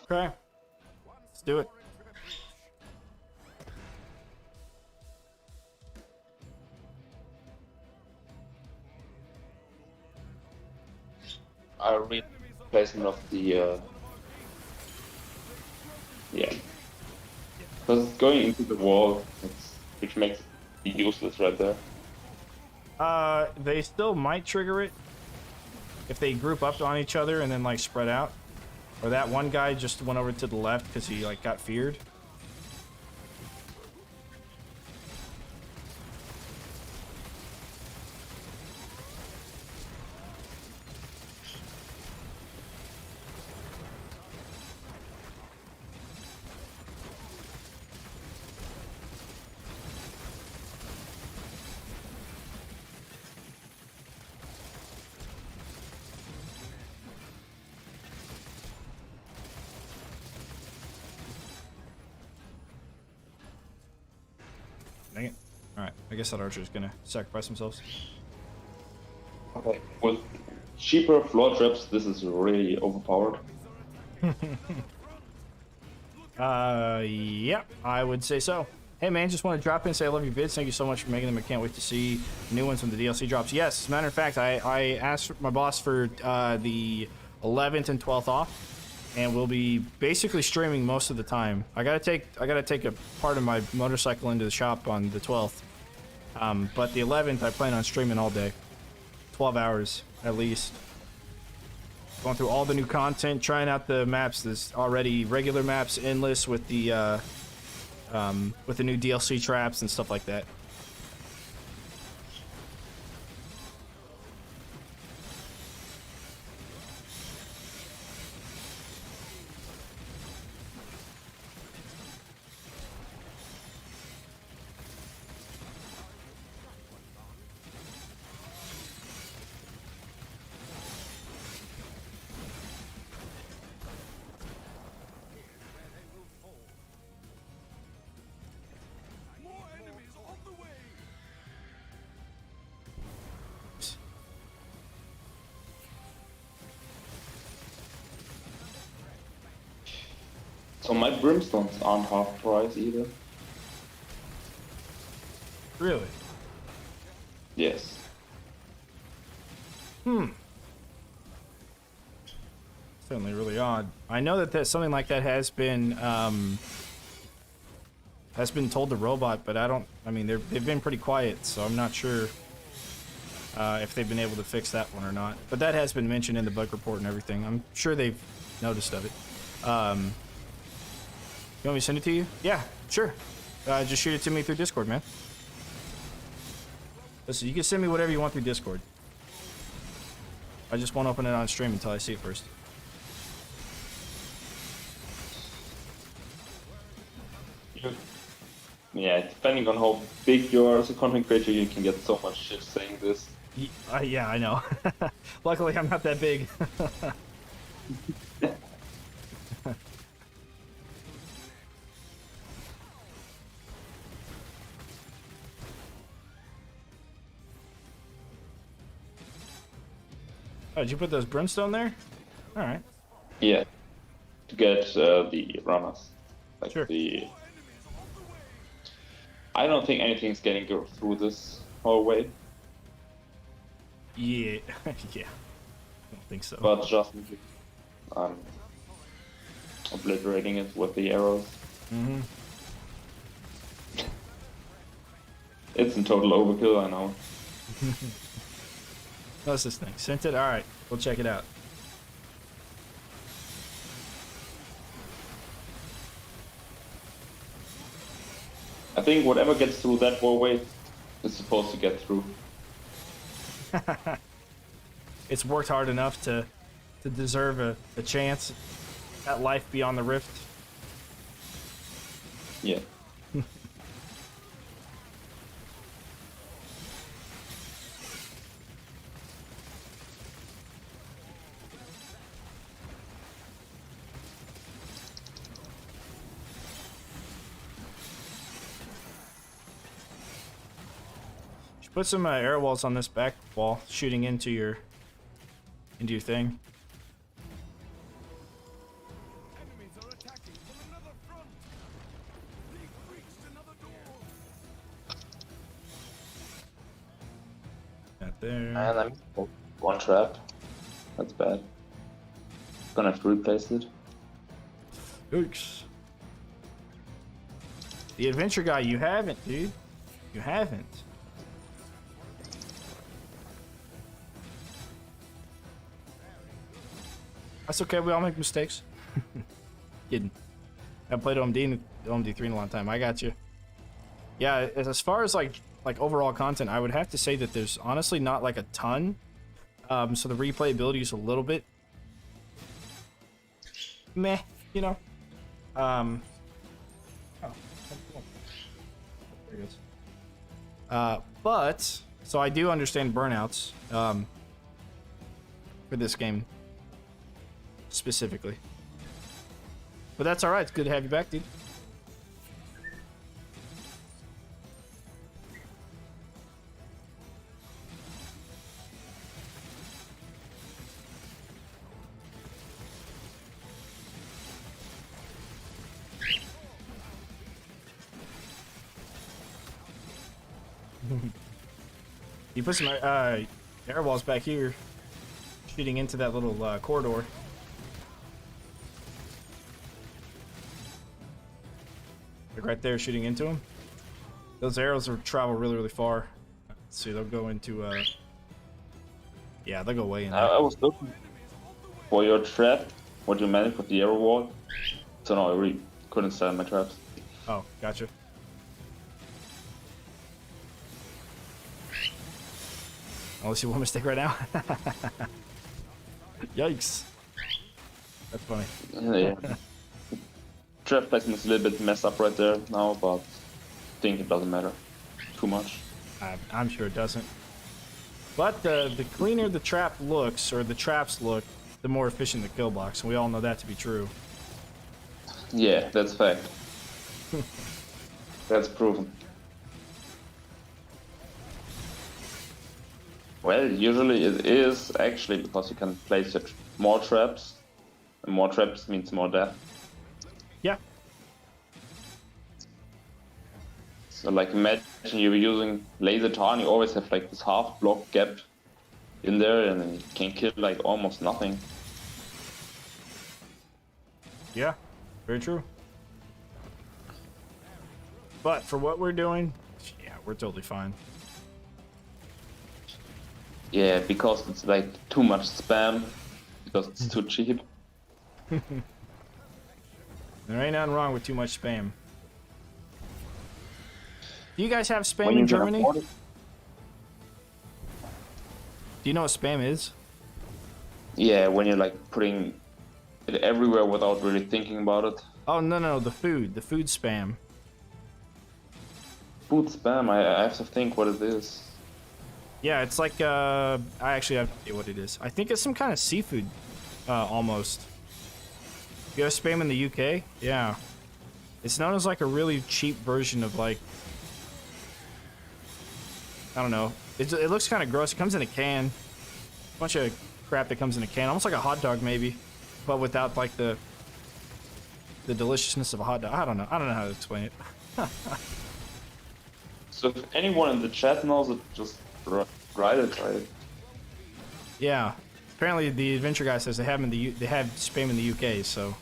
let's do it. I'll read placement of the yeah. Because it's going into the wall, which makes it useless right there. They still might trigger it if they group up on each other and then like spread out. Or that one guy just went over to the left because he like got feared. Dang it. Alright, I guess that archer is gonna sacrifice themselves. Okay. With cheaper floor traps, this is really overpowered. Yeah, I would say so. Hey man, just want to drop in and say I love your vids. Thank you so much for making them. I can't wait to see new ones when the DLC drops. Yes, as a matter of fact, I asked my boss for the 11th and 12th off, and we'll be basically streaming most of the time. I gotta take a part of my motorcycle into the shop on the 12th, but the 11th I plan on streaming all day, 12 hours at least. Going through all the new content, trying out the maps. There's already regular maps, endless with the new DLC traps and stuff like that. More enemies on the way. So my brimstones aren't half price either. Really? Yes. Certainly really odd. I know that something like that has been told to Robot, but I mean, they've been pretty quiet, so I'm not sure if they've been able to fix that one or not. But that has been mentioned in the bug report and everything. I'm sure they've noticed of it. You want me to send it to you? Yeah, sure. Just shoot it to me through Discord, man. Listen, you can send me whatever you want through Discord. I just won't open it on stream until I see it first. Yeah, depending on how big you are as a content creator, you can get so much shit saying this. Yeah, I know. Luckily, I'm not that big. Oh, did you put those brimstone there? All right. Yeah, to get the runners. Like Sure. I don't think anything's getting through this hallway, Yeah. Yeah. I don't think so. but just obliterating it with the arrows. Mm-hmm. It's in total overkill, I know. What's this thing? Sent it? All right. We'll check it out. I think whatever gets through that hallway is supposed to get through. It's worked hard enough to deserve a chance at life beyond the rift. Yeah. Put some arrow walls on this back wall, shooting into your thing. Enemies are attacking from another front. We've reached another door. Not there. And I'm one trap. That's bad. Gonna have to replace it. Oops. The adventure guy, you haven't, dude. You haven't. That's okay. We all make mistakes. Kidding. I haven't played OMD3 in a long time. I got you. Yeah, as far as like overall content, I would have to say that there's honestly not like a ton. So the replayability is a little bit meh, you know. Oh, there he goes. But so I do understand burnouts for this game specifically. But that's all right. It's good to have you back, dude. You put some air walls back here, shooting into that little corridor. Like right there, shooting into them. Those arrows will travel really, really far. Let's see, they'll go into. Yeah, they'll go way in there. I was looking for your trap, what you managed with the arrow wall. So no, I really couldn't sell my traps. Oh, gotcha. Only see one mistake right now. Yikes. That's funny. Yeah. Trap placement is a little bit messed up right there now, but I think it doesn't matter too much. I'm sure it doesn't. But the cleaner the trap looks, or the traps look, the more efficient the kill box. And we all know that to be true. Yeah, that's fact. That's proven. Well, usually it is actually because you can place it more traps, and more traps means more death. Yeah. So like imagine you're using laser tar and you always have like this half block gap in there and then you can kill like almost nothing. Yeah. Very true. But for what we're doing, yeah, we're totally fine. Yeah, because it's like too much spam, because it's too cheap. There ain't nothing wrong with too much spam. Do you guys have spam in Germany? Do you know what spam is? Yeah, when you're like putting it everywhere without really thinking about it. Oh no, the food spam. Food spam, I have to think what it is. Yeah, it's like I actually have no idea what it is. I think it's some kind of seafood, almost. You have spam in the UK? Yeah. It's known as like a really cheap version of like, I don't know. It looks kind of gross. It comes in a can. A bunch of crap that comes in a can, almost like a hot dog maybe, but without like the deliciousness of a hot dog. I don't know how to explain it. So if anyone in the chat knows it, just write it. Yeah. Apparently the adventure guy says they have spam in the UK, so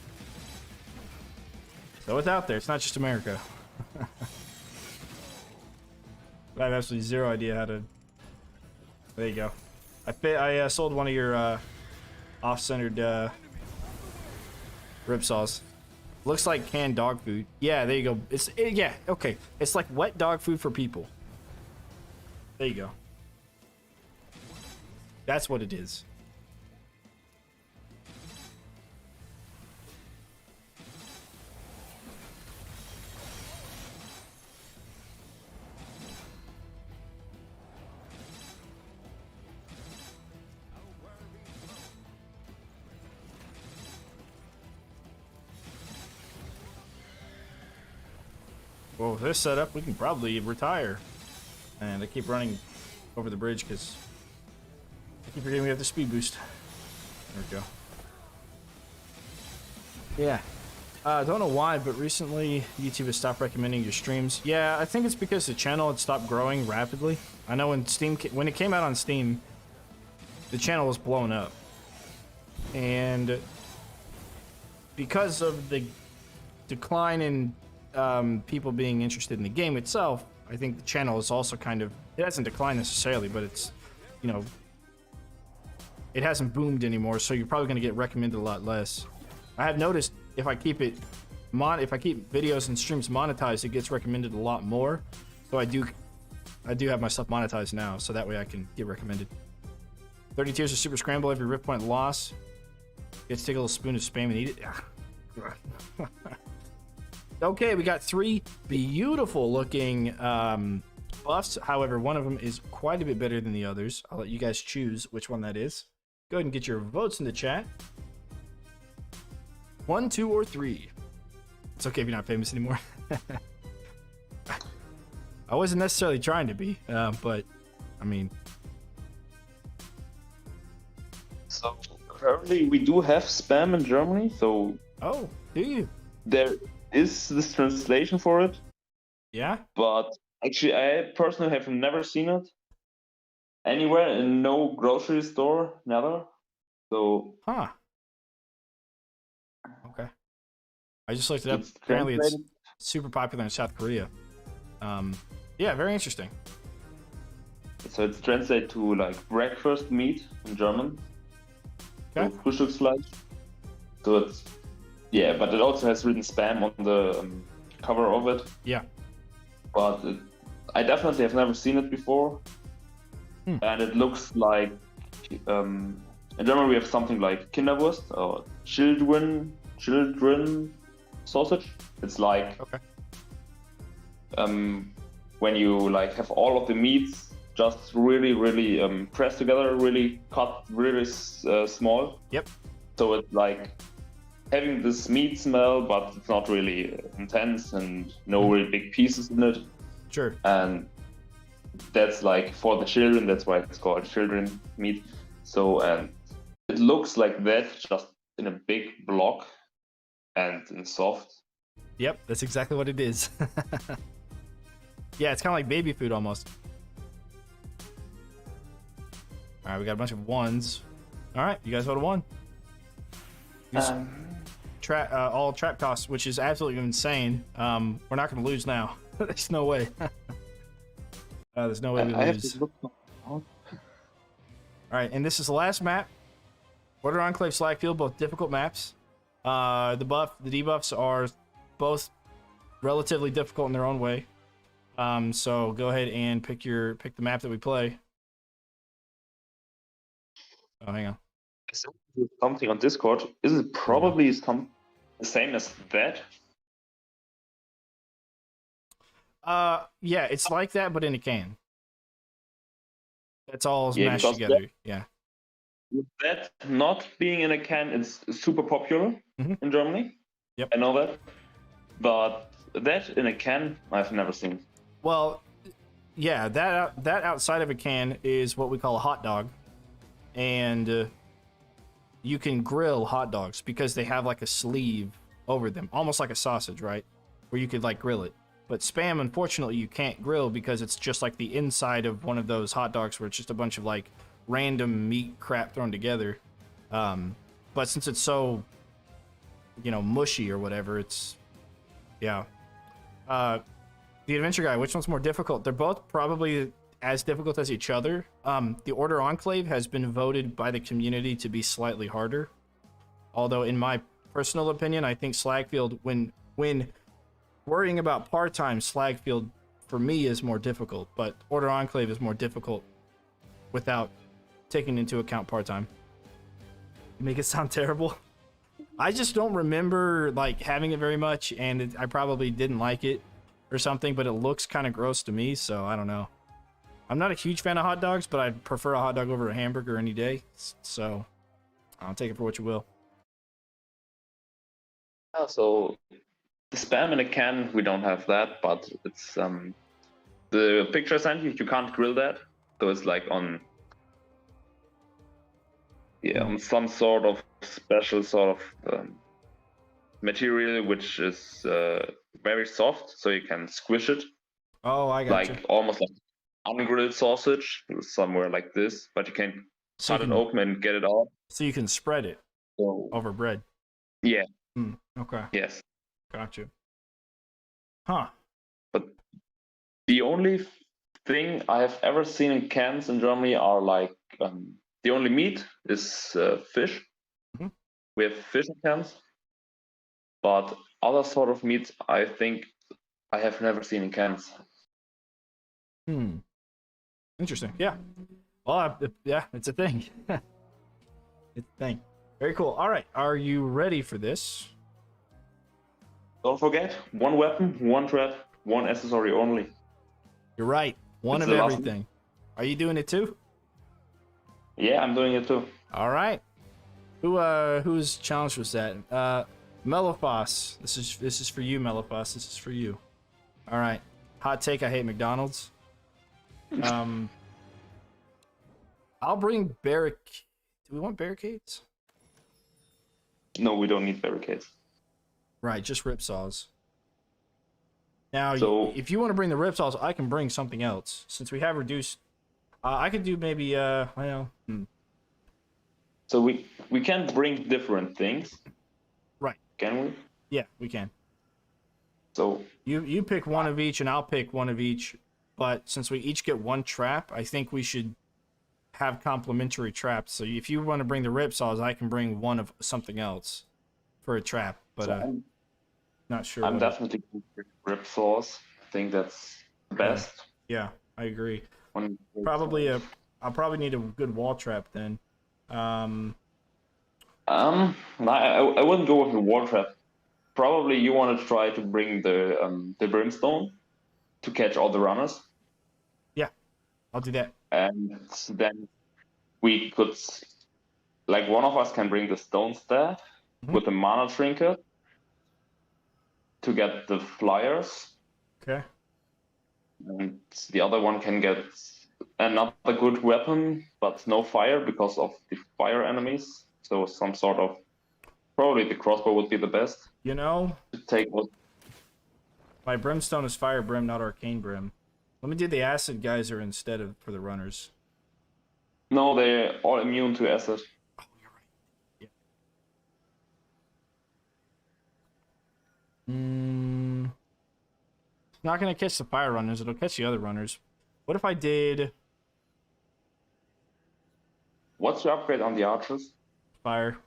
it's out there. It's not just America. I have absolutely zero idea how to. There you go. I sold one of your off-centered ripsaws. Looks like canned dog food. Yeah, there you go. Yeah, okay. It's like wet dog food for people. There you go. That's what it is. Well, with this setup, we can probably retire. And I keep running over the bridge because I keep forgetting we have the speed boost. There we go. Yeah. I don't know why, but recently YouTube has stopped recommending your streams. Yeah, I think it's because the channel had stopped growing rapidly. I know when it came out on Steam, the channel was blown up. And because of the decline in people being interested in the game itself, I think the channel is also kind of, it hasn't declined necessarily, but it's, you know, it hasn't boomed anymore, so you're probably going to get recommended a lot less. I have noticed if I keep videos and streams monetized, it gets recommended a lot more. So I do have my stuff monetized now, so that way I can get recommended. 30 tiers of super scramble, every rip point loss. Get to take a little spoon of spam and eat it. Okay, we got 3 beautiful looking buffs. However, one of them is quite a bit better than the others. I'll let you guys choose which one that is. Go ahead and get your votes in the chat. 1, 2, or 3. It's okay if you're not famous anymore. I wasn't necessarily trying to be, but I mean. So currently we do have spam in Germany, so. Oh, do you? There is this translation for it. Yeah? But actually, I personally have never seen it anywhere, in no grocery store, never. So. Huh. Okay. I just looked it up. Apparently it's super popular in South Korea. Yeah, very interesting. So it's translated to like breakfast meat in German. Okay. So Frühstücksfleisch. So it's, yeah, but it also has written spam on the cover of it. Yeah. But I definitely have never seen it before. And it looks like, in German we have something like Kinderwurst or children sausage. It's like, okay. When you like have all of the meats just really pressed together, really cut really small. Yep. So it's like having this meat smell, but it's not really intense and no really big pieces in it. Sure. And that's like for the children, that's why it's called children meat. So, and it looks like that, just in a big block and in soft. Yep, that's exactly what it is. Yeah, it's kind of like baby food almost. All right, we got a bunch of 1s. All right, you guys voted 1. All trap costs, which is absolutely insane. We're not going to lose now. There's no way. There's no way we lose. All right, and this is the last map. Order Enclave Slag Field, both difficult maps. The debuffs are both relatively difficult in their own way. So go ahead and pick the map that we play. Oh, hang on. Something on Discord. Is it probably the same as that? Yeah, it's like that, but in a can. That's all Yeah, mashed because together. Yeah. with that not being in a can, it's super popular Mhm. in Germany. Yep. I know that. But that in a can, I've never seen. Well, yeah, that outside of a can is what we call a hot dog, and you can grill hot dogs because they have like a sleeve over them, almost like a sausage, right? Where you could like grill it. But Spam, unfortunately, you can't grill because it's just like the inside of one of those hot dogs where it's just a bunch of like random meat crap thrown together. But since it's so, mushy or whatever, it's, yeah. The Adventure Guy, which one's more difficult? They're both probably as difficult as each other. The Order Enclave has been voted by the community to be slightly harder. Although, in my personal opinion, I think Slagfield, when worrying about par time, Slagfield for me is more difficult, but Order Enclave is more difficult without taking into account par time. Make it sound terrible. I just don't remember like having it very much, and I probably didn't like it or something, but it looks kind of gross to me, so I don't know. I'm not a huge fan of hot dogs, but I'd prefer a hot dog over a hamburger any day, so I'll take it for what you will. So the Spam in a can, we don't have that, but it's the picture I sent you, you can't grill that. So it's like on some sort of special sort of material which is very soft, so you can squish it. Oh, I got like almost like ungrilled sausage, somewhere like this, but you can cut it open and get it out. So you can spread it over bread. Yeah. Okay. Yes. Gotcha. Huh. But the only thing I have ever seen in cans in Germany are like the only meat is fish. Mhm. We have fish in cans, but other sort of meats I think I have never seen in cans. Interesting. Yeah. Well, yeah, it's a thing. It's a thing. Very cool. All right. Are you ready for this? Don't forget, one weapon, one trap, one accessory only. You're right. One It's of the last everything. Are you doing it too? Yeah, I'm doing it too. All right. Whose challenge was that? Melifos. This is for you, Melifos. This is for you. All right. Hot take, I hate McDonald's. I'll bring barricades. Do we want barricades? No, we don't need barricades. Right, just ripsaws. Now, So- if you want to bring the ripsaws, I can bring something else. Since we have reduced... I could do maybe, So we can bring different things, Right. can we? Yeah, we can. So You pick one of each, and I'll pick one of each. But since we each get one trap, I think we should have complementary traps. So if you want to bring the ripsaws, I can bring one of something else for a trap. But I'm not sure. I'm what- definitely going to bring rip saws. I think that's the best. Yeah, I agree. One rip Probably saw. I'll probably need a good wall trap then. I wouldn't go with the wall trap. Probably you want to try to bring the brimstone to catch all the runners, Yeah, I'll do that. and then we could, like, one of us can bring the stone staff Mhm. with the mana trinket to get the flyers, Okay. and the other one can get another good weapon, but no fire because of the fire enemies. So some sort of, probably the crossbow would be the best You know, to take. What? my brimstone is fire brim, not arcane brim. Let me do the acid geyser instead of for the runners. No, they're all immune to acid. Oh, you're right. Yeah. It's not gonna catch the fire runners. It'll catch the other runners. What if I did What's your upgrade on the archers? fire?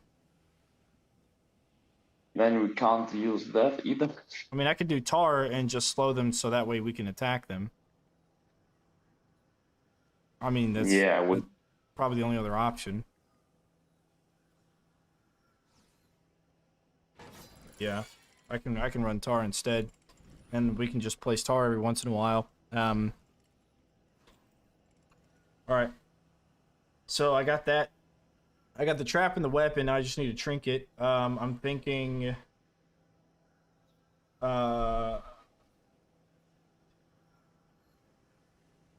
Then we can't use that either. I mean, I could do tar and just slow them so that way we can attack them. I mean, that's Yeah, I would. probably the only other option. Yeah, I can run Tar instead, and we can just place Tar every once in a while. All right. So I got that. I got the trap and the weapon. I just need a trinket. I'm thinking. Jar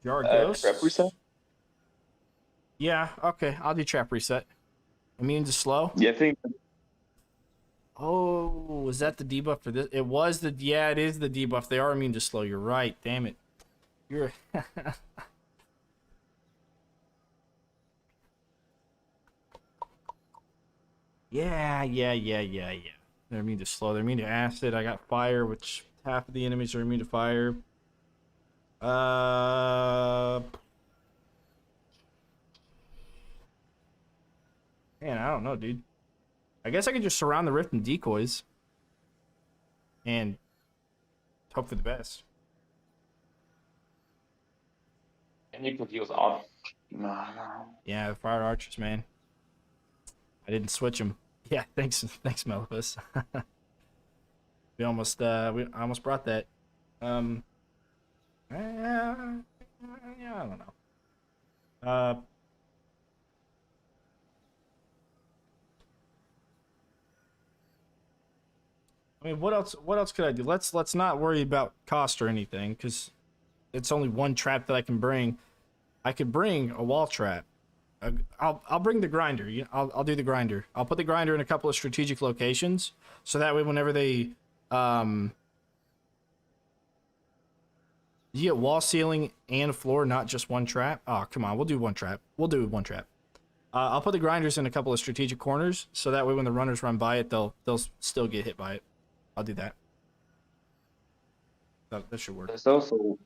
Trap Ghosts? reset? Yeah, okay. I'll do trap reset. Immune to slow. Yeah, I think Oh, was that the debuff for this? It was the yeah, it is the debuff. They are immune to slow. You're right. Damn it. You're yeah. They're immune to slow. They're immune to acid. I got fire, which half of the enemies are immune to fire. Man, I don't know, dude. I guess I could just surround the rift and decoys. And hope for the best. and you could use art. No. Yeah, the fire archers, man. I didn't switch them. Yeah, thanks, Melifus. I almost brought that. Yeah, I don't know. I mean, what else could I do? Let's not worry about cost or anything, because it's only one trap that I can bring. I could bring a wall trap. I'll bring the grinder. I'll do the grinder. I'll put the grinder in a couple of strategic locations, so that way whenever they you get wall, ceiling, and floor, not just one trap. Oh, come on, we'll do one trap. We'll do one trap. I'll put the grinders in a couple of strategic corners, so that way when the runners run by it, they'll still get hit by it. I'll do that. That should work. There's also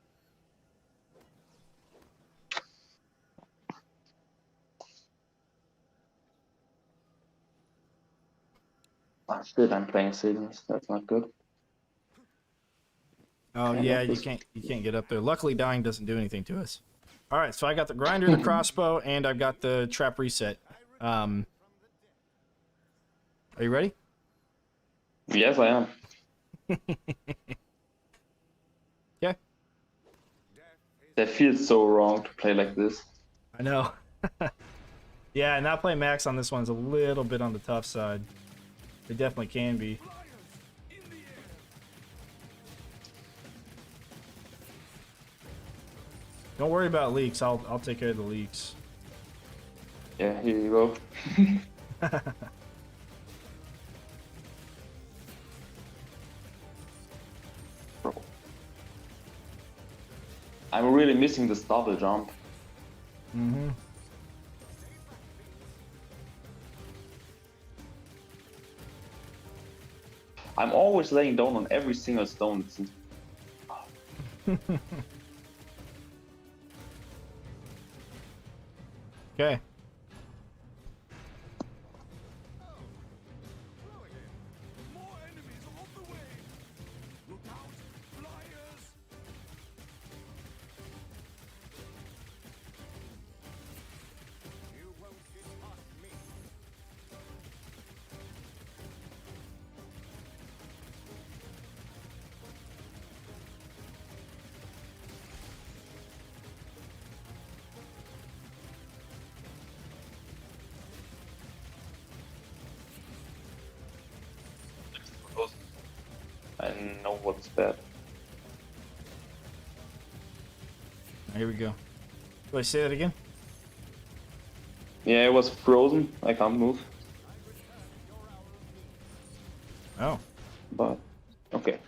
oh shit, I'm playing signals. That's not good. Oh Can't yeah, get you this. can't get up there. Luckily, dying doesn't do anything to us. All right, so I got the grinder, the crossbow, and I've got the trap reset. Are you ready? Yes, I am. Yeah, That feels so wrong to play like this. I know. Yeah, not playing max on this one's a little bit on the tough side. It definitely can be. Don't worry about leaks. I'll take care of the leaks. Yeah, here you go. Bro. I'm really missing this double jump. Mm-hmm. I'm always laying down on every single stone. Okay. More enemies off the way. Look out, flyers. You won't get past me. I know what's bad. Here we go. Do I say that again? Yeah, it was frozen. I can't move. Oh. But okay.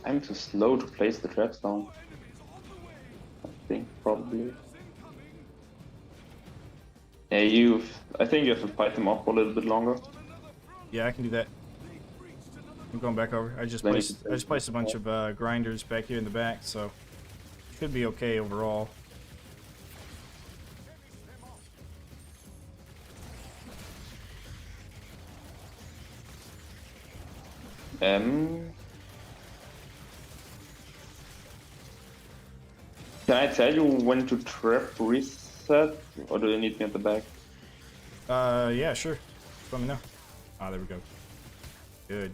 I'm too slow to place the traps down. I think probably. Yeah, I think you have to fight them up a little bit longer. Yeah, I can do that. I'm going back over. I just Then you placed can a bunch of grinders back here in the back, so should be okay overall. Can I tell you when to trap reset, or do you need me at the back? Yeah, sure. Let me know. Ah, there we go. Good.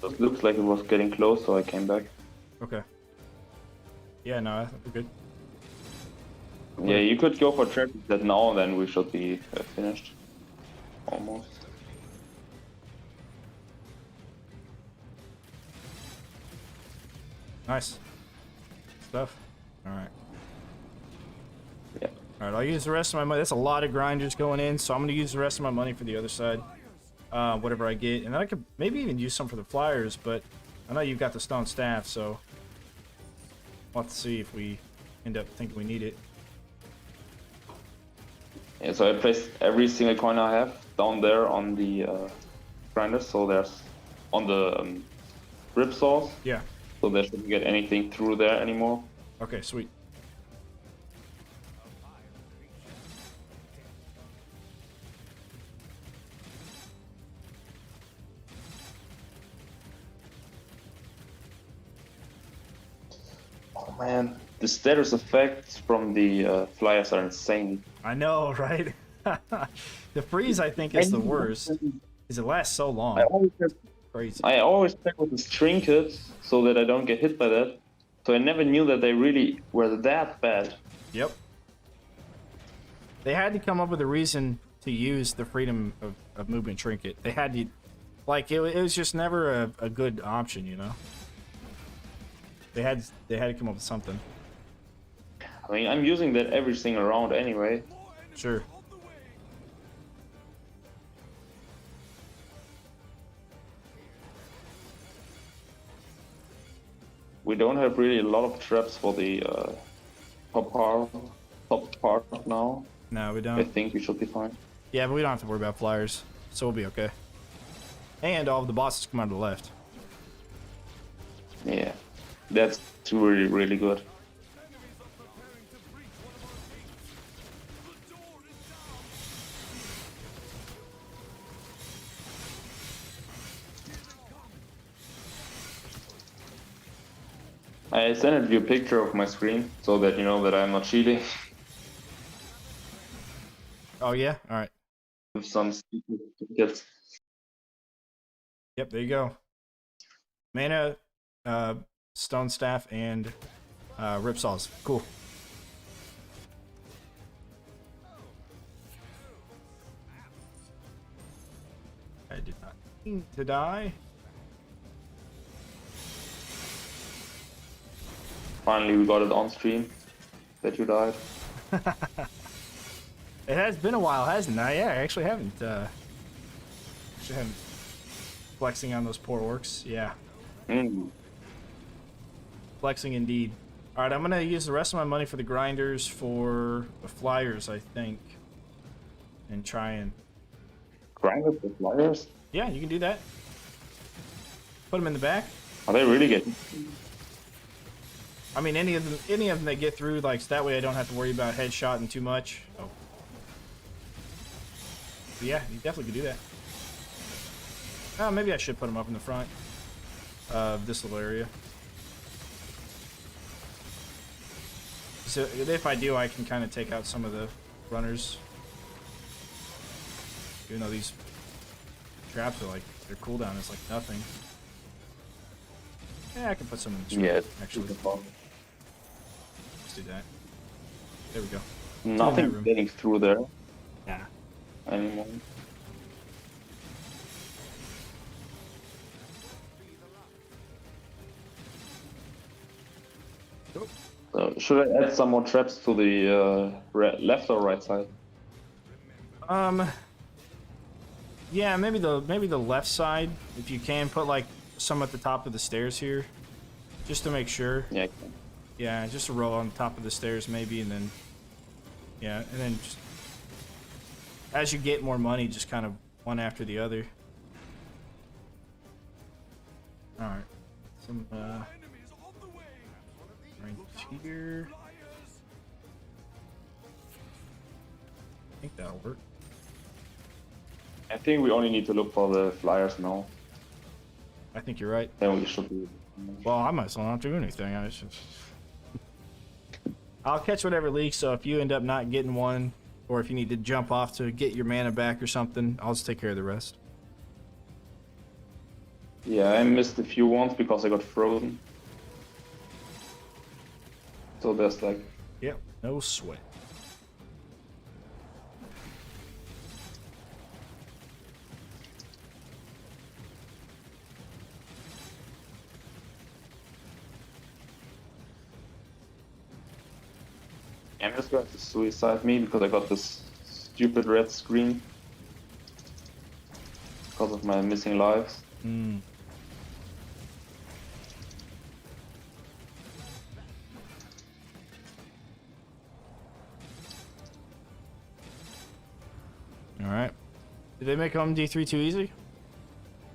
It looks like it was getting close, so I came back. Okay. Yeah, no, I think we're good. Yeah, you could go for trap that now, and then we should be finished. Almost. Nice stuff. All right. Yeah. All right, I'll use the rest of my money. That's a lot of grinders going in, so I'm going to use the rest of my money for the other side. Whatever I get. And then I could maybe even use some for the flyers, but I know you've got the stone staff, so we'll have to see if we end up thinking we need it. Yeah, so I placed every single coin I have down there on the grinder, so there's on the rip saws, Yeah. so they shouldn't get anything through there anymore. Okay, sweet. Oh man, the status effects from the flyers are insane. I know, right? The freeze, I think, is the worst, because it lasts so long. Crazy. I always check with this trinket so that I don't get hit by that. So I never knew that they really were that bad. Yep. They had to come up with a reason to use the freedom of movement trinket. They had to, like, it was just never a good option, you know? They had to come up with something. I mean, I'm using that every single round anyway. Sure. We don't have really a lot of traps for the top part now. No, we I don't. think we should be fine. Yeah, but we don't have to worry about flyers, so we'll be okay. And all of the bosses come out of the left. Yeah, that's really, really good. I sent you a picture of my screen so that you know that I'm not cheating. Oh yeah, all right. With some secret tickets. Yep, there you go. Mana, stone staff, and rip saws. Cool. I did not mean to die. Finally, we got it on stream that you died. It has been a while, hasn't it? Yeah, I actually haven't. Flexing on those poor orcs. Yeah, flexing indeed. All right, I'm gonna use the rest of my money for the grinders for the flyers, I think, and try and. Grind with the flyers? Yeah, you can do that. Put them in the back. Are they really getting? I mean, any of them that get through, like, so that way I don't have to worry about headshotting too much. Oh. But yeah, you definitely could do that. Oh, maybe I should put them up in the front of this little area. So if I do, I can kind of take out some of the runners. Even though these traps are like, their cooldown is like nothing. Yeah, I can put some in the stream, actually. Let's do that. There we go. Nothing getting through there Yeah. anymore. So should I add some more traps to the left or right side? Yeah, maybe the left side, if you can put like some at the top of the stairs here, just to make sure. Yeah. Yeah, just a row on top of the stairs maybe, and then yeah, and then just as you get more money, just kind of one after the other. All right, some right here. I think that'll work. I think we only need to look for the flyers now. I think you're right. Then we should be. Well, I might as well not do anything. I just... I'll catch whatever leaks, so if you end up not getting one, or if you need to jump off to get your mana back or something, I'll just take care of the rest. Yeah, I missed a few ones because I got frozen. So there's like... Yep, no sweat. I'm just going to suicide me because I got this stupid red screen. Because of my missing lives. Hmm. Alright. Did they make D3 too easy?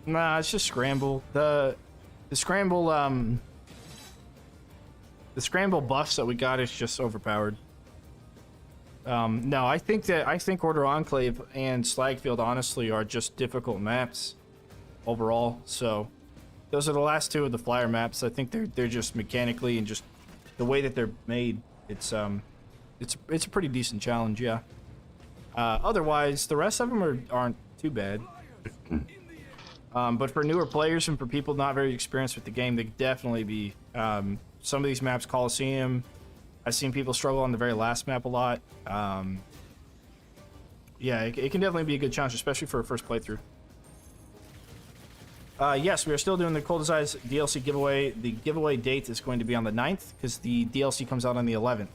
Nah, it's just scramble. The scramble the scramble buffs that we got is just overpowered. No, I think Order Enclave and Slagfield honestly are just difficult maps overall. So those are the last two of the flyer maps. I think they're just mechanically and just the way that they're made. It's a pretty decent challenge, yeah. Otherwise, the rest of them aren't too bad. But for newer players and for people not very experienced with the game, they could definitely be. Some of these maps, Coliseum, I've seen people struggle on the very last map a lot. Yeah, it can definitely be a good challenge, especially for a first playthrough. Yes, we are still doing the Cold as Ice DLC giveaway. The giveaway date is going to be on the 9th, because the DLC comes out on the 11th.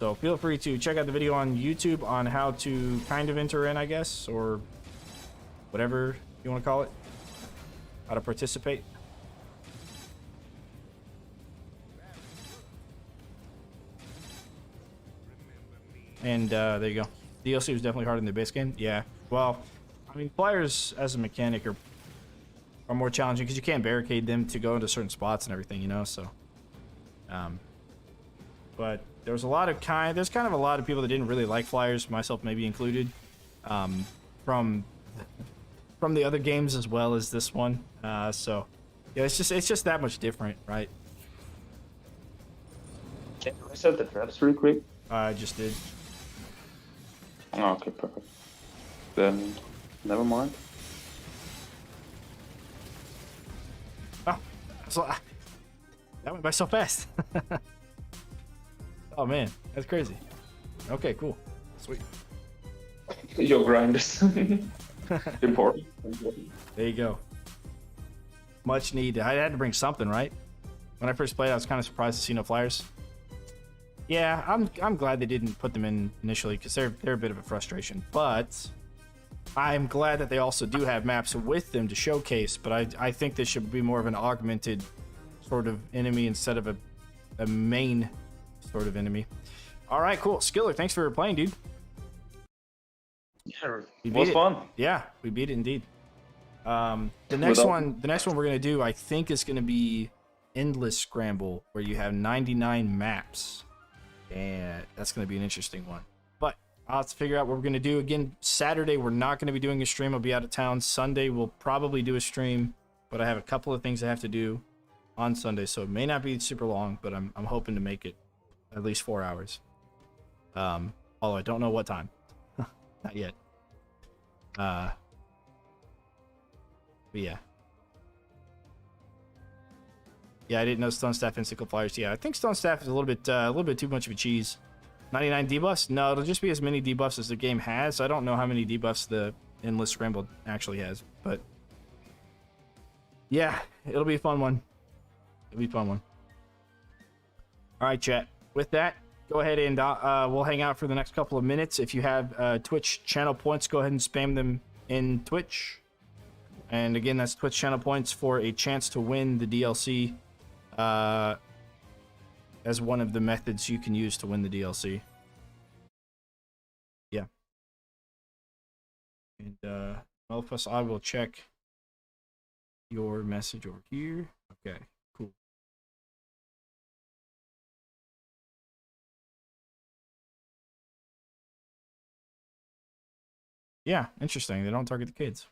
So feel free to check out the video on YouTube on how to kind of enter in, I guess, or whatever you want to call it. How to participate. And there you go. DLC was definitely harder than the base game. Yeah. Well, I mean, flyers as a mechanic are more challenging because you can't barricade them to go into certain spots and everything, you know. So, but there was there's kind of a lot of people that didn't really like flyers, myself maybe included, from the other games as well as this one. So yeah, it's just that much different, right? Can you reset the traps real quick? I just did. Oh, okay, perfect. Then, never mind. Oh, so, that went by so fast. Oh man, that's crazy. Okay, cool, sweet. Your grind is important. There you go. Much need. I had to bring something, right? When I first played, I was kind of surprised to see no flyers. Yeah, I'm glad they didn't put them in initially because they're a bit of a frustration. But I'm glad that they also do have maps with them to showcase. But I think this should be more of an augmented sort of enemy instead of a main sort of enemy. All right, cool. Skiller, thanks for playing, dude. Yeah, We it beat was it. fun. Yeah, we beat it indeed. The next one we're gonna do, I think, is gonna be Endless Scramble, where you have 99 maps, and that's gonna be an interesting one. But I'll have to figure out what we're gonna do. Again, Saturday we're not gonna be doing a stream. I'll be out of town. Sunday we'll probably do a stream, but I have a couple of things I have to do on Sunday, so it may not be super long. But I'm hoping to make it at least 4 hours. Although I don't know what time. Not yet. But yeah. Yeah, I didn't know Stone Staff and Sickle Flyers. Yeah, I think Stone Staff is a little bit too much of a cheese. 99 debuffs? No, it'll just be as many debuffs as the game has. I don't know how many debuffs the Endless Scramble actually has, but yeah, it'll be a fun one. It'll be a fun one. All right, chat. With that, go ahead and we'll hang out for the next couple of minutes. If you have Twitch channel points, go ahead and spam them in Twitch. And again, that's Twitch channel points for a chance to win the DLC as one of the methods you can use to win the DLC. Yeah. And Melphus, I will check your message over here. Okay, cool. Yeah, interesting. They don't target the kids.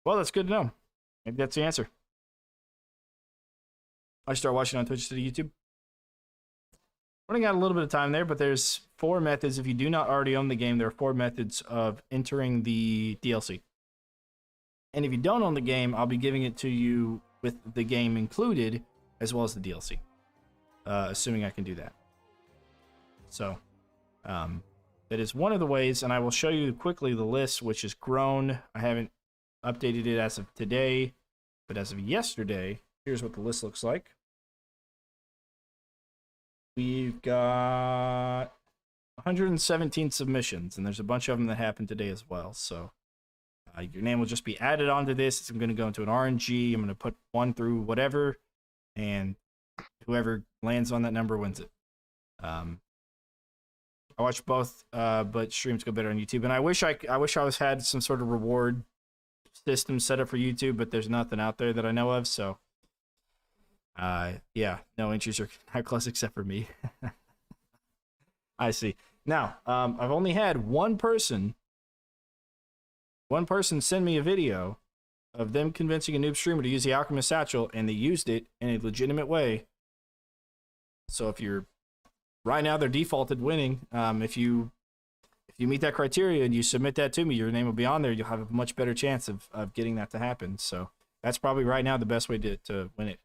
Well, that's good to know. Maybe that's the answer. I start watching on Twitch to the YouTube. Running out a little bit of time there, but there's 4 methods. If you do not already own the game, there are 4 methods of entering the DLC. And if you don't own the game, I'll be giving it to you with the game included, as well as the DLC. Assuming I can do that. So, that is one of the ways, and I will show you quickly the list, which has grown. I haven't updated it as of today, but as of yesterday, here's what the list looks like. We've got 117 submissions, and there's a bunch of them that happened today as well. So your name will just be added onto this. I'm going to go into an RNG. I'm going to put 1 through whatever, and whoever lands on that number wins it. I watch both, but streams go better on YouTube. And I wish I had some sort of reward system set up for YouTube, but there's nothing out there that I know of. So yeah, no entries are not close except for me. I see. Now, I've only had one person send me a video of them convincing a noob streamer to use the Alchemist Satchel, and they used it in a legitimate way. So if you're right now, they're defaulted winning. If you meet that criteria and you submit that to me, your name will be on there. You'll have a much better chance of getting that to happen. So that's probably right now the best way to win it.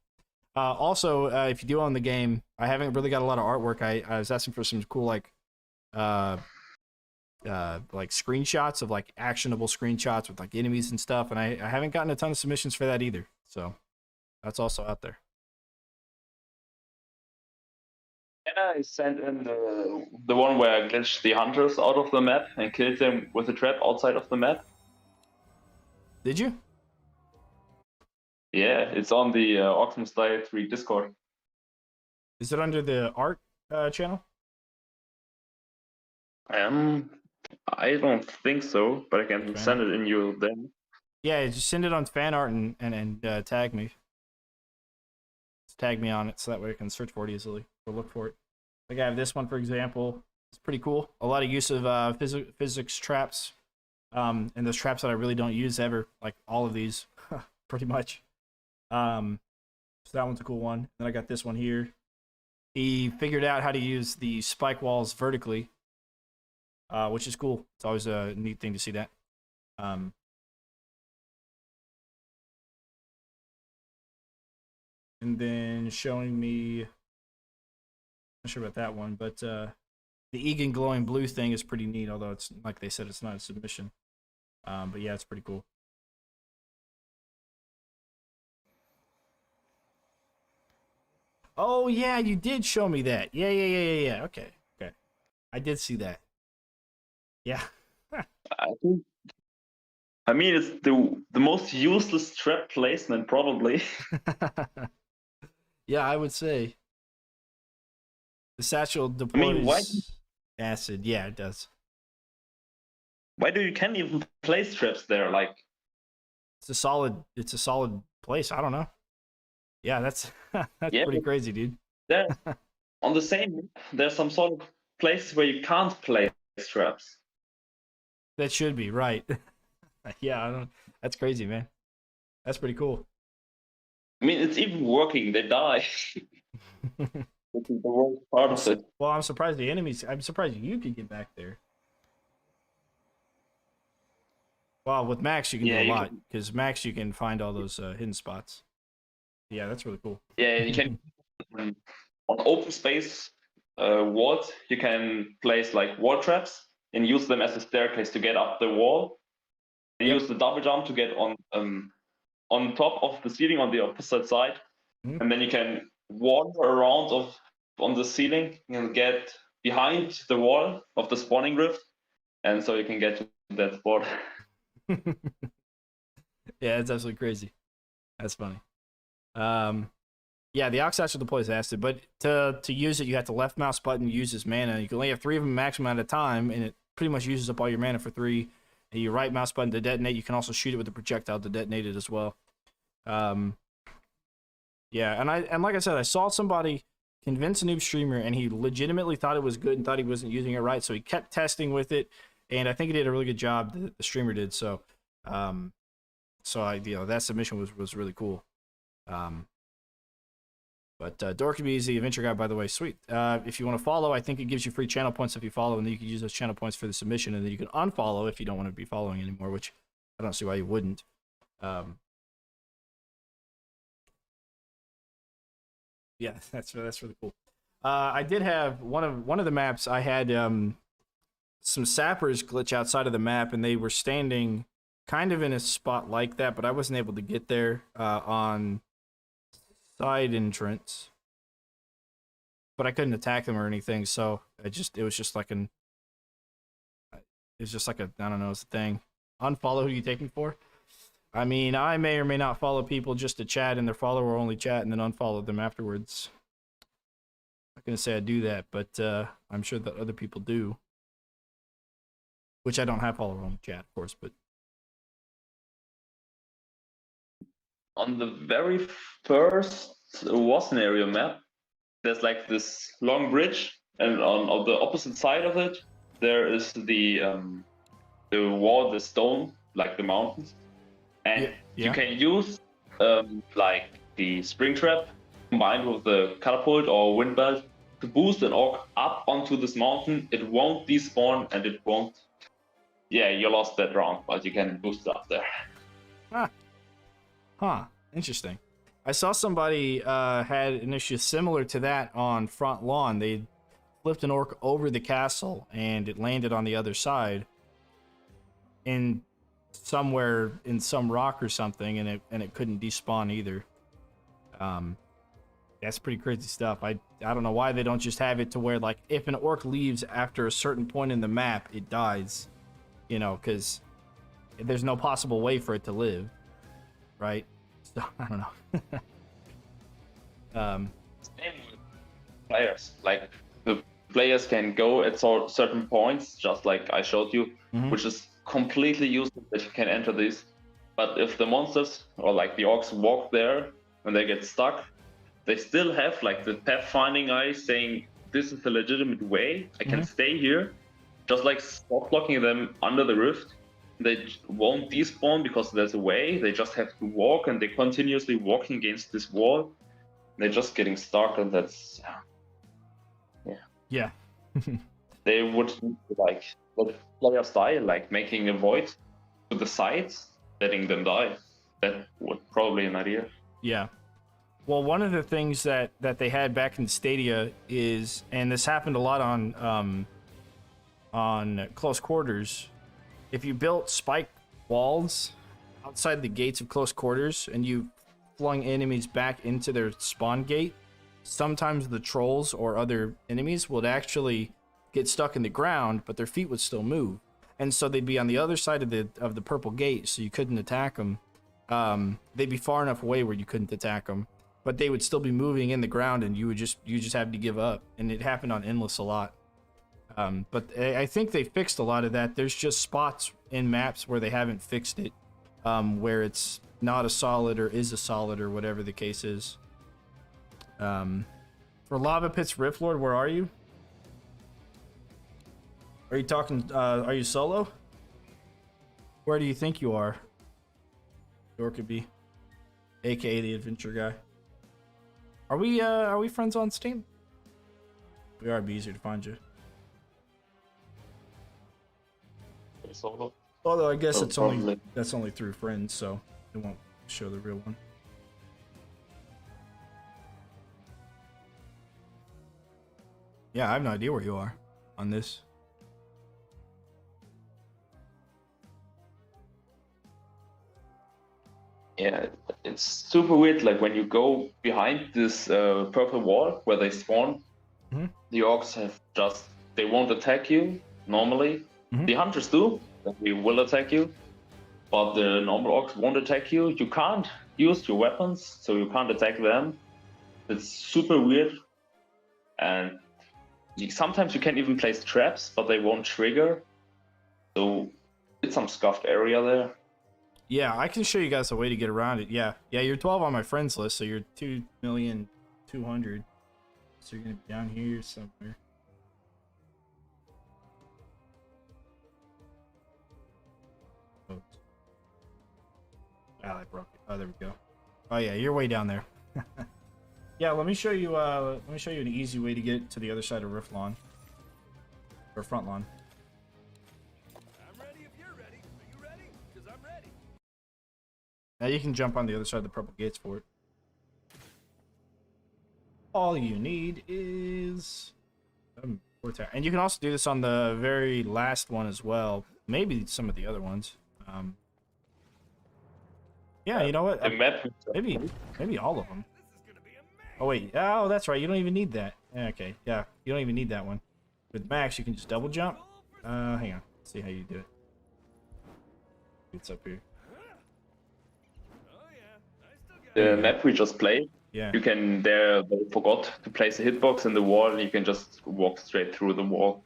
Also, if you do own the game, I haven't really got a lot of artwork. I was asking for some cool like screenshots of like actionable screenshots with like enemies and stuff, and I haven't gotten a ton of submissions for that either. So that's also out there. Can I send in the one where I glitched the hunters out of the map and killed them with a trap outside of the map? Did you? Yeah, it's on the Orcs Must Die 3 Discord. Is it under the art channel? I don't think so, but I can send it in you then. Yeah, just send it on fan art and tag me. Just tag me on it so that way I can search for it easily or look for it. Like I have this one, for example. It's pretty cool. A lot of use of physics traps, and those traps that I really don't use ever, like all of these, pretty much. So that one's a cool one. Then I got this one here. He figured out how to use the spike walls vertically, which is cool. It's always a neat thing to see that. And then showing me, not sure about that one, but the Egan glowing blue thing is pretty neat, although it's, like they said, it's not a submission. But yeah, it's pretty cool. Oh yeah, you did show me that. Yeah. Okay. I did see that. Yeah. I mean, it's the most useless trap placement probably. Yeah, I would say. The satchel deploys why acid. Yeah, it does. Why do you can't even place traps there? Like, it's a solid place. I don't know. Yeah, that's pretty crazy, dude. There, on the same, there's some sort of place where you can't place traps. That should be right. Yeah, I don't. That's crazy, man. That's pretty cool. I mean, it's even working. They die. Which is the worst part of it. Well, I'm surprised the enemies. I'm surprised you could get back there. Well, with Max you can do a lot, because Max you can find all those hidden spots. Yeah, that's really cool. Yeah, you can on open space walls. You can place like wall traps and use them as a staircase to get up the wall. And use the double jump to get on top of the ceiling on the opposite side, and then you can wander around on the ceiling and get behind the wall of the spawning rift, and so you can get to that spot. Yeah, it's absolutely crazy. That's funny. Yeah, the Ox Satchel deploys acid, but to use it, you have to left mouse button uses mana. You can only have 3 of them maximum at a time, and it pretty much uses up all your mana for 3. And your right mouse button to detonate. You can also shoot it with a projectile to detonate it as well. Yeah, and like I said, I saw somebody convince a noob streamer, and he legitimately thought it was good and thought he wasn't using it right, so he kept testing with it, and I think he did a really good job. The streamer did. So, that submission was really cool. But Dorkaby is the adventure guy, by the way. Sweet. If you want to follow, I think it gives you free channel points if you follow, and then you can use those channel points for the submission, and then you can unfollow if you don't want to be following anymore, which I don't see why you wouldn't. Yeah, that's really cool. I did have one of the maps. I had some sappers glitch outside of the map, and they were standing kind of in a spot like that, but I wasn't able to get there on side entrance. But I couldn't attack them or anything, so it was just like a I don't know, it's a thing. Unfollow who you take me for? I mean, I may or may not follow people just to chat in their follower only chat and then unfollow them afterwards. I'm not gonna say I do that, but I'm sure that other people do. Which I don't have follower only chat, of course, but On the very first war scenario map, there's like this long bridge, and on the opposite side of it, there is the wall, the stone, like the mountains, and Yeah. you can use like the spring trap combined with the catapult or wind belt to boost an orc up onto this mountain. It won't despawn, and it won't. Yeah, you lost that round, but you can boost up there. Huh. Interesting. I saw somebody had an issue similar to that on Front Lawn. They flipped an orc over the castle and it landed on the other side in somewhere in some rock or something, and it couldn't despawn either. That's pretty crazy stuff. I don't know why they don't just have it to where, like, if an orc leaves after a certain point in the map, it dies. You know, because there's no possible way for it to live, right? So I don't know. Same with players. Like the players can go at certain points, just like I showed you, which is completely useless that you can enter these. But if the monsters or like the orcs walk there when they get stuck, they still have like the pathfinding eye saying this is a legitimate way. I can stay here. Just like stop blocking them under the rift. They won't despawn because there's a way. They just have to walk, and they're continuously walking against this wall. They're just getting stuck, and that's Yeah. they would need to like let players die, like making a void to the sides, letting them die. That would probably an idea. Yeah. Well, one of the things that they had back in Stadia is, and this happened a lot on close quarters, if you built spike walls outside the gates of close quarters and you flung enemies back into their spawn gate, sometimes the trolls or other enemies would actually get stuck in the ground, but their feet would still move, and so they'd be on the other side of the purple gate, so you couldn't attack them. They'd be far enough away where you couldn't attack them, but they would still be moving in the ground, and you just have to give up. And it happened on Endless a lot. But I think they fixed a lot of that. There's just spots in maps where they haven't fixed it, where it's not a solid or is a solid or whatever the case is. For Lava Pits Rift Lord, where are you? Are you talking, are you solo? Where do you think you are? Dorkaby, aka the adventure guy. Are we friends on Steam? We are, it'd be easier to find you. Solo. Although I guess it's only probably. that's only through friends, so it won't show the real one. Yeah, I have no idea where you are on this. Yeah, it's super weird. Like when you go behind this purple wall where they spawn, the orcs they won't attack you normally. The hunters do, they will attack you, but the normal orcs won't attack you. You can't use your weapons, so you can't attack them. It's super weird, and sometimes you can even place traps, but they won't trigger. So it's some scuffed area there. Yeah, I can show you guys a way to get around it. Yeah, you're 12 on my friends list, so you're 2,200,000. So you're gonna be down here somewhere. Oh, I broke it. Oh, there we go. Oh yeah, you're way down there. Yeah, let me show you. Let me show you an easy way to get to the other side of Rift Lawn or Front Lawn. I'm ready if you're ready. Are you ready? Because I'm ready. Now you can jump on the other side of the purple gates for it. All you need is and you can also do this on the very last one as well. Maybe some of the other ones. Yeah, you know what? The map. Maybe all of them. This is going to be amazing. Oh wait, oh that's right. You don't even need that. Okay, yeah, you don't even need that one. With Max, you can just double jump. Hang on. Let's see how you do it. It's up here. Oh, yeah. I still got The map we just played. Yeah. You can they forgot to place a hitbox in the wall, and you can just walk straight through the wall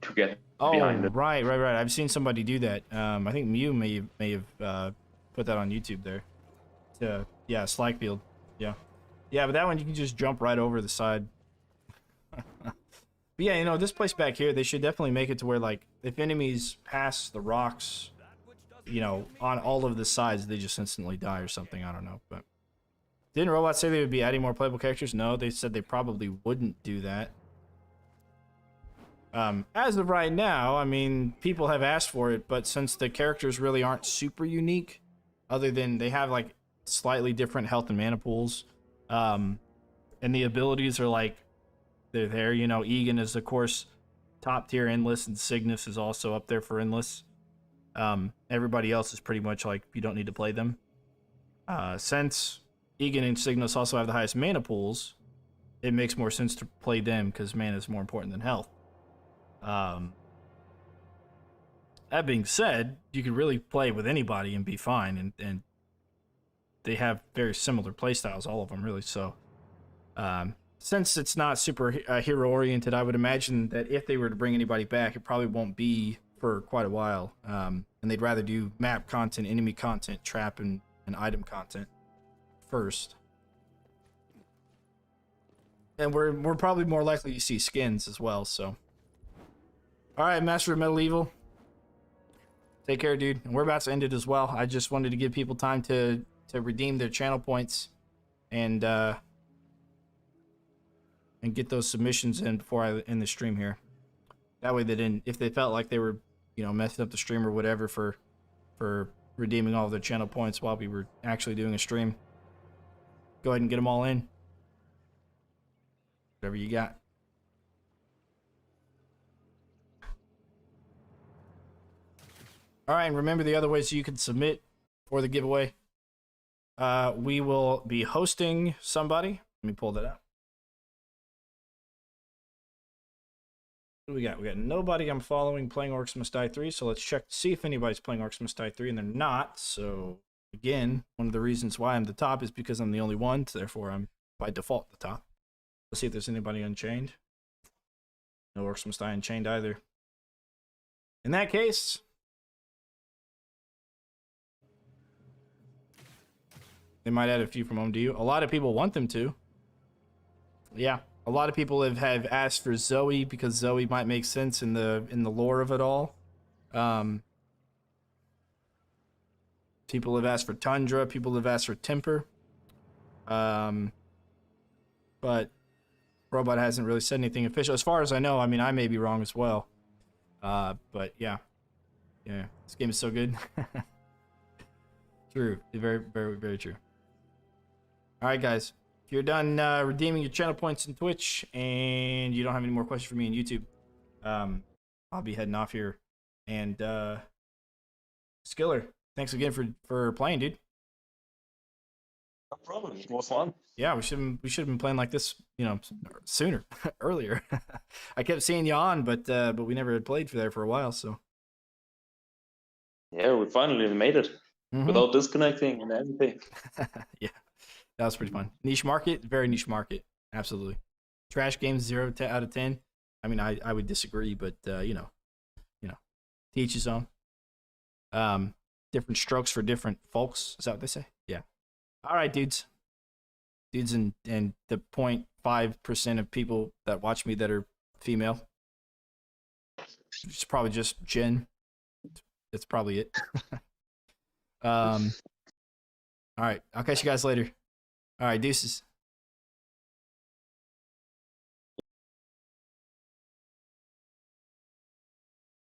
to get Oh, behind it. right. I've seen somebody do that. I think Mew may have put that on YouTube there. Yeah, Slackfield. Yeah. Yeah, but that one you can just jump right over the side. But yeah, you know, this place back here, they should definitely make it to where, like, if enemies pass the rocks, you know, on all of the sides, they just instantly die or something. I don't know, but... Didn't Robots say they would be adding more playable characters? No, they said they probably wouldn't do that. As of right now, I mean, people have asked for it, but since the characters really aren't super unique, other than they have, like, slightly different health and mana pools, and the abilities are, like, they're there. You know, Egan is, of course, top tier endless, and Cygnus is also up there for endless. Everybody else is pretty much, like, you don't need to play them. Since Egan and Cygnus also have the highest mana pools, it makes more sense to play them because mana is more important than health. That being said, you can really play with anybody and be fine, and they have very similar playstyles, all of them really. So, since it's not super hero oriented, I would imagine that if they were to bring anybody back, it probably won't be for quite a while. And they'd rather do map content, enemy content, trap, and item content first. And we're probably more likely to see skins as well, so. Alright, Master of Medieval. Take care, dude. And we're about to end it as well. I just wanted to give people time to redeem their channel points and get those submissions in before I end the stream here. That way they didn't, if they felt like they were, you know, messing up the stream or whatever for redeeming all of their channel points while we were actually doing a stream, go ahead and get them all in. Whatever you got. All right, and remember the other ways you can submit for the giveaway. We will be hosting somebody. Let me pull that up. What do we got? We got nobody I'm following playing Orcs Must Die 3, so let's check to see if anybody's playing Orcs Must Die 3, and they're not. So, again, one of the reasons why I'm the top is because I'm the only one, so therefore I'm by default the top. Let's see if there's anybody Unchained. No Orcs Must Die Unchained either. In that case, they might add a few from home to you. A lot of people want them to. Yeah. A lot of people have asked for Zoe because Zoe might make sense in the lore of it all. People have asked for Tundra. People have asked for Temper. But Robot hasn't really said anything official. As far as I know, I mean, I may be wrong as well. But yeah. Yeah, this game is so good. True. Very, very, very true. All right, guys. If you're done redeeming your channel points in Twitch and you don't have any more questions for me in YouTube, I'll be heading off here. And Skiller, thanks again for playing, dude. No problem. It was fun. Yeah, we should have been playing like this, you know, sooner, earlier. I kept seeing you on, but we never had played for a while, so. Yeah, we finally made it without disconnecting and everything. Yeah. That was pretty fun. Niche market, very niche market. Absolutely. Trash games 0 out of 10. I mean, I would disagree, but you know, to each his own. Different strokes for different folks. Is that what they say? Yeah. All right, dudes. Dudes and the 0.5% of people that watch me that are female. It's probably just Jen. That's probably it. All right. I'll catch you guys later. All right, deuces.